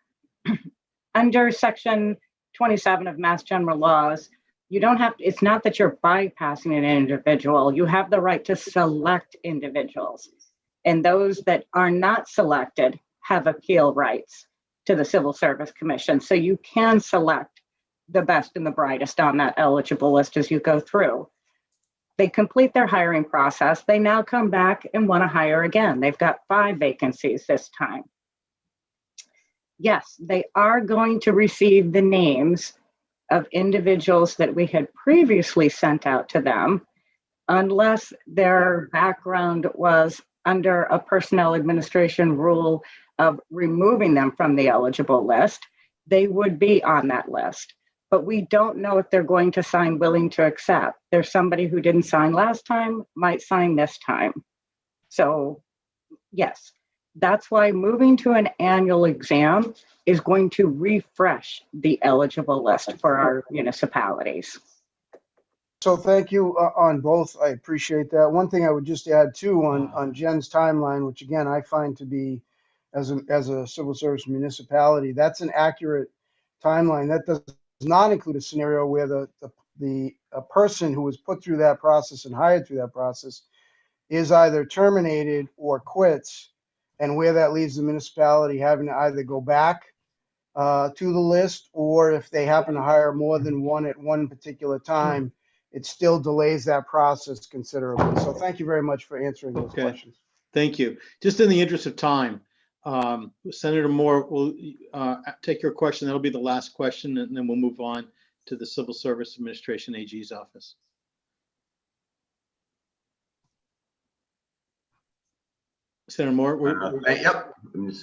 Under Section 27 of Mass General Laws, you don't have to, it's not that you're bypassing an individual. You have the right to select individuals. And those that are not selected have appeal rights to the Civil Service Commission. So you can select the best and the brightest on that eligible list as you go through. They complete their hiring process. They now come back and want to hire again. They've got 5 vacancies this time. Yes, they are going to receive the names of individuals that we had previously sent out to them, unless their background was under a personnel administration rule of removing them from the eligible list. They would be on that list. But we don't know if they're going to sign willing to accept. There's somebody who didn't sign last time, might sign this time. So yes, that's why moving to an annual exam is going to refresh the eligible list for our municipalities. So thank you on both. I appreciate that. One thing I would just add too on Jen's timeline, which again, I find to be as a civil service municipality, that's an accurate timeline. That does not include a scenario where a person who was put through that process and hired through that process is either terminated or quits, and where that leaves the municipality having to either go back to the list, or if they happen to hire more than one at one particular time, it still delays that process considerably. So thank you very much for answering those Okay. questions. Thank you. Just in the interest of time, Senator Moore will take your question. That'll be the last question, and then we'll move on to the Civil Service Administration AG's office. Senator Moore. Yep,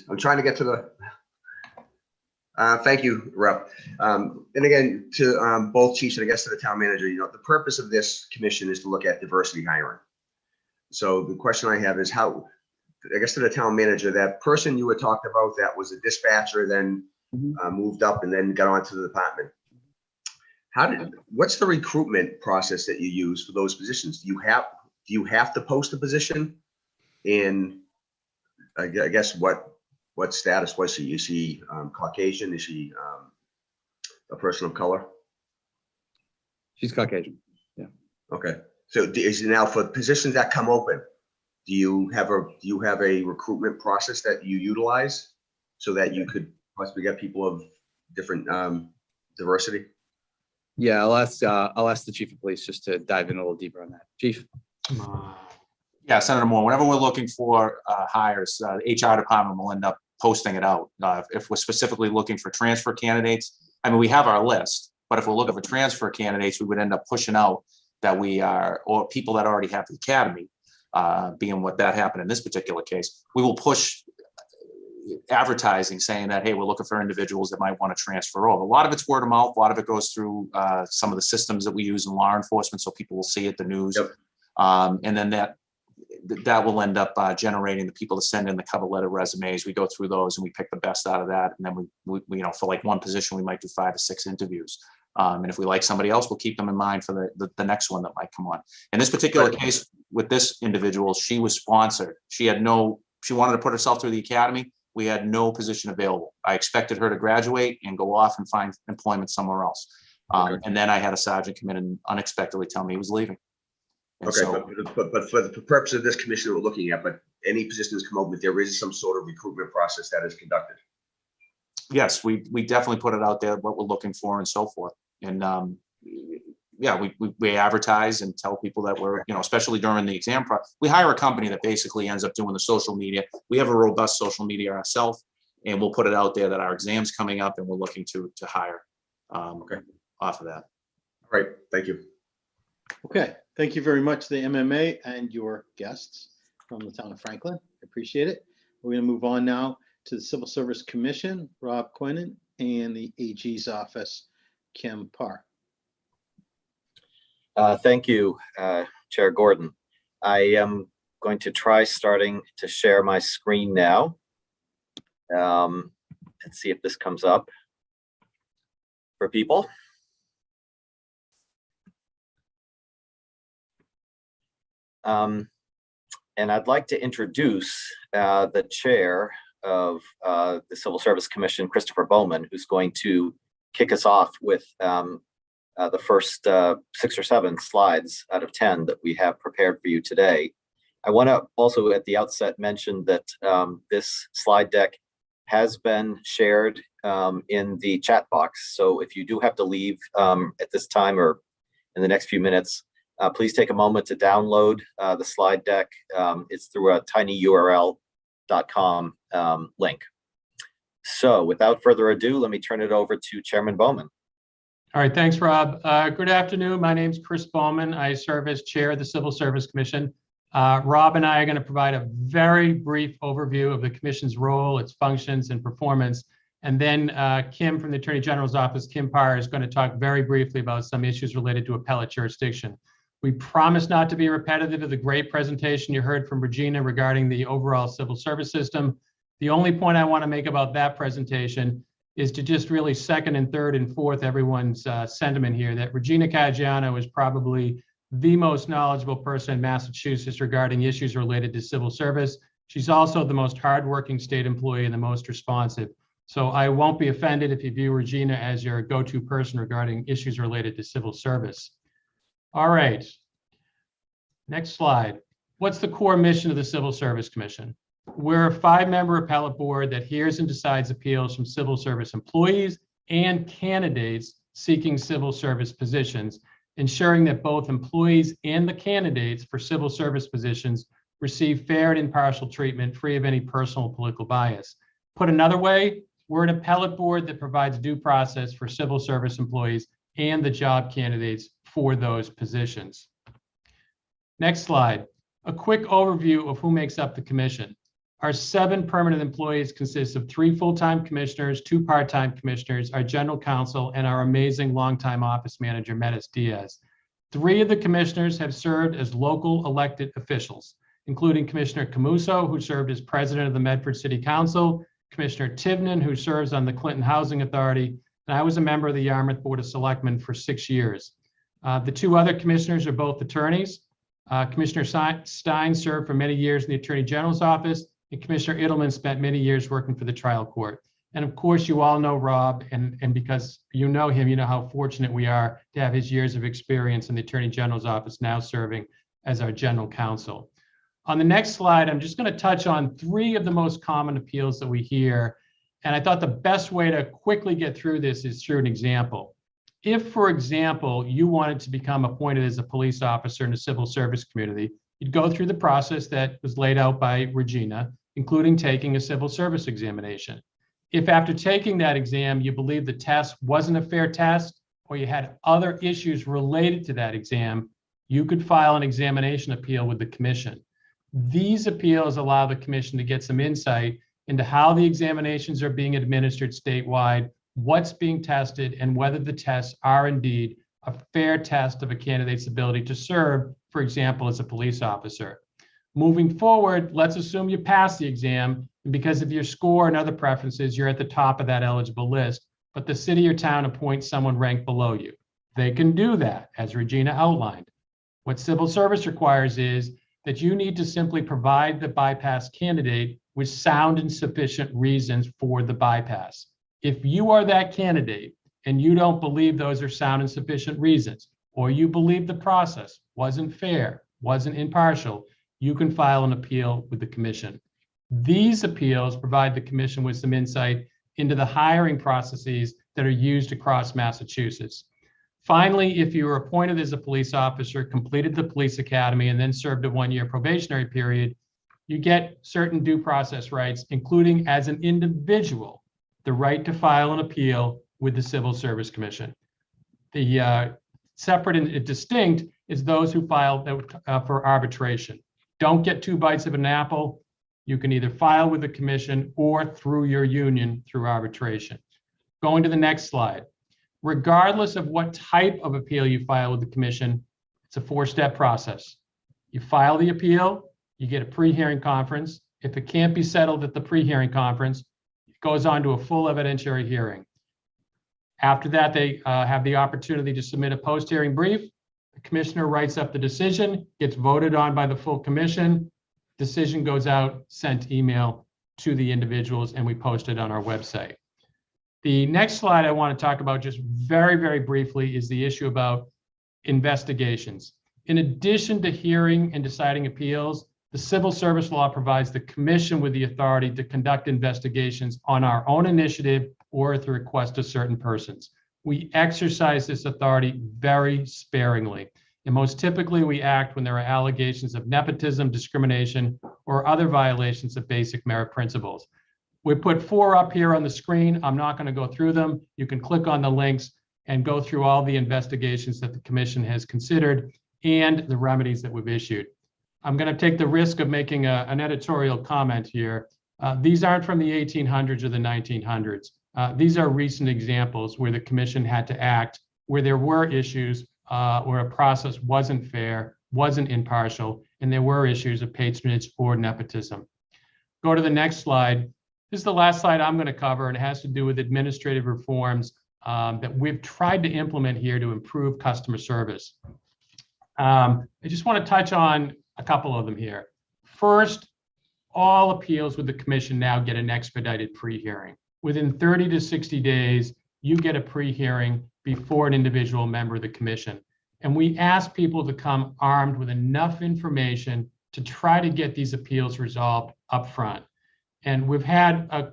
I'm trying to get to the. Thank you, Rep. And again, to both chiefs and I guess to the town manager, the purpose of this commission is to look at diversity hiring. So the question I have is how, I guess to the town manager, that person you had talked about that was a dispatcher, then moved up and then got onto the department. What's the recruitment process that you use for those positions? Do you have to post a position? And I guess what status was she? Is she Caucasian? Is she a person of color? She's Caucasian. Yeah. Okay. So is it now for positions that come open? Do you have a recruitment process that you utilize so that you could possibly get people of different diversity? Yeah, I'll ask the chief of police just to dive in a little deeper on that. Chief. Yeah, Senator Moore, whenever we're looking for hires, the HR department will end up posting it out. If we're specifically looking for transfer candidates, I mean, we have our list, but if we're looking for transfer candidates, we would end up pushing out that we are, or people that already have the academy, being what that happened in this particular case, we will push advertising saying that, hey, we're looking for individuals that might want to transfer over. A lot of it's word of mouth. A lot of it goes through some of the systems that we use in law enforcement, so people will see it, the news. Yep. And then that will end up generating the people to send in the cover letter resumes. We go through those and we pick the best out of that. And then we for like one position, we might do 5 to 6 interviews. And if we like somebody else, we'll keep them in mind for the next one that might come on. In this particular case with this individual, she was sponsored. She wanted to put herself through the academy. We had no position available. I expected her to graduate and go off and find employment somewhere else. And then I had a sergeant come in and unexpectedly tell me he was leaving. And Okay, so, but for the purpose of this commission that we're looking at, but any positions come open, there is some sort of recruitment process that is conducted. yes, we definitely put it out there, what we're looking for and so forth. And yeah, we advertise and tell people that we're, especially during the exam process, we hire a company that basically ends up doing the social media. We have a robust social media ourselves, and we'll put it out there that our exam's coming up and we're looking to hire off of that. All right, thank you. Okay, thank you very much, the MMA and your guests from the town of Franklin. I appreciate it. We're going to move on now to the Civil Service Commission, Rob Quinnen, and the AG's office, Kim Parr. Thank you, Chair Gordon. I am going to try starting to share my screen now. Let's see if this comes up for people. And I'd like to introduce the chair of the Civil Service Commission, Christopher Bowman, who's going to kick us off with the first 6 or 7 slides out of 10 that we have prepared for you today. I want to also at the outset mention that this slide deck has been shared in the chat box. So if you do have to leave at this time or in the next few minutes, please take a moment to download the slide deck. It's through a tinyurl.com link. So without further ado, let me turn it over to Chairman Bowman. All right, thanks, Rob. Good afternoon. My name's Chris Bowman. I serve as chair of the Civil Service Commission. Rob and I are going to provide a very brief overview of the commission's role, its functions, and performance. And then Kim from the Attorney General's office, Kim Parr, is going to talk very briefly about some issues related to appellate jurisdiction. We promise not to be repetitive of the great presentation you heard from Regina regarding the overall civil service system. The only point I want to make about that presentation is to just really second and third and fourth everyone's sentiment here that Regina Caggiano is probably the most knowledgeable person in Massachusetts regarding issues related to civil service. She's also the most hardworking state employee and the most responsive. So I won't be offended if you view Regina as your go-to person regarding issues related to civil service. All right, next slide. What's the core mission of the Civil Service Commission? We're a 5-member appellate board that hears and decides appeals from civil service employees and candidates seeking civil service positions, ensuring that both employees and the candidates for civil service positions receive fair and impartial treatment free of any personal or political bias. Put another way, we're an appellate board that provides due process for civil service employees and the job candidates for those positions. Next slide. A quick overview of who makes up the commission. Our 7 permanent employees consist of 3 full-time commissioners, 2 part-time commissioners, our general counsel, and our amazing longtime office manager, Metis Diaz. 3 of the commissioners have served as local elected officials, including Commissioner Camuso, who served as president of the Medford City Council, Commissioner Tivnan, who serves on the Clinton Housing Authority, and I was a member of the Yarmouth Board of Selectmen for 6 years. The 2 other commissioners are both attorneys. Commissioner Stein served for many years in the Attorney General's office, and Commissioner Edelman spent many years working for the trial court. And of course, you all know Rob, and because you know him, you know how fortunate we are to have his years of experience in the Attorney General's office, now serving as our general counsel. On the next slide, I'm just going to touch on 3 of the most common appeals that we hear. And I thought the best way to quickly get through this is through an example. If, for example, you wanted to become appointed as a police officer in the civil service community, you'd go through the process that was laid out by Regina, including taking a civil service examination. If after taking that exam, you believe the test wasn't a fair test, or you had other issues related to that exam, you could file an examination appeal with the commission. These appeals allow the commission to get some insight into how the examinations are being administered statewide, what's being tested, and whether the tests are indeed a fair test of a candidate's ability to serve, for example, as a police officer. Moving forward, let's assume you pass the exam, and because of your score and other preferences, you're at the top of that eligible list, but the city or town appoints someone ranked below you. They can do that, as Regina outlined. What civil service requires is that you need to simply provide the bypass candidate with sound and sufficient reasons for the bypass. If you are that candidate and you don't believe those are sound and sufficient reasons, or you believe the process wasn't fair, wasn't impartial, you can file an appeal with the commission. These appeals provide the commission with some insight into the hiring processes that are used across Massachusetts. Finally, if you were appointed as a police officer, completed the police academy, and then served a 1-year probationary period, you get certain due process rights, including as an individual, the right to file an appeal with the Civil Service Commission. The separate and distinct is those who file for arbitration. Don't get 2 bites of an apple. You can either file with the commission or through your union through arbitration. Going to the next slide. Regardless of what type of appeal you file with the commission, it's a 4-step process. You file the appeal, you get a pre-hearing conference. If it can't be settled at the pre-hearing conference, it goes on to a full evidentiary hearing. After that, they have the opportunity to submit a post-hearing brief. The commissioner writes up the decision, gets voted on by the full commission. Decision goes out, sent email to the individuals, and we post it on our website. The next slide I want to talk about just very, very briefly is the issue about investigations. In addition to hearing and deciding appeals, the civil service law provides the commission with the authority to conduct investigations on our own initiative or at the request of certain persons. We exercise this authority very sparingly, and most typically we act when there are allegations of nepotism, discrimination, or other violations of basic merit principles. We put 4 up here on the screen. I'm not going to go through them. You can click on the links and go through all the investigations that the commission has considered and the remedies that we've issued. I'm going to take the risk of making an editorial comment here. These aren't from the 1800s or the 1900s. These are recent examples where the commission had to act, where there were issues, where a process wasn't fair, wasn't impartial, and there were issues of patronage or nepotism. Go to the next slide. This is the last slide I'm going to cover, and it has to do with administrative reforms that we've tried to implement here to improve customer service. I just want to touch on a couple of them here. First, all appeals with the commission now get an expedited pre-hearing. Within 30 to 60 days, you get a pre-hearing before an individual member of the commission. And we ask people to come armed with enough information to try to get these appeals resolved upfront. And we've had a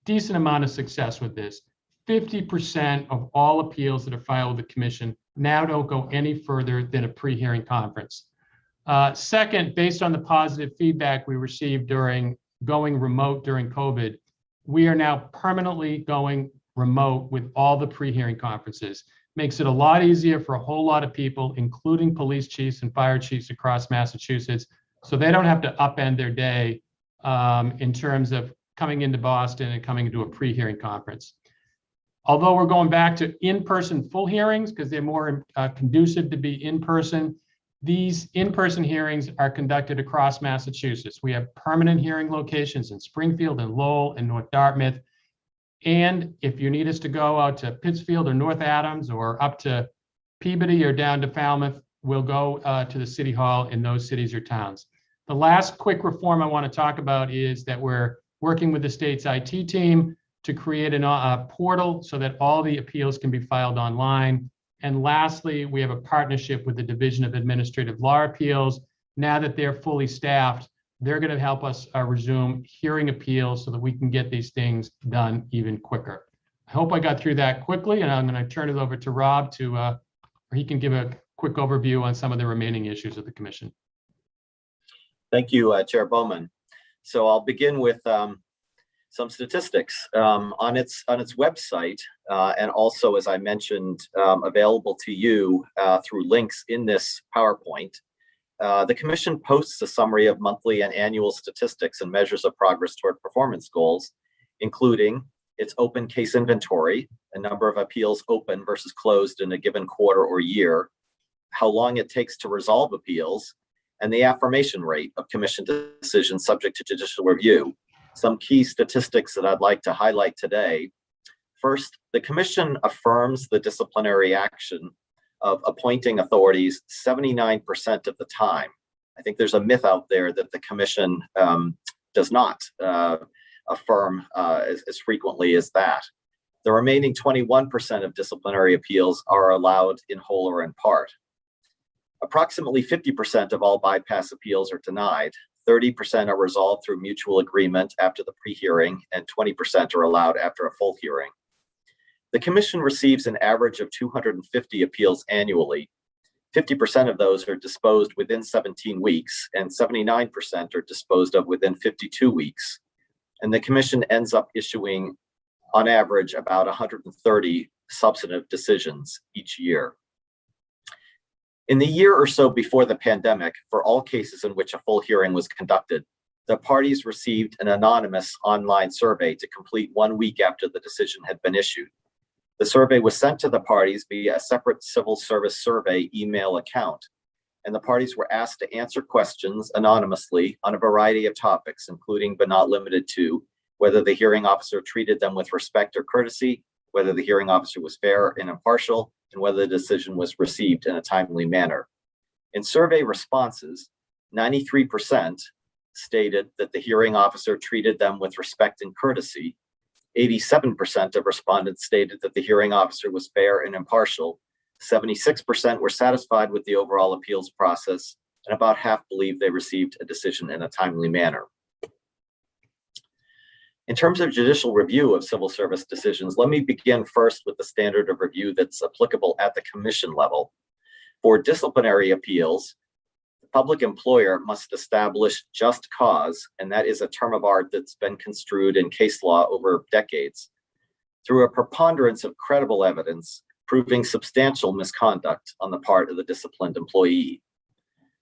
decent amount of success with this. 50% of all appeals that are filed with the commission now don't go any further than a pre-hearing conference. Second, based on the positive feedback we received during going remote during COVID, we are now permanently going remote with all the pre-hearing conferences. Makes it a lot easier for a whole lot of people, including police chiefs and fire chiefs across Massachusetts, so they don't have to upend their day in terms of coming into Boston and coming into a pre-hearing conference. Although we're going back to in-person full hearings because they're more conducive to be in person, these in-person hearings are conducted across Massachusetts. We have permanent hearing locations in Springfield and Lowell and North Dartmouth. And if you need us to go out to Pittsfield or North Adams or up to Peabody or down to Falmouth, we'll go to the city hall in those cities or towns. The last quick reform I want to talk about is that we're working with the state's IT team to create a portal so that all the appeals can be filed online. And lastly, we have a partnership with the Division of Administrative Law Appeals. Now that they're fully staffed, they're going to help us resume hearing appeals so that we can get these things done even quicker. I hope I got through that quickly, and I'm going to turn it over to Rob to, he can give a quick overview on some of the remaining issues of the commission. Thank you, Chair Bowman. So I'll begin with some statistics on its website, and also, as I mentioned, available to you through links in this PowerPoint. The Commission posts a summary of monthly and annual statistics and measures of progress toward performance goals, including its open case inventory, a number of appeals open versus closed in a given quarter or year, how long it takes to resolve appeals, and the affirmation rate of Commission decisions subject to judicial review. Some key statistics that I'd like to highlight today. First, the Commission affirms the disciplinary action of appointing authorities 79% of the time. I think there's a myth out there that the Commission does not affirm as frequently as that. The remaining 21% of disciplinary appeals are allowed in whole or in part. Approximately 50% of all bypass appeals are denied. 30% are resolved through mutual agreement after the pre-hearing, and 20% are allowed after a full hearing. The Commission receives an average of 250 appeals annually. 50% of those are disposed within 17 weeks, and 79% are disposed of within 52 weeks. And the Commission ends up issuing, on average, about 130 substantive decisions each year. In the year or so before the pandemic, for all cases in which a full hearing was conducted, the parties received an anonymous online survey to complete 1 week after the decision had been issued. The survey was sent to the parties via a separate civil service survey email account, and the parties were asked to answer questions anonymously on a variety of topics, including but not limited to whether the hearing officer treated them with respect or courtesy, whether the hearing officer was fair and impartial, and whether the decision was received in a timely manner. In survey responses, 93% stated that the hearing officer treated them with respect and courtesy. 87% of respondents stated that the hearing officer was fair and impartial. 76% were satisfied with the overall appeals process, and about half believed they received a decision in a timely manner. In terms of judicial review of civil service decisions, let me begin first with the standard of review that's applicable at the Commission level. For disciplinary appeals, the public employer must establish just cause, and that is a term of art that's been construed in case law over decades, through a preponderance of credible evidence proving substantial misconduct on the part of the disciplined employee.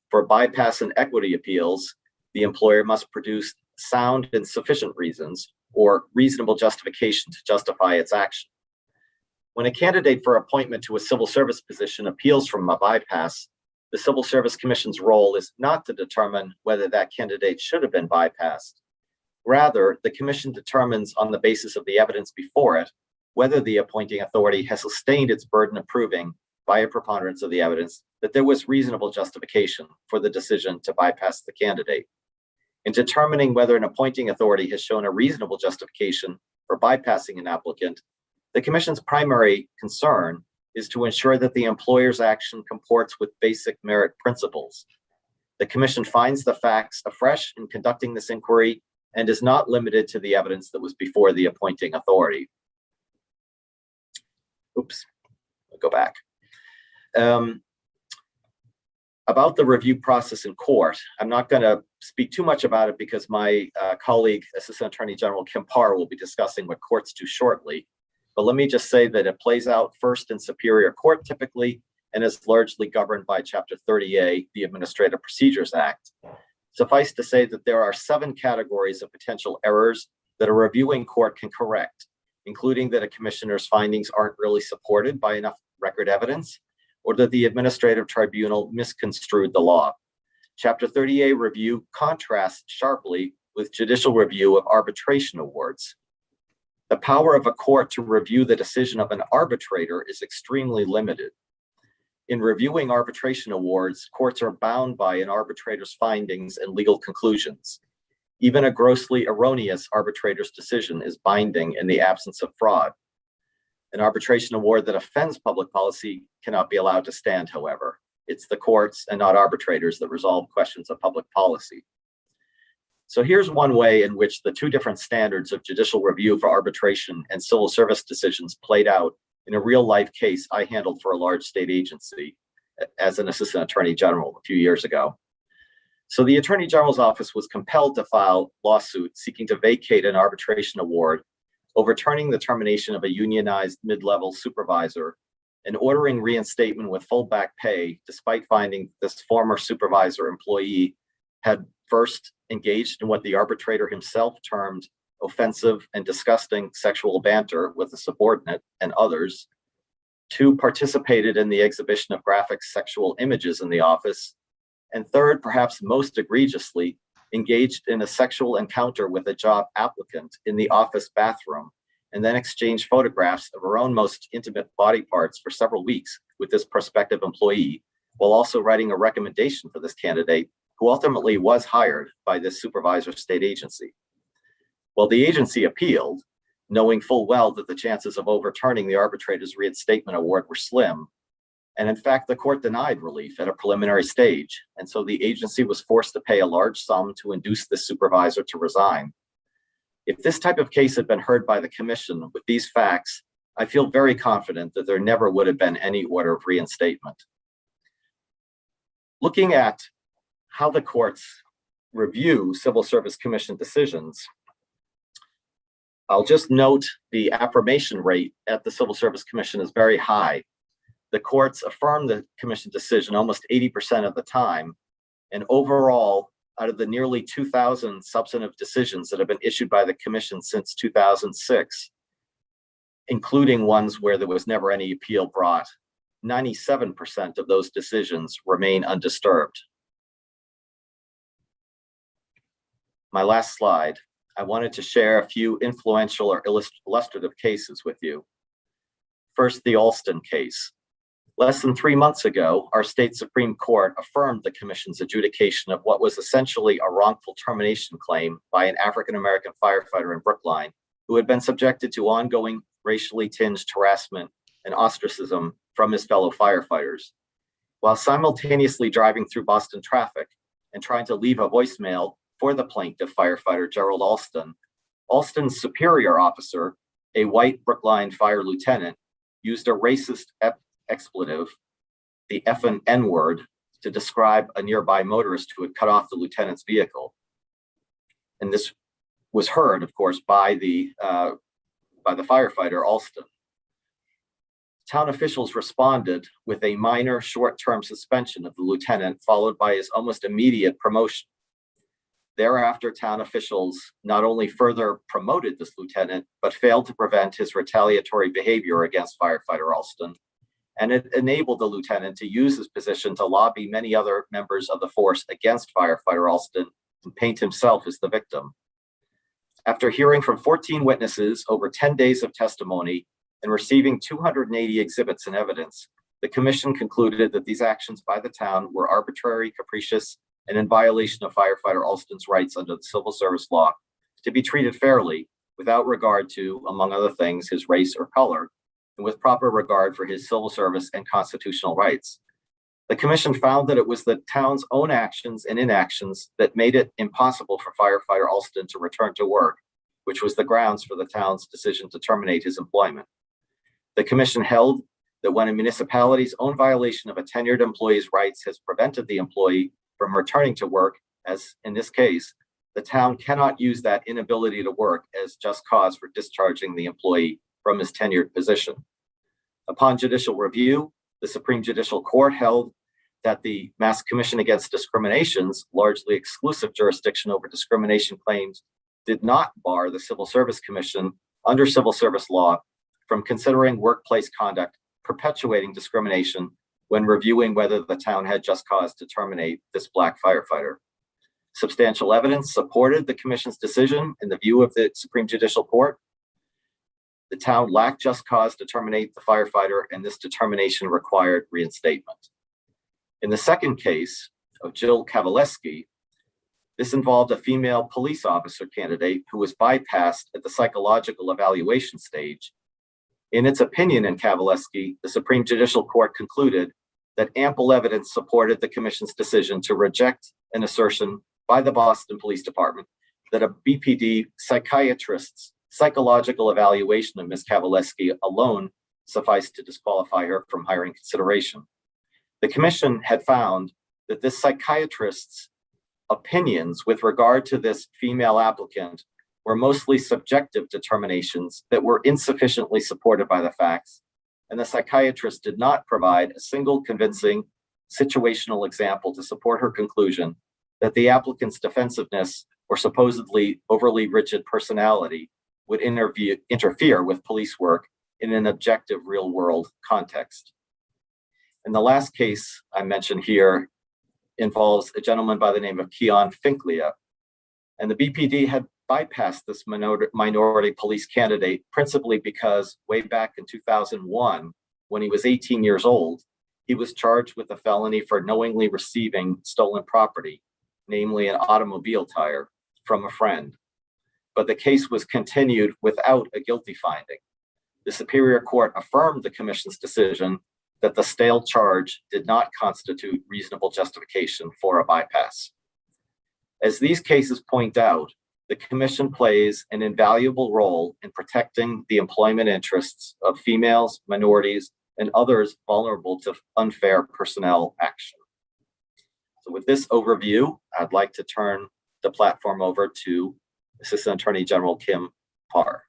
For bypass and equity appeals, the employer must produce sound and sufficient reasons or reasonable justification to justify its action. When a candidate for appointment to a civil service position appeals from a bypass, the Civil Service Commission's role is not to determine whether that candidate should have been bypassed. Rather, the Commission determines on the basis of the evidence before it whether the appointing authority has sustained its burden of proving by a preponderance of the evidence that there was reasonable justification for the decision to bypass the candidate. In determining whether an appointing authority has shown a reasonable justification for bypassing an applicant, the Commission's primary concern is to ensure that the employer's action comports with basic merit principles. The commission finds the facts afresh in conducting this inquiry and is not limited to the evidence that was before the appointing authority. Oops, I'll go back. About the review process in court, I'm not going to speak too much about it because my colleague, Assistant Attorney General Kim Parr, will be discussing what courts do shortly. But let me just say that it plays out first in Superior Court typically, and is largely governed by Chapter 30A, the Administrative Procedures Act. Suffice to say that there are 7 categories of potential errors that a reviewing court can correct, including that a commissioner's findings aren't really supported by enough record evidence, or that the administrative tribunal misconstrued the law. Chapter 30A review contrasts sharply with judicial review of arbitration awards. The power of a court to review the decision of an arbitrator is extremely limited. In reviewing arbitration awards, courts are bound by an arbitrator's findings and legal conclusions. Even a grossly erroneous arbitrator's decision is binding in the absence of fraud. An arbitration award that offends public policy cannot be allowed to stand, however. It's the courts and not arbitrators that resolve questions of public policy. So here's one way in which the 2 different standards of judicial review for arbitration and civil service decisions played out in a real-life case I handled for a large state agency as an assistant attorney general a few years ago. So the Attorney General's office was compelled to file lawsuit seeking to vacate an arbitration award, overturning the termination of a unionized mid-level supervisor and ordering reinstatement with full back pay, despite finding this former supervisor employee had first engaged in what the arbitrator himself termed offensive and disgusting sexual banter with a subordinate and others, 2, participated in the exhibition of graphic sexual images in the office, and 3rd, perhaps most egregiously, engaged in a sexual encounter with a job applicant in the office bathroom, and then exchanged photographs of her own most intimate body parts for several weeks with this prospective employee, while also writing a recommendation for this candidate, who ultimately was hired by this supervisor state agency. Well, the agency appealed, knowing full well that the chances of overturning the arbitrator's reinstatement award were slim. And in fact, the court denied relief at a preliminary stage. And so the agency was forced to pay a large sum to induce the supervisor to resign. If this type of case had been heard by the commission with these facts, I feel very confident that there never would have been any order of reinstatement. Looking at how the courts review Civil Service Commission decisions, I'll just note the affirmation rate at the Civil Service Commission is very high. The courts affirm the commission decision almost 80% of the time. And overall, out of the nearly 2,000 substantive decisions that have been issued by the commission since 2006, including ones where there was never any appeal brought, 97% of those decisions remain undisturbed. My last slide. I wanted to share a few influential or illustrative cases with you. First, the Alston case. Less than 3 months ago, our state Supreme Court affirmed the commission's adjudication of what was essentially a wrongful termination claim by an African-American firefighter in Brookline who had been subjected to ongoing racially tinged harassment and ostracism from his fellow firefighters. While simultaneously driving through Boston traffic and trying to leave a voicemail for the plaintiff firefighter Gerald Alston, Alston's superior officer, a white Brookline fire lieutenant, used a racist expletive, the effing N-word, to describe a nearby motorist who had cut off the lieutenant's vehicle. And this was heard, of course, by the firefighter Alston. Town officials responded with a minor short-term suspension of the lieutenant, followed by his almost immediate promotion. Thereafter, town officials not only further promoted this lieutenant, but failed to prevent his retaliatory behavior against firefighter Alston. And it enabled the lieutenant to use his position to lobby many other members of the force against firefighter Alston and paint himself as the victim. After hearing from 14 witnesses over 10 days of testimony and receiving 280 exhibits and evidence, the commission concluded that these actions by the town were arbitrary, capricious, and in violation of firefighter Alston's rights under the civil service law to be treated fairly without regard to, among other things, his race or color, and with proper regard for his civil service and constitutional rights. The commission found that it was the town's own actions and inactions that made it impossible for firefighter Alston to return to work, which was the grounds for the town's decision to terminate his employment. The commission held that when a municipality's own violation of a tenured employee's rights has prevented the employee from returning to work, as in this case, the town cannot use that inability to work as just cause for discharging the employee from his tenured position. Upon judicial review, the Supreme Judicial Court held that the Mass Commission Against Discrimination's largely exclusive jurisdiction over discrimination claims did not bar the Civil Service Commission under civil service law from considering workplace conduct perpetuating discrimination when reviewing whether the town had just cause to terminate this Black firefighter. Substantial evidence supported the commission's decision in the view of the Supreme Judicial Court. The town lacked just cause to terminate the firefighter, and this determination required reinstatement. In the second case of Jill Kavaleski, this involved a female police officer candidate who was bypassed at the psychological evaluation stage. In its opinion in Kavaleski, the Supreme Judicial Court concluded that ample evidence supported the commission's decision to reject an assertion by the Boston Police Department that a BPD psychiatrist's psychological evaluation of Ms. Kavaleski alone sufficed to disqualify her from hiring consideration. The commission had found that this psychiatrist's opinions with regard to this female applicant were mostly subjective determinations that were insufficiently supported by the facts, and the psychiatrist did not provide a single convincing situational example to support her conclusion that the applicant's defensiveness or supposedly overly rigid personality would interfere with police work in an objective real-world context. And the last case I mentioned here involves a gentleman by the name of Keon Finklia, and the BPD had bypassed this minority police candidate principally because way back in 2001, when he was 18 years old, he was charged with a felony for knowingly receiving stolen property, namely an automobile tire, from a friend. But the case was continued without a guilty finding. The Superior Court affirmed the commission's decision that the stale charge did not constitute reasonable justification for a bypass. As these cases point out, the commission plays an invaluable role in protecting the employment interests of females, minorities, and others vulnerable to unfair personnel action. So with this overview, I'd like to turn the platform over to Assistant Attorney General Kim Parr.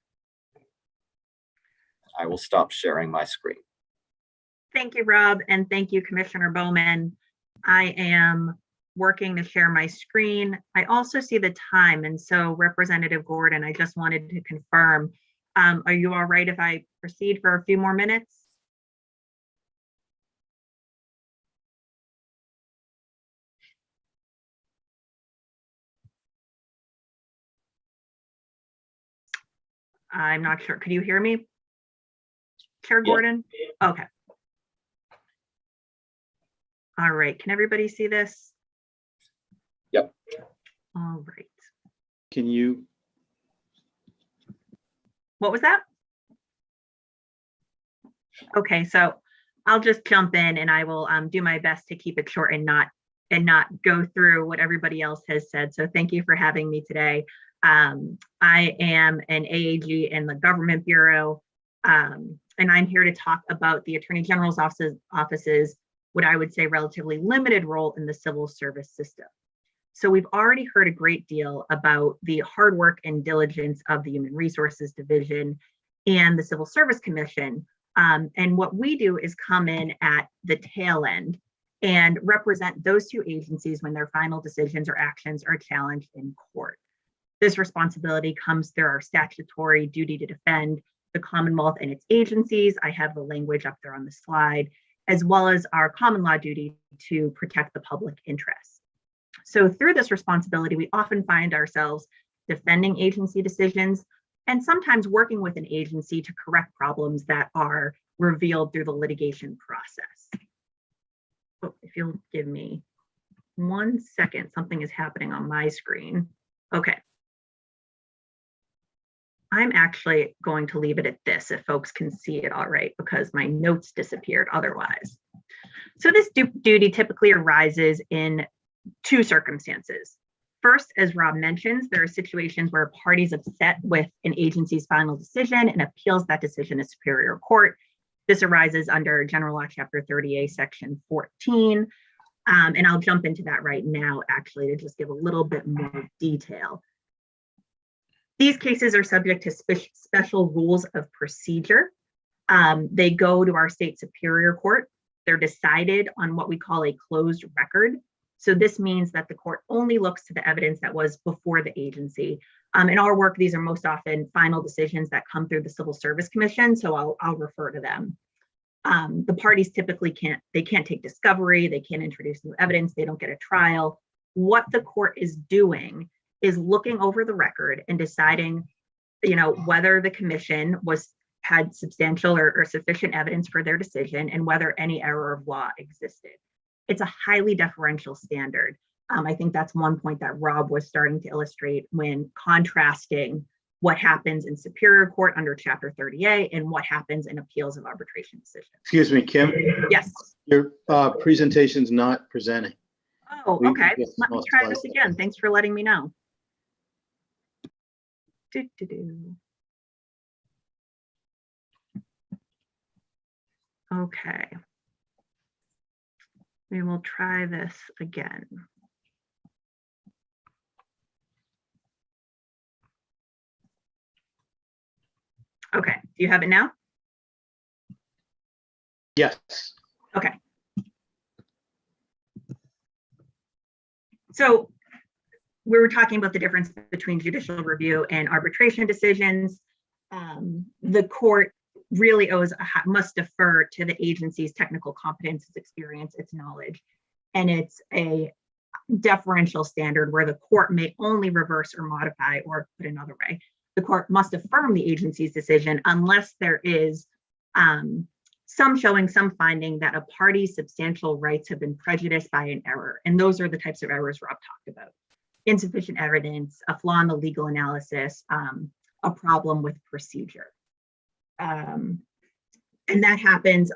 I will stop sharing my screen. Thank you, Rob, and thank you, Commissioner Bowman. I am working to share my screen. I also see the time, and so Representative Gordon, I just wanted to confirm, are you all right if I proceed for a few more minutes? I'm not sure. Could you hear me, Chair Gordon? Okay. All right. Can everybody see this? Yep. All right. Can you? What was that? Okay, so I'll just jump in and I will do my best to keep it short and not go through what everybody else has said. So thank you for having me today. I am an AAG in the Government Bureau, and I'm here to talk about the Attorney General's office's, what I would say, relatively limited role in the civil service system. So we've already heard a great deal about the hard work and diligence of the Human Resources Division and the Civil Service Commission. And what we do is come in at the tail end and represent those two agencies when their final decisions or actions are challenged in court. This responsibility comes through our statutory duty to defend the Commonwealth and its agencies. I have the language up there on the slide, as well as our common law duty to protect the public interest. So through this responsibility, we often find ourselves defending agency decisions and sometimes working with an agency to correct problems that are revealed through the litigation process. Oh, if you'll give me 1 second, something is happening on my screen. Okay. I'm actually going to leave it at this if folks can see it all right, because my notes disappeared otherwise. So this duty typically arises in two circumstances. First, as Rob mentions, there are situations where a party is upset with an agency's final decision and appeals that decision to Superior Court. This arises under General Law, Chapter 30A, Section 14. And I'll jump into that right now, actually, to just give a little bit more detail. These cases are subject to special rules of procedure. They go to our state Superior Court. They're decided on what we call a closed record. So this means that the court only looks to the evidence that was before the agency. In our work, these are most often final decisions that come through the Civil Service Commission, so I'll refer to them. The parties typically can't take discovery, they can't introduce new evidence, they don't get a trial. What the court is doing is looking over the record and deciding, whether the commission had substantial or sufficient evidence for their decision and whether any error of law existed. It's a highly deferential standard. I think that's one point that Rob was starting to illustrate when contrasting what happens in Superior Court under Chapter 30A and what happens in appeals of arbitration decisions. Excuse me, Kim? Yes. Your presentation's not presenting. Oh, okay. Let me try this again. Thanks for letting me know. Okay. We will try this again. Okay, do you have it now? Yes. Okay. So we were talking about the difference between judicial review and arbitration decisions. The court really must defer to the agency's technical competence, its experience, its knowledge, and it's a deferential standard where the court may only reverse or modify, or put another way, the court must affirm the agency's decision unless there is some finding that a party's substantial rights have been prejudiced by an error. And those are the types of errors Rob talked about. Insufficient evidence, a flaw in the legal analysis, a problem with procedure. And that happens,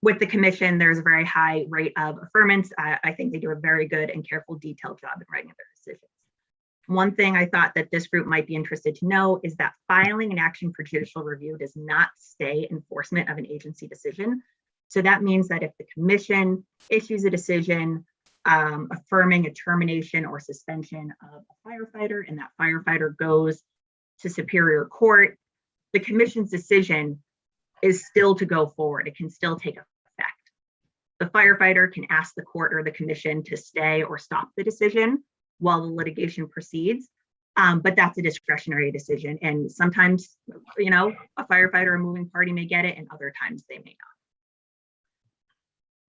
with the commission, there's a very high rate of affirmance. I think they do a very good and careful, detailed job in writing their decisions. One thing I thought that this group might be interested to know is that filing an action for judicial review does not stay enforcement of an agency decision. So that means that if the commission issues a decision affirming a termination or suspension of a firefighter, and that firefighter goes to Superior Court, the commission's decision is still to go forward. It can still take effect. The firefighter can ask the court or the commission to stay or stop the decision while the litigation proceeds, but that's a discretionary decision. And sometimes, a firefighter or moving party may get it, and other times they may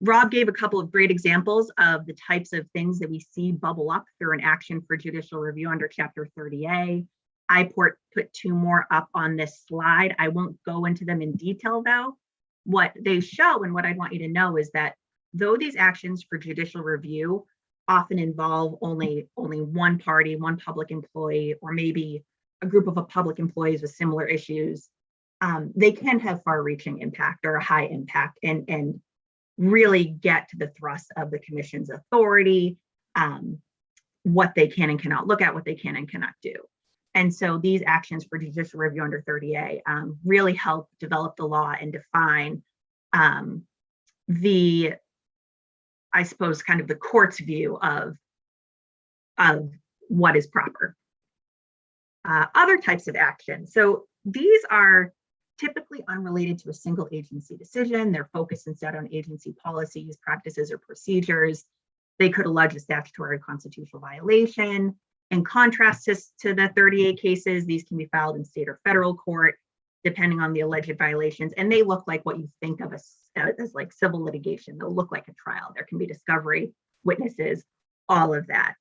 not. Rob gave a couple of great examples of the types of things that we see bubble up through an action for judicial review under Chapter 30A. I put two more up on this slide. I won't go into them in detail though. What they show and what I want you to know is that though these actions for judicial review often involve only one party, one public employee, or maybe a group of public employees with similar issues, they can have far-reaching impact or a high impact and really get to the thrust of the commission's authority, what they can and cannot look at, what they can and cannot do. And so these actions for judicial review under 30A really help develop the law and define I suppose, kind of the court's view of what is proper. Other types of action. So these are typically unrelated to a single agency decision. They're focused instead on agency policies, practices, or procedures. They could allege a statutory constitutional violation. In contrast to the 30A cases, these can be filed in state or federal court, depending on the alleged violations. And they look like what you think of as like civil litigation. They'll look like a trial. There can be discovery, witnesses, all of that.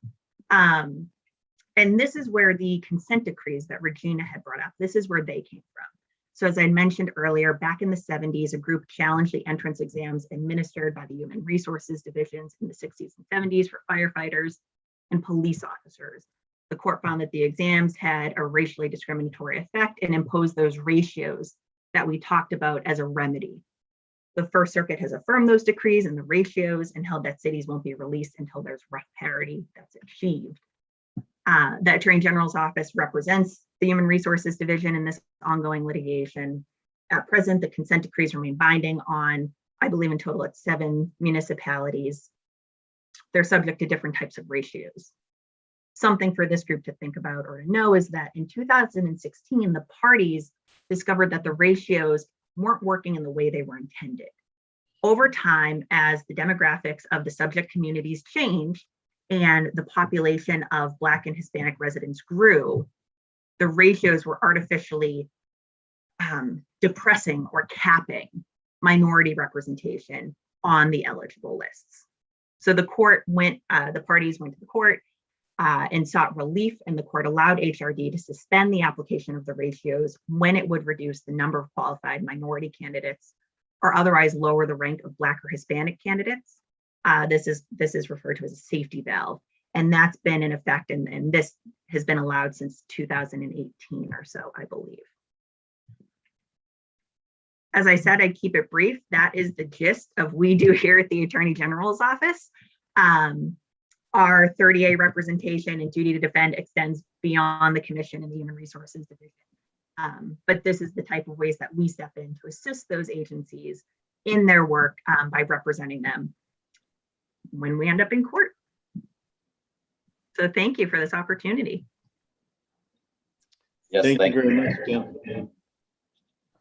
And this is where the consent decrees that Regina had brought up, this is where they came from. So as I mentioned earlier, back in the 70s, a group challenged the entrance exams administered by the Human Resources Divisions in the 60s and 70s for firefighters and police officers. The court found that the exams had a racially discriminatory effect and imposed those ratios that we talked about as a remedy. The First Circuit has affirmed those decrees and the ratios and held that cities won't be released until there's rough parity that's achieved. The Attorney General's office represents the Human Resources Division in this ongoing litigation. At present, the consent decrees remain binding on, I believe in total, it's 7 municipalities. They're subject to different types of ratios. Something for this group to think about or to know is that in 2016, the parties discovered that the ratios weren't working in the way they were intended. Over time, as the demographics of the subject communities changed and the population of Black and Hispanic residents grew, the ratios were artificially depressing or capping minority representation on the eligible lists. So the parties went to the court and sought relief, and the court allowed HRD to suspend the application of the ratios when it would reduce the number of qualified minority candidates or otherwise lower the rank of Black or Hispanic candidates. This is referred to as a safety valve, and that's been in effect, and this has been allowed since 2018 or so, I believe. As I said, I keep it brief. That is the gist of we do here at the Attorney General's office. Our 30A representation and duty to defend extends beyond the Commission and the Human Resources Division. But this is the type of ways that we step in to assist those agencies in their work by representing them when we end up in court. So thank you for this opportunity. Yes, Thank you very you. much, Jim.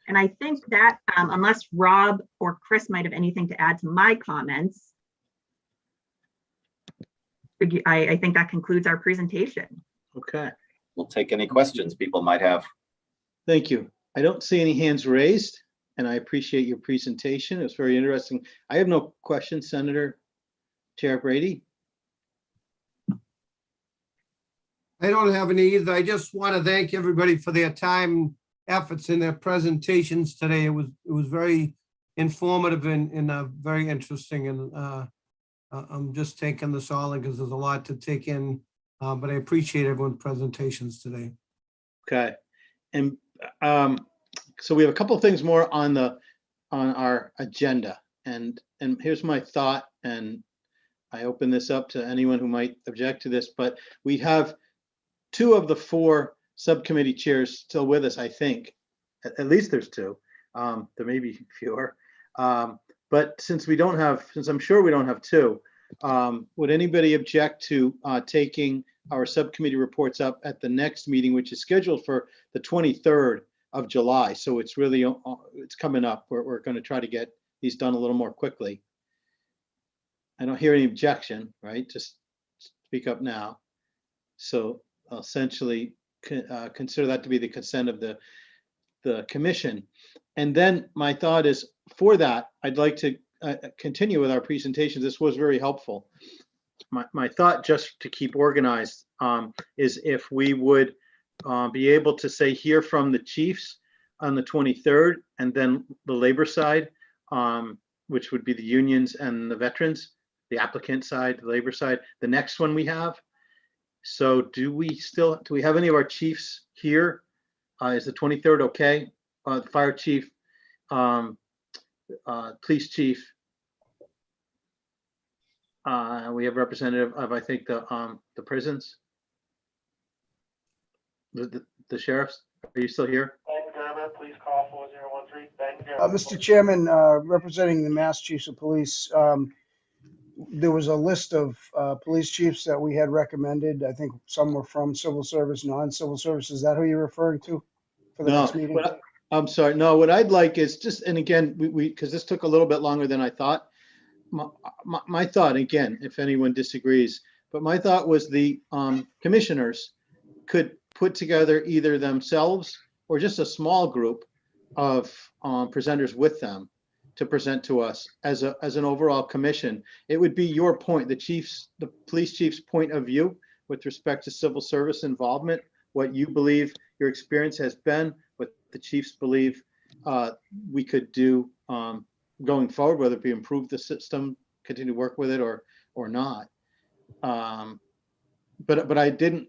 And I think that unless Rob or Chris might have anything to add to my comments, I think that concludes our presentation. Okay, We'll take any questions people might have. thank you. I don't see any hands raised, and I appreciate your presentation. It was very interesting. I have no questions, Senator Chair Brady. I don't have any either. I just want to thank everybody for their time, efforts in their presentations today. It was very informative and very interesting. And I'm just taking this all in because there's a lot to take in, but I appreciate everyone's presentations today. Okay, and so we have a couple of things more on our agenda, and here's my thought, and I open this up to anyone who might object to this, but we have 2 of the 4 subcommittee chairs still with us, I think. At least there's 2. There may be fewer. But since I'm sure we don't have 2, would anybody object to taking our subcommittee reports up at the next meeting, which is scheduled for the 23rd of July? So it's really, it's coming up. We're going to try to get these done a little more quickly. I don't hear any objection, right? Just speak up now. So I'll essentially consider that to be the consent of the commission. And then my thought is, for that, I'd like to continue with our presentations. This was very helpful. My thought, just to keep organized, is if we would be able to say, hear from the chiefs on the 23rd, and then the labor side, which would be the unions and the veterans, the applicant side, the labor side, the next one we have. So do we have any of our chiefs here? Is the 23rd okay? The fire chief, police chief. We have representative of, I think, the prisons. The sheriffs. Are you still here? Ben Gerber, please call 4013. Ben Gerber. Mr. Chairman, representing the Mass Chiefs of Police, there was a list of police chiefs that we had recommended. I think some were from civil service, non-civil service. Is that who you're referring to for the next meeting? I'm sorry. No, what I'd like is just, and again, we because this took a little bit longer than I thought. My thought, again, if anyone disagrees, but my thought was the commissioners could put together either themselves or just a small group of presenters with them to present to us as an overall commission. It would be your point, the police chief's point of view with respect to civil service involvement, what you believe your experience has been, what the chiefs believe we could do going forward, whether it be improve the system, continue to work with it or not. But I didn't.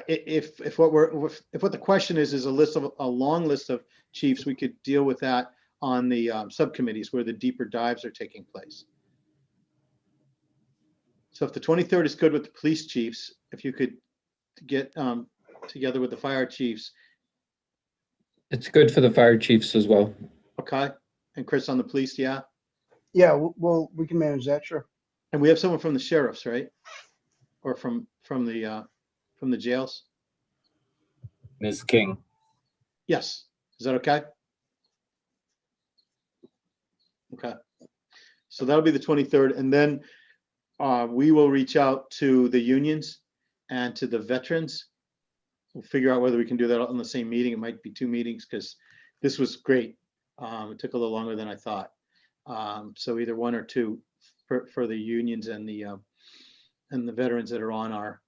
If what the question is a long list of chiefs, we could deal with that on the subcommittees where the deeper dives are taking place. So if the 23rd is good with the police chiefs, if you could get together with the fire chiefs, It's good for the fire chiefs as well. okay? And Chris on the police, yeah? Yeah, we can manage that, sure. And we have someone from the sheriffs, right? Or from the jails? Ms. King. Yes. Is that okay? Okay. So that'll be the 23rd. And then we will reach out to the unions and to the veterans. We'll figure out whether we can do that on the same meeting. It might be 2 meetings because this was great. It took a little longer than I thought. So either 1 or 2 for the unions and the veterans that are on our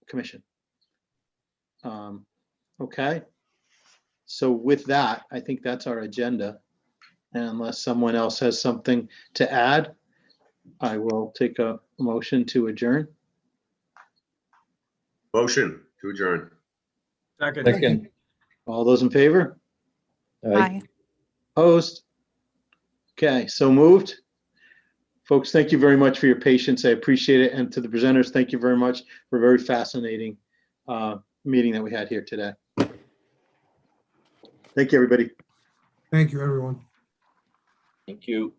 commission. Okay. So with that, I think that's our agenda. And unless someone else has something to add, I will take a motion to adjourn. Motion to adjourn. Second. All those in favor? Aye. Opposed? Okay, so moved. Folks, thank you very much for your patience. I appreciate it. And to the presenters, thank you very much for a very fascinating meeting that we had here today. Thank you, everybody. Thank you, everyone. Thank you.